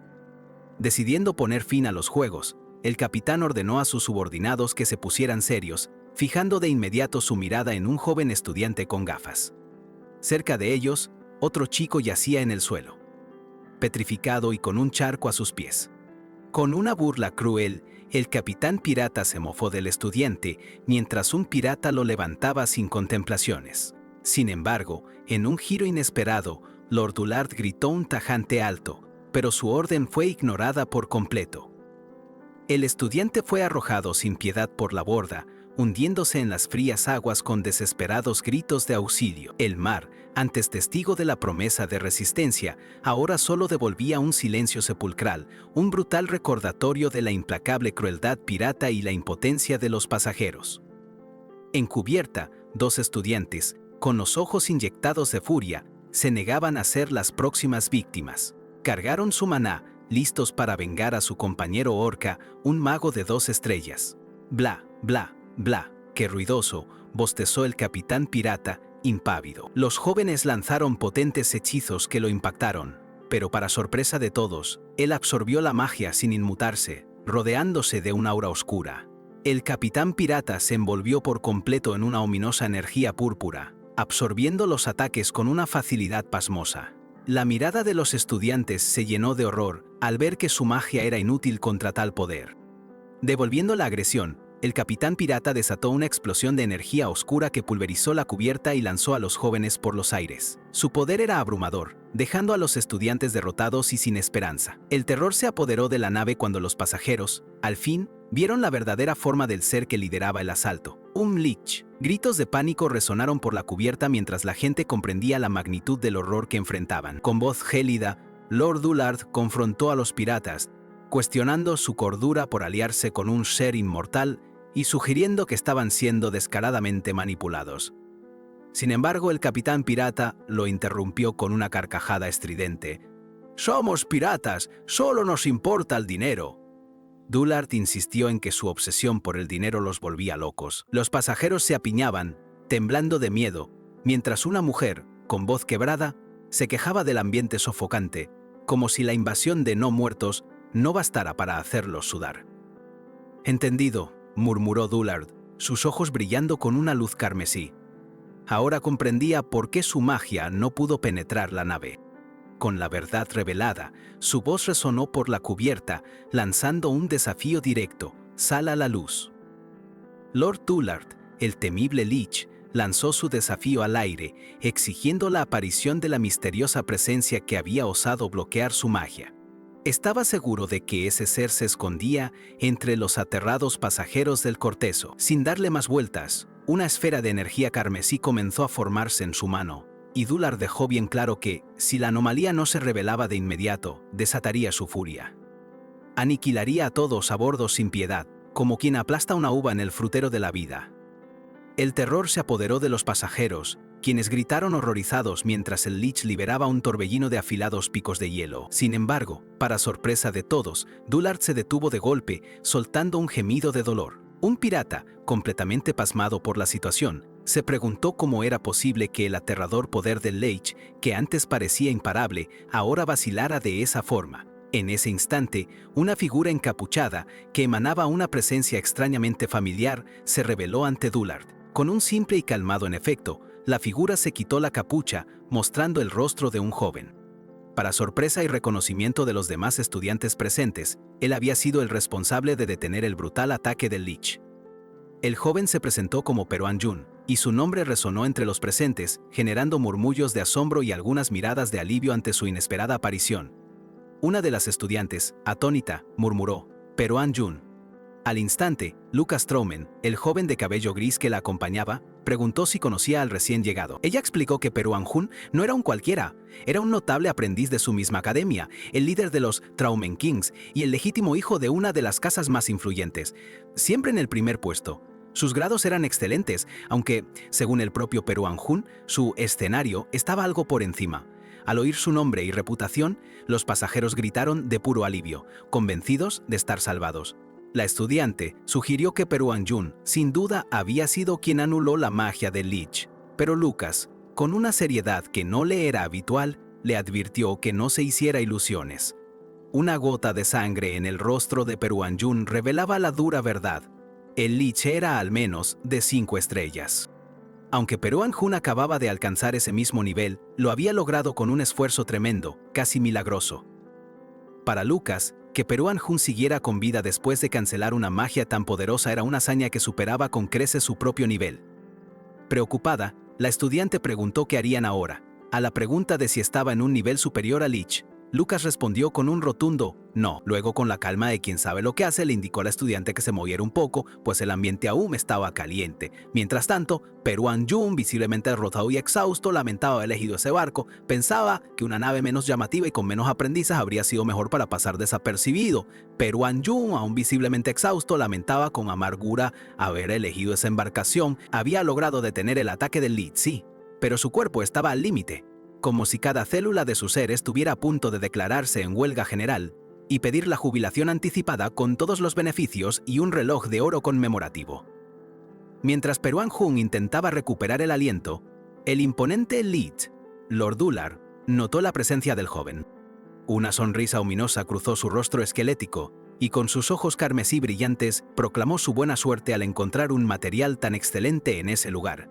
Decidiendo poner fin a los juegos, el capitán ordenó a sus subordinados que se pusieran serios, fijando de inmediato su mirada en un joven estudiante con gafas. Cerca de ellos, otro chico yacía en el suelo, petrificado y con un charco a sus pies. Con una burla cruel, el capitán pirata se mofó del estudiante mientras un pirata lo levantaba sin contemplaciones. Sin embargo, en un giro inesperado, Lord Dullard gritó un tajante alto, pero su orden fue ignorada por completo. El estudiante fue arrojado sin piedad por la borda, hundiéndose en las frías aguas con desesperados gritos de auxilio. El mar, antes testigo de la promesa de resistencia, ahora solo devolvía un silencio sepulcral, un brutal recordatorio de la implacable crueldad pirata y la impotencia de los pasajeros. En cubierta, dos estudiantes, con los ojos inyectados de furia, se negaban a ser las próximas víctimas. Cargaron su maná, listos para vengar a su compañero orca, un mago de 2 estrellas. Bla, bla, bla, qué ruidoso, bostezó el capitán pirata, impávido. Los jóvenes lanzaron potentes hechizos que lo impactaron, pero para sorpresa de todos, él absorbió la magia sin inmutarse, rodeándose de un aura oscura. El capitán pirata se envolvió por completo en una ominosa energía púrpura, absorbiendo los ataques con una facilidad pasmosa. La mirada de los estudiantes se llenó de horror al ver que su magia era inútil contra tal poder. Devolviendo la agresión, el capitán pirata desató una explosión de energía oscura que pulverizó la cubierta y lanzó a los jóvenes por los aires. Su poder era abrumador, dejando a los estudiantes derrotados y sin esperanza. El terror se apoderó de la nave cuando los pasajeros, al fin, vieron la verdadera forma del ser que lideraba el asalto. Un lich. Gritos de pánico resonaron por la cubierta mientras la gente comprendía la magnitud del horror que enfrentaban. Con voz gélida, Lord Dullard confrontó a los piratas, cuestionando su cordura por aliarse con un ser inmortal y sugiriendo que estaban siendo descaradamente manipulados. Sin embargo, el capitán pirata lo interrumpió con una carcajada estridente. «Somos piratas, solo nos importa el dinero». Dullard insistió en que su obsesión por el dinero los volvía locos. Los pasajeros se apiñaban, temblando de miedo, mientras una mujer, con voz quebrada, se quejaba del ambiente sofocante, como si la invasión de no muertos no bastara para hacerlos sudar. «Entendido», murmuró Dullard, sus ojos brillando con una luz carmesí. Ahora comprendía por qué su magia no pudo penetrar la nave. Con la verdad revelada, su voz resonó por la cubierta, lanzando un desafío directo: «Sal a la luz». Lord Dullard, el temible lich, lanzó su desafío al aire, exigiendo la aparición de la misteriosa presencia que había osado bloquear su magia. Estaba seguro de que ese ser se escondía entre los aterrados pasajeros del cortezo. Sin darle más vueltas, una esfera de energía carmesí comenzó a formarse en su mano, y Dullard dejó bien claro que, si la anomalía no se revelaba de inmediato, desataría su furia. Aniquilaría a todos a bordo sin piedad, como quien aplasta una uva en el frutero de la vida. El terror se apoderó de los pasajeros, quienes gritaron horrorizados mientras el lich liberaba un torbellino de afilados picos de hielo. Sin embargo, para sorpresa de todos, Dullard se detuvo de golpe, soltando un gemido de dolor. Un pirata, completamente pasmado por la situación, se preguntó cómo era posible que el aterrador poder del lich, que antes parecía imparable, ahora vacilara de esa forma. En ese instante, una figura encapuchada, que emanaba una presencia extrañamente familiar, se reveló ante Dullard. Con un simple y calmado en efecto, la figura se quitó la capucha, mostrando el rostro de un joven. Para sorpresa y reconocimiento de los demás estudiantes presentes, él había sido el responsable de detener el brutal ataque del lich. El joven se presentó como Peruan Jun, y su nombre resonó entre los presentes, generando murmullos de asombro y algunas miradas de alivio ante su inesperada aparición. Una de las estudiantes, atónita, murmuró: «Peruan Jun». Al instante, Lucas Trowman, el joven de cabello gris que la acompañaba, preguntó si conocía al recién llegado. Ella explicó que Peruan Jun no era un cualquiera, era un notable aprendiz de su misma academia, el líder de los Trowman Kings y el legítimo hijo de una de las casas más influyentes, siempre en el primer puesto. Sus grados eran excelentes, aunque, según el propio Peruan Jun, su escenario estaba algo por encima. Al oír su nombre y reputación, los pasajeros gritaron de puro alivio, convencidos de estar salvados. La estudiante sugirió que Peruan Jun, sin duda, había sido quien anuló la magia del lich, pero Lucas, con una seriedad que no le era habitual, le advirtió que no se hiciera ilusiones. Una gota de sangre en el rostro de Peruan Jun revelaba la dura verdad. El lich era al menos de 5 estrellas. Aunque Peruan Jun acababa de alcanzar ese mismo nivel, lo había logrado con un esfuerzo tremendo, casi milagroso. Para Lucas, Que Peruan Jun siguiera con vida después de cancelar una magia tan poderosa era una hazaña que superaba con creces su propio nivel. Preocupada, la estudiante preguntó qué harían ahora. A la pregunta de si estaba en un nivel superior a Lich, Lucas respondió con un rotundo no. Luego, con la calma de quien sabe lo que hace, le indicó a la estudiante que se moviera un poco, pues el ambiente aún estaba caliente. Mientras tanto, Peruan Jun, visiblemente derrotado y exhausto, lamentaba haber elegido ese barco. Pensaba que una nave menos llamativa y con menos aprendices habría sido mejor para pasar desapercibido. Peruan Jun, aún visiblemente exhausto, lamentaba con amargura haber elegido esa embarcación. Había logrado detener el ataque del Lich, sí, pero su cuerpo estaba al límite, como si cada célula de su ser estuviera a punto de declararse en huelga general y pedir la jubilación anticipada con todos los beneficios y un reloj de oro conmemorativo. Mientras Peruan Jun intentaba recuperar el aliento, el imponente Lich, Lord Ullard, notó la presencia del joven. Una sonrisa ominosa cruzó su rostro esquelético y con sus ojos carmesí brillantes proclamó su buena suerte al encontrar un material tan excelente en ese lugar.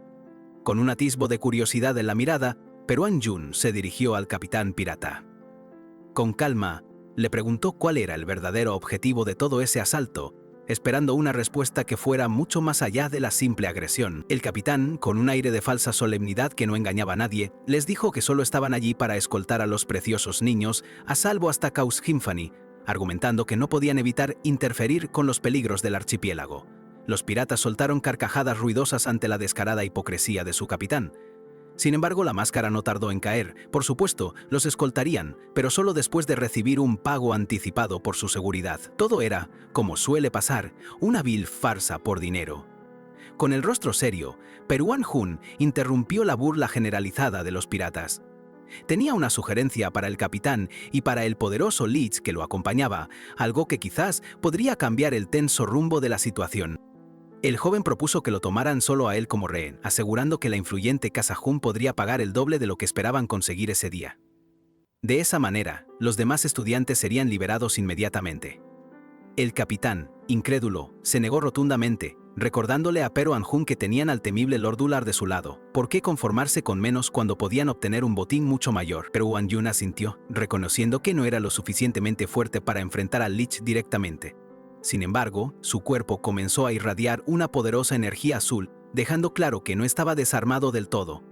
Con un atisbo de curiosidad en la mirada, Peruan Jun se dirigió al capitán pirata. Con calma, le preguntó cuál era el verdadero objetivo de todo ese asalto, esperando una respuesta que fuera mucho más allá de la simple agresión. El capitán, con un aire de falsa solemnidad que no engañaba a nadie, les dijo que solo estaban allí para escoltar a los preciosos niños a salvo hasta Caus Himfani, argumentando que no podían evitar interferir con los peligros del archipiélago. Los piratas soltaron carcajadas ruidosas ante la descarada hipocresía de su capitán. Sin embargo, la máscara no tardó en caer. Por supuesto, los escoltarían, pero solo después de recibir un pago anticipado por su seguridad. Todo era, como suele pasar, una vil farsa por dinero. Con el rostro serio, Peruan Jun interrumpió la burla generalizada de los piratas. Tenía una sugerencia para el capitán y para el poderoso Lich que lo acompañaba, algo que quizás podría cambiar el tenso rumbo de la situación. El joven propuso que lo tomaran solo a él como rehén, asegurando que la influyente Casa Jun podría pagar el doble de lo que esperaban conseguir ese día. De esa manera, los demás estudiantes serían liberados inmediatamente. El capitán, incrédulo, se negó rotundamente, recordándole a Peruan Jun que tenían al temible Lord Ullard de su lado. ¿Por qué conformarse con menos cuando podían obtener un botín mucho mayor? Peruan Jun asintió, reconociendo que no era lo suficientemente fuerte para enfrentar al Lich directamente. Sin embargo, su cuerpo comenzó a irradiar una poderosa energía azul, dejando claro que no estaba desarmado del todo.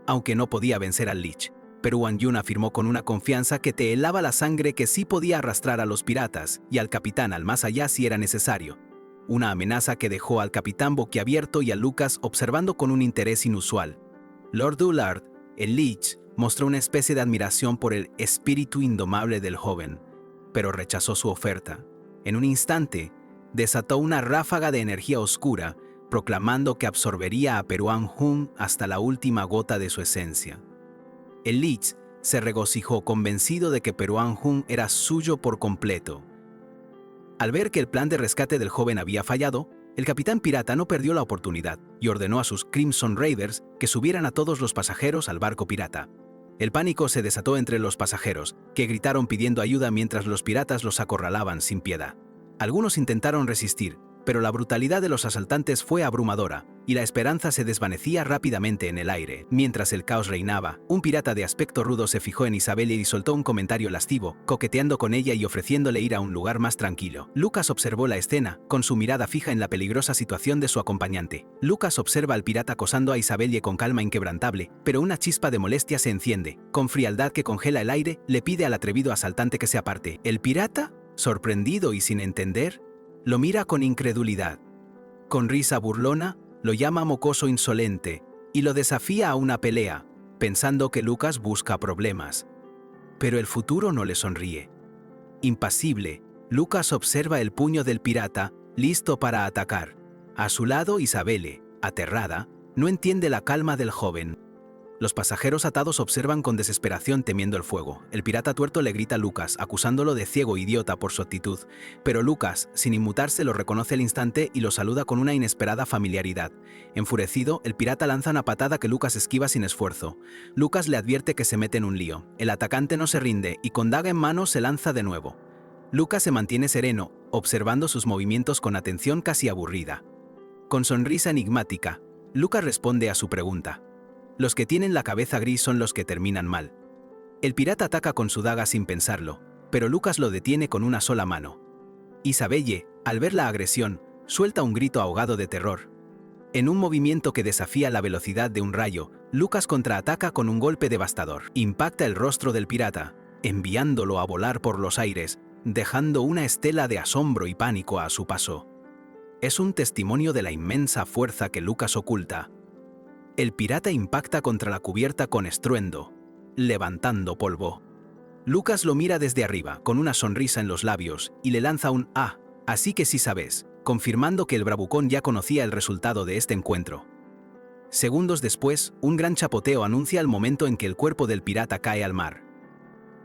Aunque no podía vencer al Lich, Peruan Jun afirmó con una confianza que te helaba la sangre que sí podía arrastrar a los piratas y al capitán al más allá si era necesario. Una amenaza que dejó al capitán boquiabierto y a Lucas observando con un interés inusual. Lord Ullard, el Lich, mostró una especie de admiración por el espíritu indomable del joven, pero rechazó su oferta. En un instante, desató una ráfaga de energía oscura, proclamando que absorbería a Peruan Jun hasta la última gota de su esencia. El Lich se regocijó convencido de que Peruan Jun era suyo por completo. Al ver que el plan de rescate del joven había fallado, el capitán pirata no perdió la oportunidad y ordenó a sus Crimson Raiders que subieran a todos los pasajeros al barco pirata. El pánico se desató entre los pasajeros, que gritaron pidiendo ayuda mientras los piratas los acorralaban sin piedad. Algunos intentaron resistir, pero la brutalidad de los asaltantes fue abrumadora, y la esperanza se desvanecía rápidamente en el aire. Mientras el caos reinaba, un pirata de aspecto rudo se fijó en Isabelle y soltó un comentario lascivo, coqueteando con ella y ofreciéndole ir a un lugar más tranquilo. Lucas observó la escena, con su mirada fija en la peligrosa situación de su acompañante. Lucas observa al pirata acosando a Isabelle con calma inquebrantable, pero una chispa de molestia se enciende. Con frialdad que congela el aire, le pide al atrevido asaltante que se aparte. El pirata, sorprendido y sin entender, lo mira con incredulidad. Con risa burlona, lo llama mocoso insolente y lo desafía a una pelea, pensando que Lucas busca problemas. Pero el futuro no le sonríe. Impasible, Lucas observa el puño del pirata, listo para atacar. A su lado, Isabelle, aterrada, no entiende la calma del joven. Los pasajeros atados observan con desesperación temiendo el fuego. El pirata tuerto le grita a Lucas, acusándolo de ciego e idiota por su actitud, pero Lucas, sin inmutarse, lo reconoce al instante y lo saluda con una inesperada familiaridad. Enfurecido, el pirata lanza una patada que Lucas esquiva sin esfuerzo. Lucas le advierte que se mete en un lío. El atacante no se rinde y con daga en mano se lanza de nuevo. Lucas se mantiene sereno, observando sus movimientos con atención casi aburrida. Con sonrisa enigmática, Lucas responde a su pregunta. Los que tienen la cabeza gris son los que terminan mal. El pirata ataca con su daga sin pensarlo, pero Lucas lo detiene con una sola mano. Isabelle, al ver la agresión, suelta un grito ahogado de terror. En un movimiento que desafía la velocidad de un rayo, Lucas contraataca con un golpe devastador. Impacta el rostro del pirata, enviándolo a volar por los aires, dejando una estela de asombro y pánico a su paso. Es un testimonio de la inmensa fuerza que Lucas oculta. El pirata impacta contra la cubierta con estruendo, levantando polvo. Lucas lo mira desde arriba, con una sonrisa en los labios, y le lanza un «Ah, así que sí sabes», confirmando que el bravucón ya conocía el resultado de este encuentro. Segundos después, un gran chapoteo anuncia el momento en que el cuerpo del pirata cae al mar.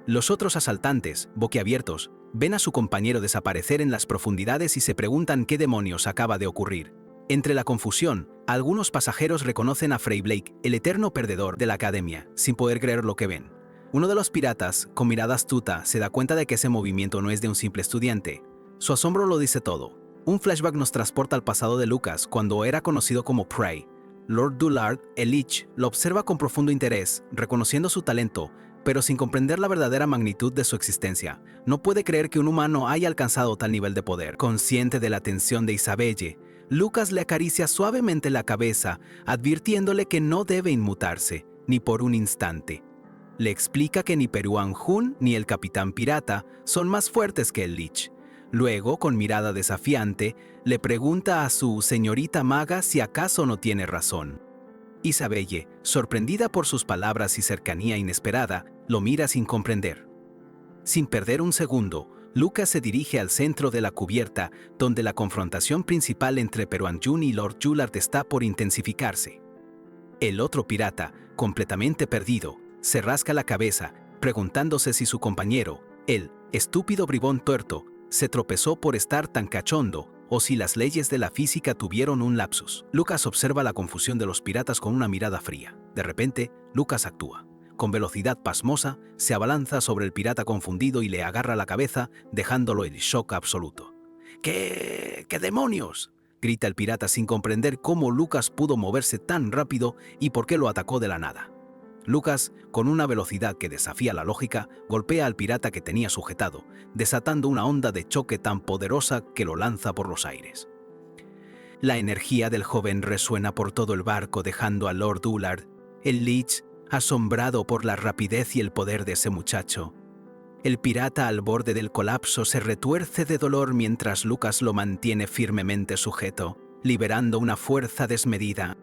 Los otros asaltantes, boquiabiertos, ven a su compañero desaparecer en las profundidades y se preguntan qué demonios acaba de ocurrir. Entre la confusión, algunos pasajeros reconocen a Frey Blake, el eterno perdedor de la academia, sin poder creer lo que ven. Uno de los piratas, con mirada astuta, se da cuenta de que ese movimiento no es de un simple estudiante. Su asombro lo dice todo. Un flashback nos transporta al pasado de Lucas, cuando era conocido como Prey. Lord Dullard, el Lich, lo observa con profundo interés, reconociendo su talento, pero sin comprender la verdadera magnitud de su existencia. No puede creer que un humano haya alcanzado tal nivel de poder. Consciente de la tensión de Isabelle, Lucas le acaricia suavemente la cabeza, advirtiéndole que no debe inmutarse, ni por un instante. Le explica que ni Peruán Jun ni el Capitán Pirata son más fuertes que el Lich. Luego, con mirada desafiante, le pregunta a su señorita maga si acaso no tiene razón. Isabelle, sorprendida por sus palabras y cercanía inesperada, lo mira sin comprender. Sin perder un segundo, Lucas se dirige al centro de la cubierta, donde la confrontación principal entre Peruán Jun y Lord Dullard está por intensificarse. El otro pirata, completamente perdido, se rasca la cabeza, preguntándose si su compañero, el estúpido bribón tuerto, se tropezó por estar tan cachondo, o si las leyes de la física tuvieron un lapsus. Lucas observa la confusión de los piratas con una mirada fría. De repente, Lucas actúa. Con velocidad pasmosa, se abalanza sobre el pirata confundido y le agarra la cabeza, dejándolo en shock absoluto. ¿Qué demonios?, grita el pirata sin comprender cómo Lucas pudo moverse tan rápido y por qué lo atacó de la nada. Lucas, con una velocidad que desafía la lógica, golpea al pirata que tenía sujetado, desatando una onda de choque tan poderosa que lo lanza por los aires. La energía del joven resuena por todo el barco, dejando a Lord Dullard, el Lich, asombrado por la rapidez y el poder de ese muchacho. El pirata, al borde del colapso, se retuerce de dolor mientras Lucas lo mantiene firmemente sujeto, liberando una fuerza desmedida.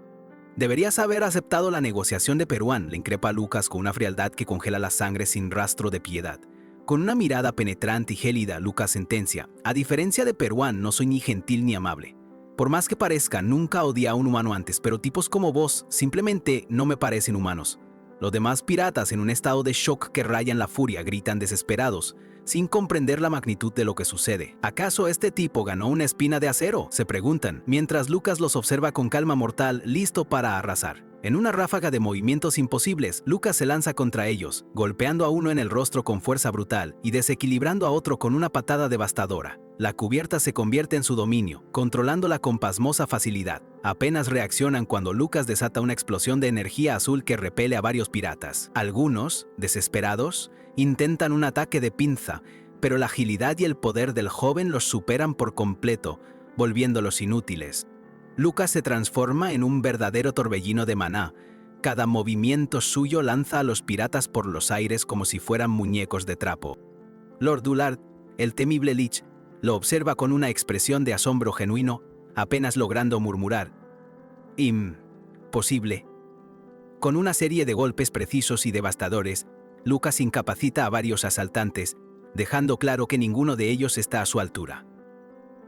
Deberías haber aceptado la negociación de Peruán, le increpa Lucas con una frialdad que congela la sangre sin rastro de piedad. Con una mirada penetrante y gélida, Lucas sentencia: a diferencia de Peruán, no soy ni gentil ni amable. Por más que parezca, nunca odié a un humano antes, pero tipos como vos simplemente no me parecen humanos. Los demás piratas, en un estado de shock que raya en la furia, gritan desesperados, sin comprender la magnitud de lo que sucede. ¿Acaso este tipo ganó una espina de acero?, se preguntan, mientras Lucas los observa con calma mortal, listo para arrasar. En una ráfaga de movimientos imposibles, Lucas se lanza contra ellos, golpeando a uno en el rostro con fuerza brutal y desequilibrando a otro con una patada devastadora. La cubierta se convierte en su dominio, controlándola con pasmosa facilidad. Apenas reaccionan cuando Lucas desata una explosión de energía azul que repele a varios piratas. Algunos, desesperados, intentan un ataque de pinza, pero la agilidad y el poder del joven los superan por completo, volviéndolos inútiles. Lucas se transforma en un verdadero torbellino de maná. Cada movimiento suyo lanza a los piratas por los aires como si fueran muñecos de trapo. Lord Dullard, el temible Lich, lo observa con una expresión de asombro genuino, apenas logrando murmurar: «Imposible». Con una serie de golpes precisos y devastadores, Lucas incapacita a varios asaltantes, dejando claro que ninguno de ellos está a su altura.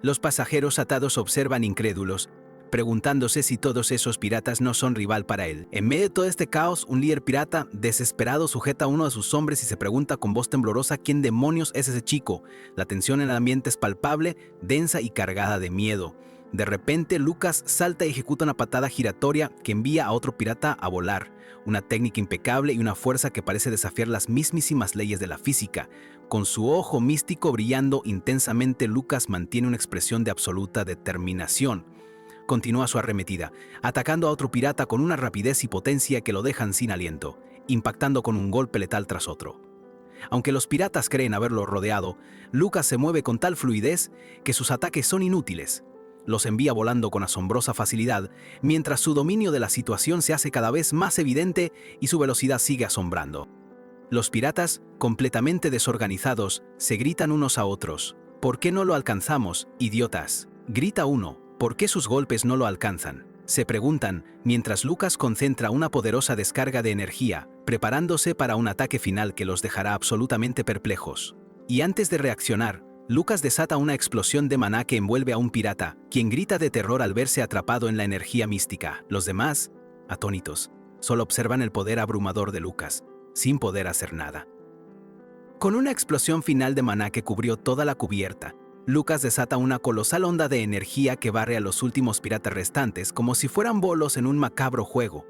Los pasajeros atados observan incrédulos, preguntándose si todos esos piratas no son rival para él. En medio de todo este caos, un líder pirata, desesperado, sujeta a uno de sus hombres y se pregunta con voz temblorosa quién demonios es ese chico. La tensión en el ambiente es palpable, densa y cargada de miedo. De repente, Lucas salta y ejecuta una patada giratoria que envía a otro pirata a volar. Una técnica impecable y una fuerza que parece desafiar las mismísimas leyes de la física. Con su ojo místico brillando intensamente, Lucas mantiene una expresión de absoluta determinación. Continúa su arremetida, atacando a otro pirata con una rapidez y potencia que lo dejan sin aliento, impactando con un golpe letal tras otro. Aunque los piratas creen haberlo rodeado, Lucas se mueve con tal fluidez que sus ataques son inútiles. Los envía volando con asombrosa facilidad, mientras su dominio de la situación se hace cada vez más evidente y su velocidad sigue asombrando. Los piratas, completamente desorganizados, se gritan unos a otros. ¿Por qué no lo alcanzamos, idiotas? Grita uno. ¿Por qué sus golpes no lo alcanzan? Se preguntan, mientras Lucas concentra una poderosa descarga de energía, preparándose para un ataque final que los dejará absolutamente perplejos. Y antes de reaccionar, Lucas desata una explosión de maná que envuelve a un pirata, quien grita de terror al verse atrapado en la energía mística. Los demás, atónitos, solo observan el poder abrumador de Lucas, sin poder hacer nada. Con una explosión final de maná que cubrió toda la cubierta, Lucas desata una colosal onda de energía que barre a los últimos piratas restantes como si fueran bolos en un macabro juego.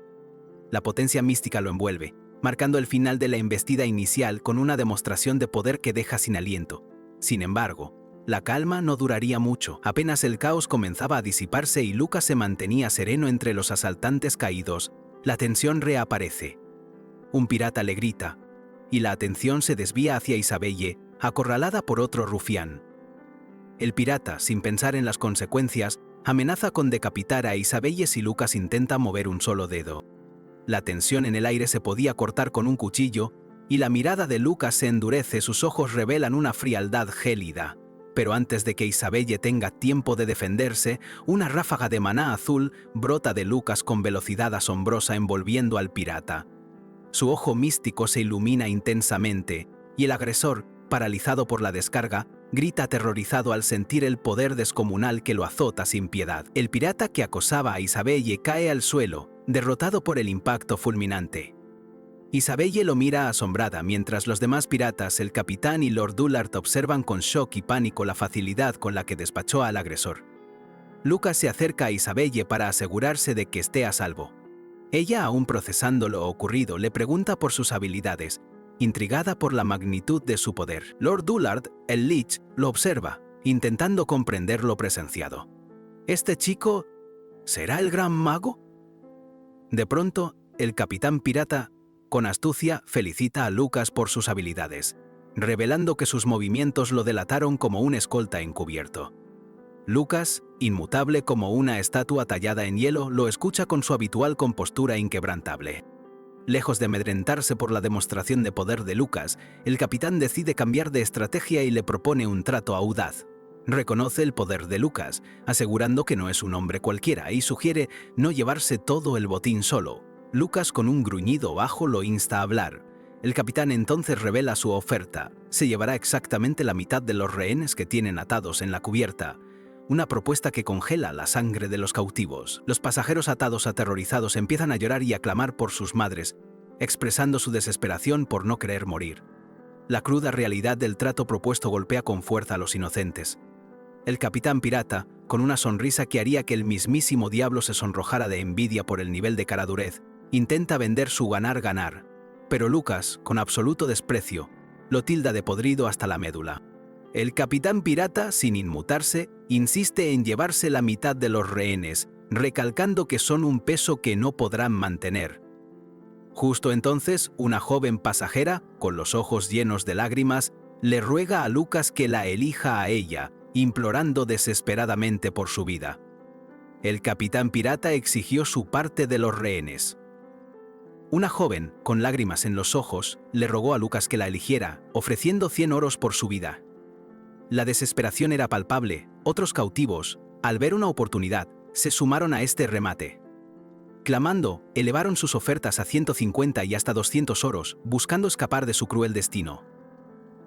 La potencia mística lo envuelve, marcando el final de la embestida inicial con una demostración de poder que deja sin aliento. Sin embargo, la calma no duraría mucho. Apenas el caos comenzaba a disiparse y Lucas se mantenía sereno entre los asaltantes caídos, la tensión reaparece. Un pirata le grita, y la atención se desvía hacia Isabelle, acorralada por otro rufián. El pirata, sin pensar en las consecuencias, amenaza con decapitar a Isabelle si Lucas intenta mover un solo dedo. La tensión en el aire se podía cortar con un cuchillo, y la mirada de Lucas se endurece, sus ojos revelan una frialdad gélida. Pero antes de que Isabelle tenga tiempo de defenderse, una ráfaga de maná azul brota de Lucas con velocidad asombrosa envolviendo al pirata. Su ojo místico se ilumina intensamente, y el agresor, paralizado por la descarga, grita aterrorizado al sentir el poder descomunal que lo azota sin piedad. El pirata que acosaba a Isabelle cae al suelo, derrotado por el impacto fulminante. Isabelle lo mira asombrada mientras los demás piratas, el capitán y Lord Dullard observan con shock y pánico la facilidad con la que despachó al agresor. Lucas se acerca a Isabelle para asegurarse de que esté a salvo. Ella, aún procesando lo ocurrido, le pregunta por sus habilidades, intrigada por la magnitud de su poder. Lord Dullard, el Lich, lo observa, intentando comprender lo presenciado. ¿Este chico será el gran mago? De pronto, el capitán pirata, con astucia, felicita a Lucas por sus habilidades, revelando que sus movimientos lo delataron como un escolta encubierto. Lucas, inmutable como una estatua tallada en hielo, lo escucha con su habitual compostura inquebrantable. Lejos de amedrentarse por la demostración de poder de Lucas, el capitán decide cambiar de estrategia y le propone un trato audaz. Reconoce el poder de Lucas, asegurando que no es un hombre cualquiera, y sugiere no llevarse todo el botín solo. Lucas, con un gruñido bajo, lo insta a hablar. El capitán entonces revela su oferta. Se llevará exactamente la mitad de los rehenes que tienen atados en la cubierta. Una propuesta que congela la sangre de los cautivos. Los pasajeros atados aterrorizados empiezan a llorar y a clamar por sus madres, expresando su desesperación por no querer morir. La cruda realidad del trato propuesto golpea con fuerza a los inocentes. El capitán pirata, con una sonrisa que haría que el mismísimo diablo se sonrojara de envidia por el nivel de caradurez, intenta vender su ganar-ganar. Pero Lucas, con absoluto desprecio, lo tilda de podrido hasta la médula. El capitán pirata, sin inmutarse, insiste en llevarse la mitad de los rehenes, recalcando que son un peso que no podrán mantener. Justo entonces, una joven pasajera, con los ojos llenos de lágrimas, le ruega a Lucas que la elija a ella, implorando desesperadamente por su vida. El capitán pirata exigió su parte de los rehenes. Una joven, con lágrimas en los ojos, le rogó a Lucas que la eligiera, ofreciendo 100 oros por su vida. La desesperación era palpable. Otros cautivos, al ver una oportunidad, se sumaron a este remate. Clamando, elevaron sus ofertas a 150 y hasta 200 oros, buscando escapar de su cruel destino.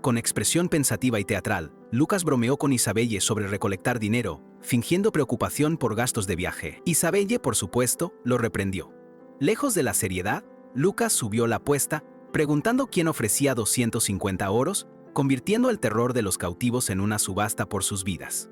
Con expresión pensativa y teatral, Lucas bromeó con Isabelle sobre recolectar dinero, fingiendo preocupación por gastos de viaje. Isabelle, por supuesto, lo reprendió. Lejos de la seriedad, Lucas subió la apuesta, preguntando quién ofrecía 250 oros, convirtiendo el terror de los cautivos en una subasta por sus vidas.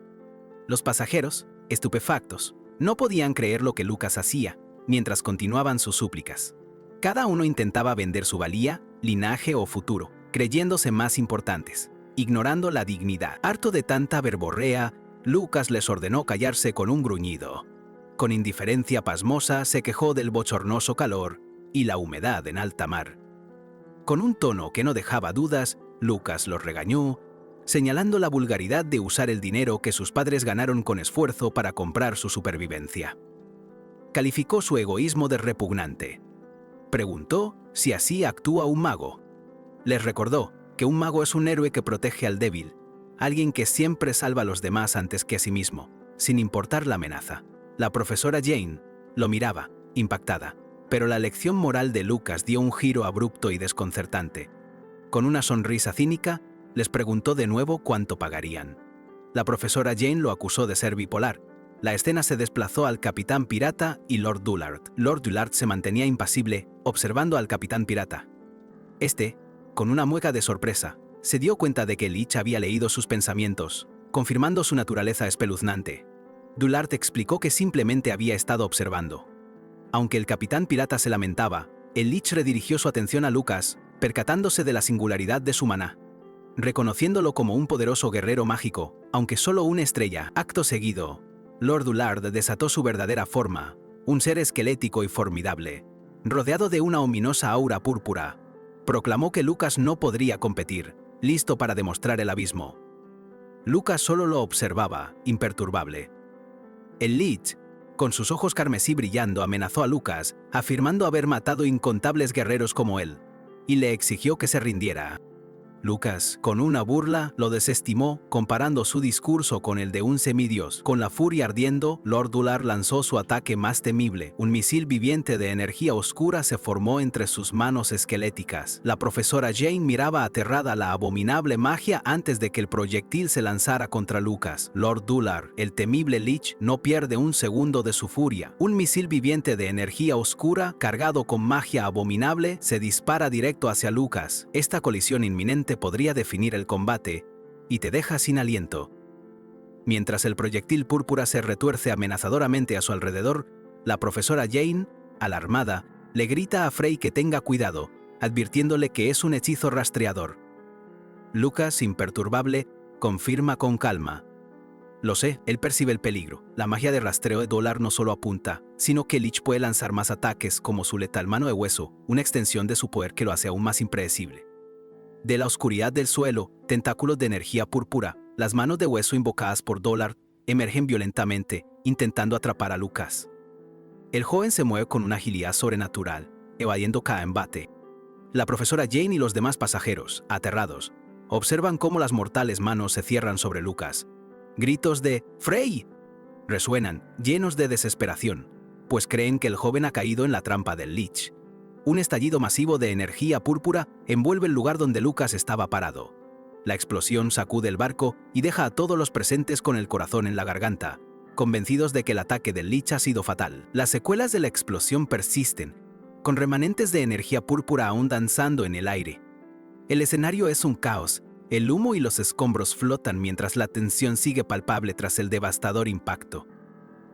Los pasajeros, estupefactos, no podían creer lo que Lucas hacía, mientras continuaban sus súplicas. Cada uno intentaba vender su valía, linaje o futuro, creyéndose más importantes, ignorando la dignidad. Harto de tanta verborrea, Lucas les ordenó callarse con un gruñido. Con indiferencia pasmosa se quejó del bochornoso calor y la humedad en alta mar. Con un tono que no dejaba dudas, Lucas los regañó, señalando la vulgaridad de usar el dinero que sus padres ganaron con esfuerzo para comprar su supervivencia. Calificó su egoísmo de repugnante. Preguntó si así actúa un mago. Les recordó que un mago es un héroe que protege al débil, alguien que siempre salva a los demás antes que a sí mismo, sin importar la amenaza. La profesora Jane lo miraba, impactada, pero la lección moral de Lucas dio un giro abrupto y desconcertante. Con una sonrisa cínica, les preguntó de nuevo cuánto pagarían. La profesora Jane lo acusó de ser bipolar. La escena se desplazó al Capitán Pirata y Lord Dullard. Lord Dullard se mantenía impasible, observando al Capitán Pirata. Este, con una mueca de sorpresa, se dio cuenta de que Leech había leído sus pensamientos, confirmando su naturaleza espeluznante. Dullard explicó que simplemente había estado observando. Aunque el Capitán Pirata se lamentaba, el Leech redirigió su atención a Lucas, percatándose de la singularidad de su maná, reconociéndolo como un poderoso guerrero mágico, aunque solo una estrella. Acto seguido, Lord Dullard desató su verdadera forma, un ser esquelético y formidable, rodeado de una ominosa aura púrpura. Proclamó que Lucas no podría competir, listo para demostrar el abismo. Lucas solo lo observaba, imperturbable. El Leech, con sus ojos carmesí brillando, amenazó a Lucas, afirmando haber matado incontables guerreros como él, y le exigió que se rindiera. Lucas, con una burla, lo desestimó, comparando su discurso con el de un semidios. Con la furia ardiendo, Lord Dullard lanzó su ataque más temible. Un misil viviente de energía oscura se formó entre sus manos esqueléticas. La profesora Jane miraba aterrada la abominable magia antes de que el proyectil se lanzara contra Lucas. Lord Dullard, el temible Leech, no pierde un segundo de su furia. Un misil viviente de energía oscura, cargado con magia abominable, se dispara directo hacia Lucas. Esta colisión inminente podría definir el combate y te deja sin aliento. Mientras el proyectil púrpura se retuerce amenazadoramente a su alrededor, la profesora Jane, alarmada, le grita a Frey que tenga cuidado, advirtiéndole que es un hechizo rastreador. Lucas, imperturbable, confirma con calma. Lo sé, él percibe el peligro. La magia de rastreo de Dullard no solo apunta, sino que Leech puede lanzar más ataques como su letal mano de hueso, una extensión de su poder que lo hace aún más impredecible. De la oscuridad del suelo, tentáculos de energía púrpura, las manos de hueso invocadas por Dullard, emergen violentamente, intentando atrapar a Lucas. El joven se mueve con una agilidad sobrenatural, evadiendo cada embate. La profesora Jane y los demás pasajeros, aterrados, observan cómo las mortales manos se cierran sobre Lucas. Gritos de ¡Frey! Resuenan, llenos de desesperación, pues creen que el joven ha caído en la trampa del Leech. Un estallido masivo de energía púrpura envuelve el lugar donde Lucas estaba parado. La explosión sacude el barco y deja a todos los presentes con el corazón en la garganta, convencidos de que el ataque del Leech ha sido fatal. Las secuelas de la explosión persisten, con remanentes de energía púrpura aún danzando en el aire. El escenario es un caos, el humo y los escombros flotan mientras la tensión sigue palpable tras el devastador impacto.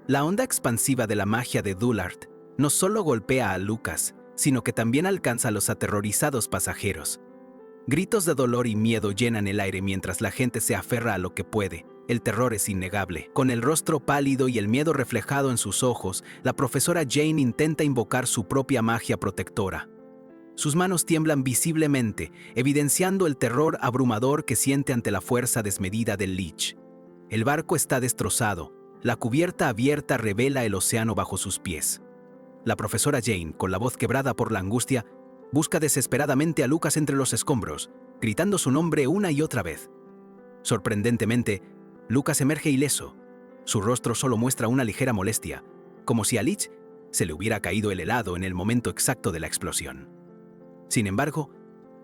La onda expansiva de la magia de Dullard no solo golpea a Lucas, sino que también alcanza a los aterrorizados pasajeros. Gritos de dolor y miedo llenan el aire mientras la gente se aferra a lo que puede. El terror es innegable. Con el rostro pálido y el miedo reflejado en sus ojos, la profesora Jane intenta invocar su propia magia protectora. Sus manos tiemblan visiblemente, evidenciando el terror abrumador que siente ante la fuerza desmedida del Leech. El barco está destrozado. La cubierta abierta revela el océano bajo sus pies. La profesora Jane, con la voz quebrada por la angustia, busca desesperadamente a Lucas entre los escombros, gritando su nombre una y otra vez. Sorprendentemente, Lucas emerge ileso. Su rostro solo muestra una ligera molestia, como si a Leech se le hubiera caído el helado en el momento exacto de la explosión. Sin embargo,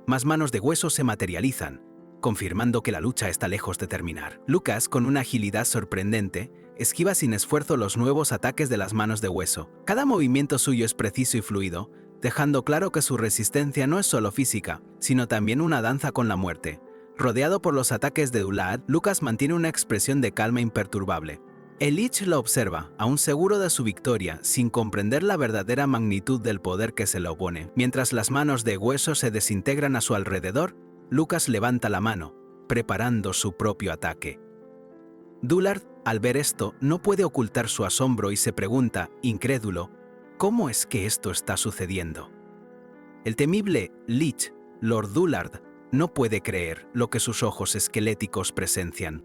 más manos de hueso se materializan, confirmando que la lucha está lejos de terminar. Lucas, con una agilidad sorprendente, esquiva sin esfuerzo los nuevos ataques de las manos de hueso. Cada movimiento suyo es preciso y fluido, dejando claro que su resistencia no es solo física, sino también una danza con la muerte. Rodeado por los ataques de Dullard, Lucas mantiene una expresión de calma imperturbable. El Leech lo observa, aún seguro de su victoria, sin comprender la verdadera magnitud del poder que se le opone. Mientras las manos de hueso se desintegran a su alrededor, Lucas levanta la mano, preparando su propio ataque. Dullard, al ver esto, no puede ocultar su asombro y se pregunta, incrédulo, ¿cómo es que esto está sucediendo? El temible Leech Lord Dullard no puede creer lo que sus ojos esqueléticos presencian.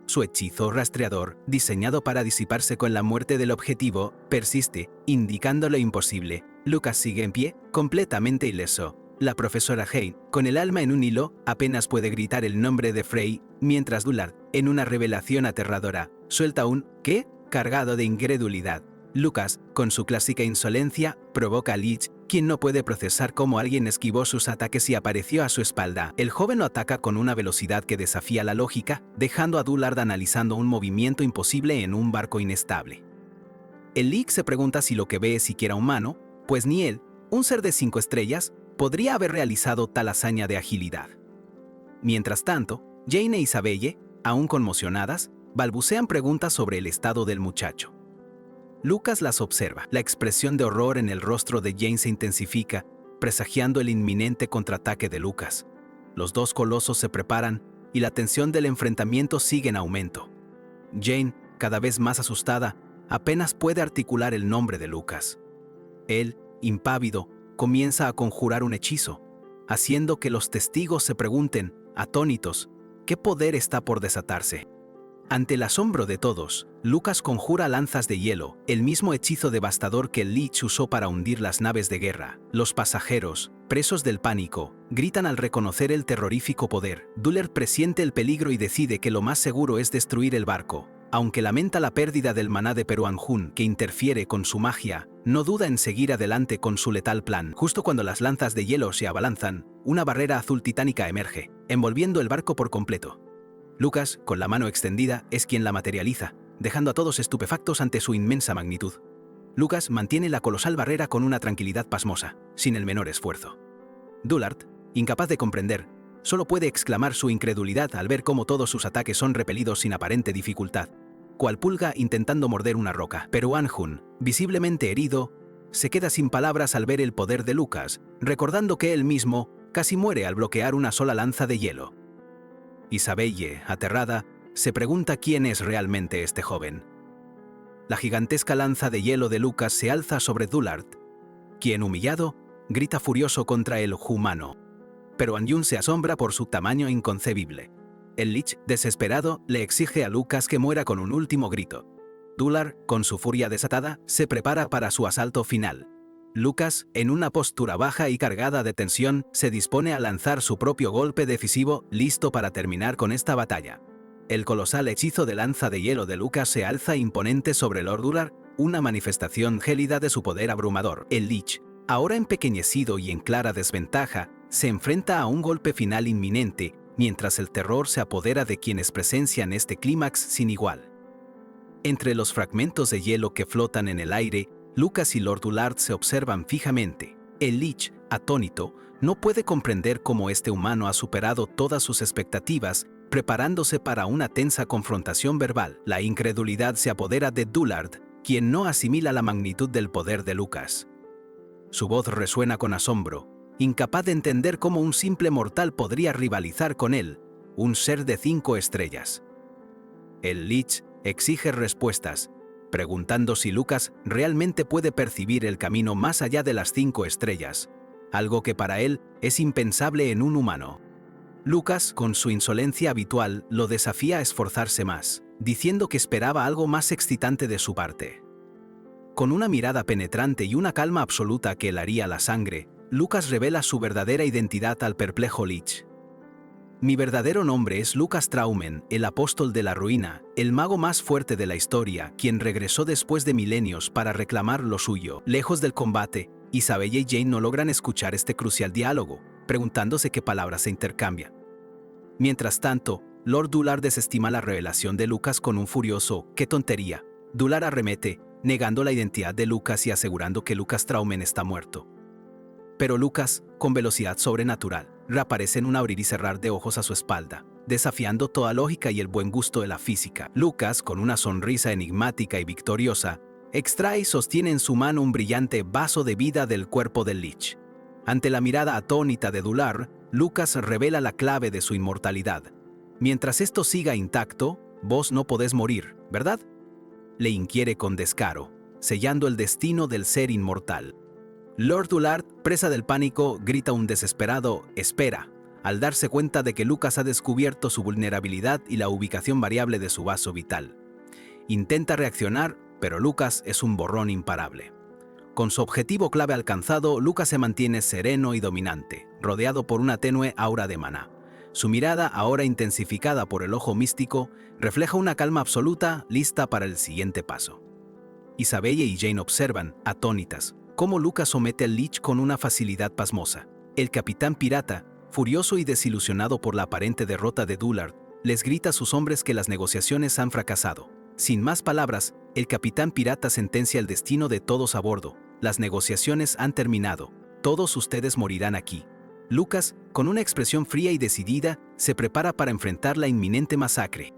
Su hechizo rastreador, diseñado para disiparse con la muerte del objetivo, persiste, indicando lo imposible. Lucas sigue en pie, completamente ileso. La profesora Hay, con el alma en un hilo, apenas puede gritar el nombre de Frey, mientras Dullard, en una revelación aterradora, suelta un ¿qué? Cargado de incredulidad. Lucas, con su clásica insolencia, provoca a Leech, quien no puede procesar cómo alguien esquivó sus ataques y apareció a su espalda. El joven lo ataca con una velocidad que desafía la lógica, dejando a Dullard analizando un movimiento imposible en un barco inestable. El Leech se pregunta si lo que ve es siquiera humano, pues ni él, un ser de 5 estrellas, podría haber realizado tal hazaña de agilidad. Mientras tanto, Jane e Isabelle, aún conmocionadas, balbucean preguntas sobre el estado del muchacho. Lucas las observa. La expresión de horror en el rostro de Jane se intensifica, presagiando el inminente contraataque de Lucas. Los dos colosos se preparan y la tensión del enfrentamiento sigue en aumento. Jane, cada vez más asustada, apenas puede articular el nombre de Lucas. Él, impávido, comienza a conjurar un hechizo, haciendo que los testigos se pregunten, atónitos, ¿qué poder está por desatarse? Ante el asombro de todos, Lucas conjura lanzas de hielo, el mismo hechizo devastador que el Leech usó para hundir las naves de guerra. Los pasajeros, presos del pánico, gritan al reconocer el terrorífico poder. Dullard presiente el peligro y decide que lo más seguro es destruir el barco. Aunque lamenta la pérdida del maná de Peruanjun que interfiere con su magia, no duda en seguir adelante con su letal plan. Justo cuando las lanzas de hielo se abalanzan, una barrera azul titánica emerge, envolviendo el barco por completo. Lucas, con la mano extendida, es quien la materializa, dejando a todos estupefactos ante su inmensa magnitud. Lucas mantiene la colosal barrera con una tranquilidad pasmosa, sin el menor esfuerzo. Dullard, incapaz de comprender, solo puede exclamar su incredulidad al ver cómo todos sus ataques son repelidos sin aparente dificultad, cual pulga intentando morder una roca. Pero Anjun, visiblemente herido, se queda sin palabras al ver el poder de Lucas, recordando que él mismo casi muere al bloquear una sola lanza de hielo. Isabelle, aterrada, se pregunta quién es realmente este joven. La gigantesca lanza de hielo de Lucas se alza sobre Dullard, quien, humillado, grita furioso contra el humano. Pero Anjun se asombra por su tamaño inconcebible. El Leech, desesperado, le exige a Lucas que muera con un último grito. Dullard, con su furia desatada, se prepara para su asalto final. Lucas, en una postura baja y cargada de tensión, se dispone a lanzar su propio golpe decisivo, listo para terminar con esta batalla. El colosal hechizo de lanza de hielo de Lucas se alza imponente sobre Lord Dullard, una manifestación gélida de su poder abrumador. El Leech, ahora empequeñecido y en clara desventaja, se enfrenta a un golpe final inminente, mientras el terror se apodera de quienes presencian este clímax sin igual. Entre los fragmentos de hielo que flotan en el aire, Lucas y Lord Dullard se observan fijamente. El Leech, atónito, no puede comprender cómo este humano ha superado todas sus expectativas, preparándose para una tensa confrontación verbal. La incredulidad se apodera de Dullard, quien no asimila la magnitud del poder de Lucas. Su voz resuena con asombro, incapaz de entender cómo un simple mortal podría rivalizar con él, un ser de 5 estrellas. El Leech exige respuestas, preguntando si Lucas realmente puede percibir el camino más allá de las 5 estrellas, algo que para él es impensable en un humano. Lucas, con su insolencia habitual, lo desafía a esforzarse más, diciendo que esperaba algo más excitante de su parte. Con una mirada penetrante y una calma absoluta que helaría la sangre, Lucas revela su verdadera identidad al perplejo Leech. Mi verdadero nombre es Lucas Traumen, el apóstol de la ruina, el mago más fuerte de la historia, quien regresó después de milenios para reclamar lo suyo. Lejos del combate, Isabelle y Jane no logran escuchar este crucial diálogo, preguntándose qué palabras se intercambian. Mientras tanto, Lord Dullard desestima la revelación de Lucas con un furioso «¡qué tontería!». Dullard arremete, negando la identidad de Lucas y asegurando que Lucas Traumen está muerto. Pero Lucas, con velocidad sobrenatural, reaparece en un abrir y cerrar de ojos a su espalda, desafiando toda lógica y el buen gusto de la física. Lucas, con una sonrisa enigmática y victoriosa, extrae y sostiene en su mano un brillante vaso de vida del cuerpo del Leech. Ante la mirada atónita de Dullard, Lucas revela la clave de su inmortalidad. Mientras esto siga intacto, vos no podés morir, ¿verdad? Le inquiere con descaro, sellando el destino del ser inmortal. Lord Dullard, presa del pánico, grita un desesperado «espera», al darse cuenta de que Lucas ha descubierto su vulnerabilidad y la ubicación variable de su vaso vital. Intenta reaccionar, pero Lucas es un borrón imparable. Con su objetivo clave alcanzado, Lucas se mantiene sereno y dominante, rodeado por una tenue aura de maná. Su mirada, ahora intensificada por el ojo místico, refleja una calma absoluta, lista para el siguiente paso. Isabella y Jane observan, atónitas, cómo Lucas somete al Lich con una facilidad pasmosa. El capitán pirata, furioso y desilusionado por la aparente derrota de Dullard, les grita a sus hombres que las negociaciones han fracasado. Sin más palabras, el capitán pirata sentencia el destino de todos a bordo. Las negociaciones han terminado. Todos ustedes morirán aquí. Lucas, con una expresión fría y decidida, se prepara para enfrentar la inminente masacre.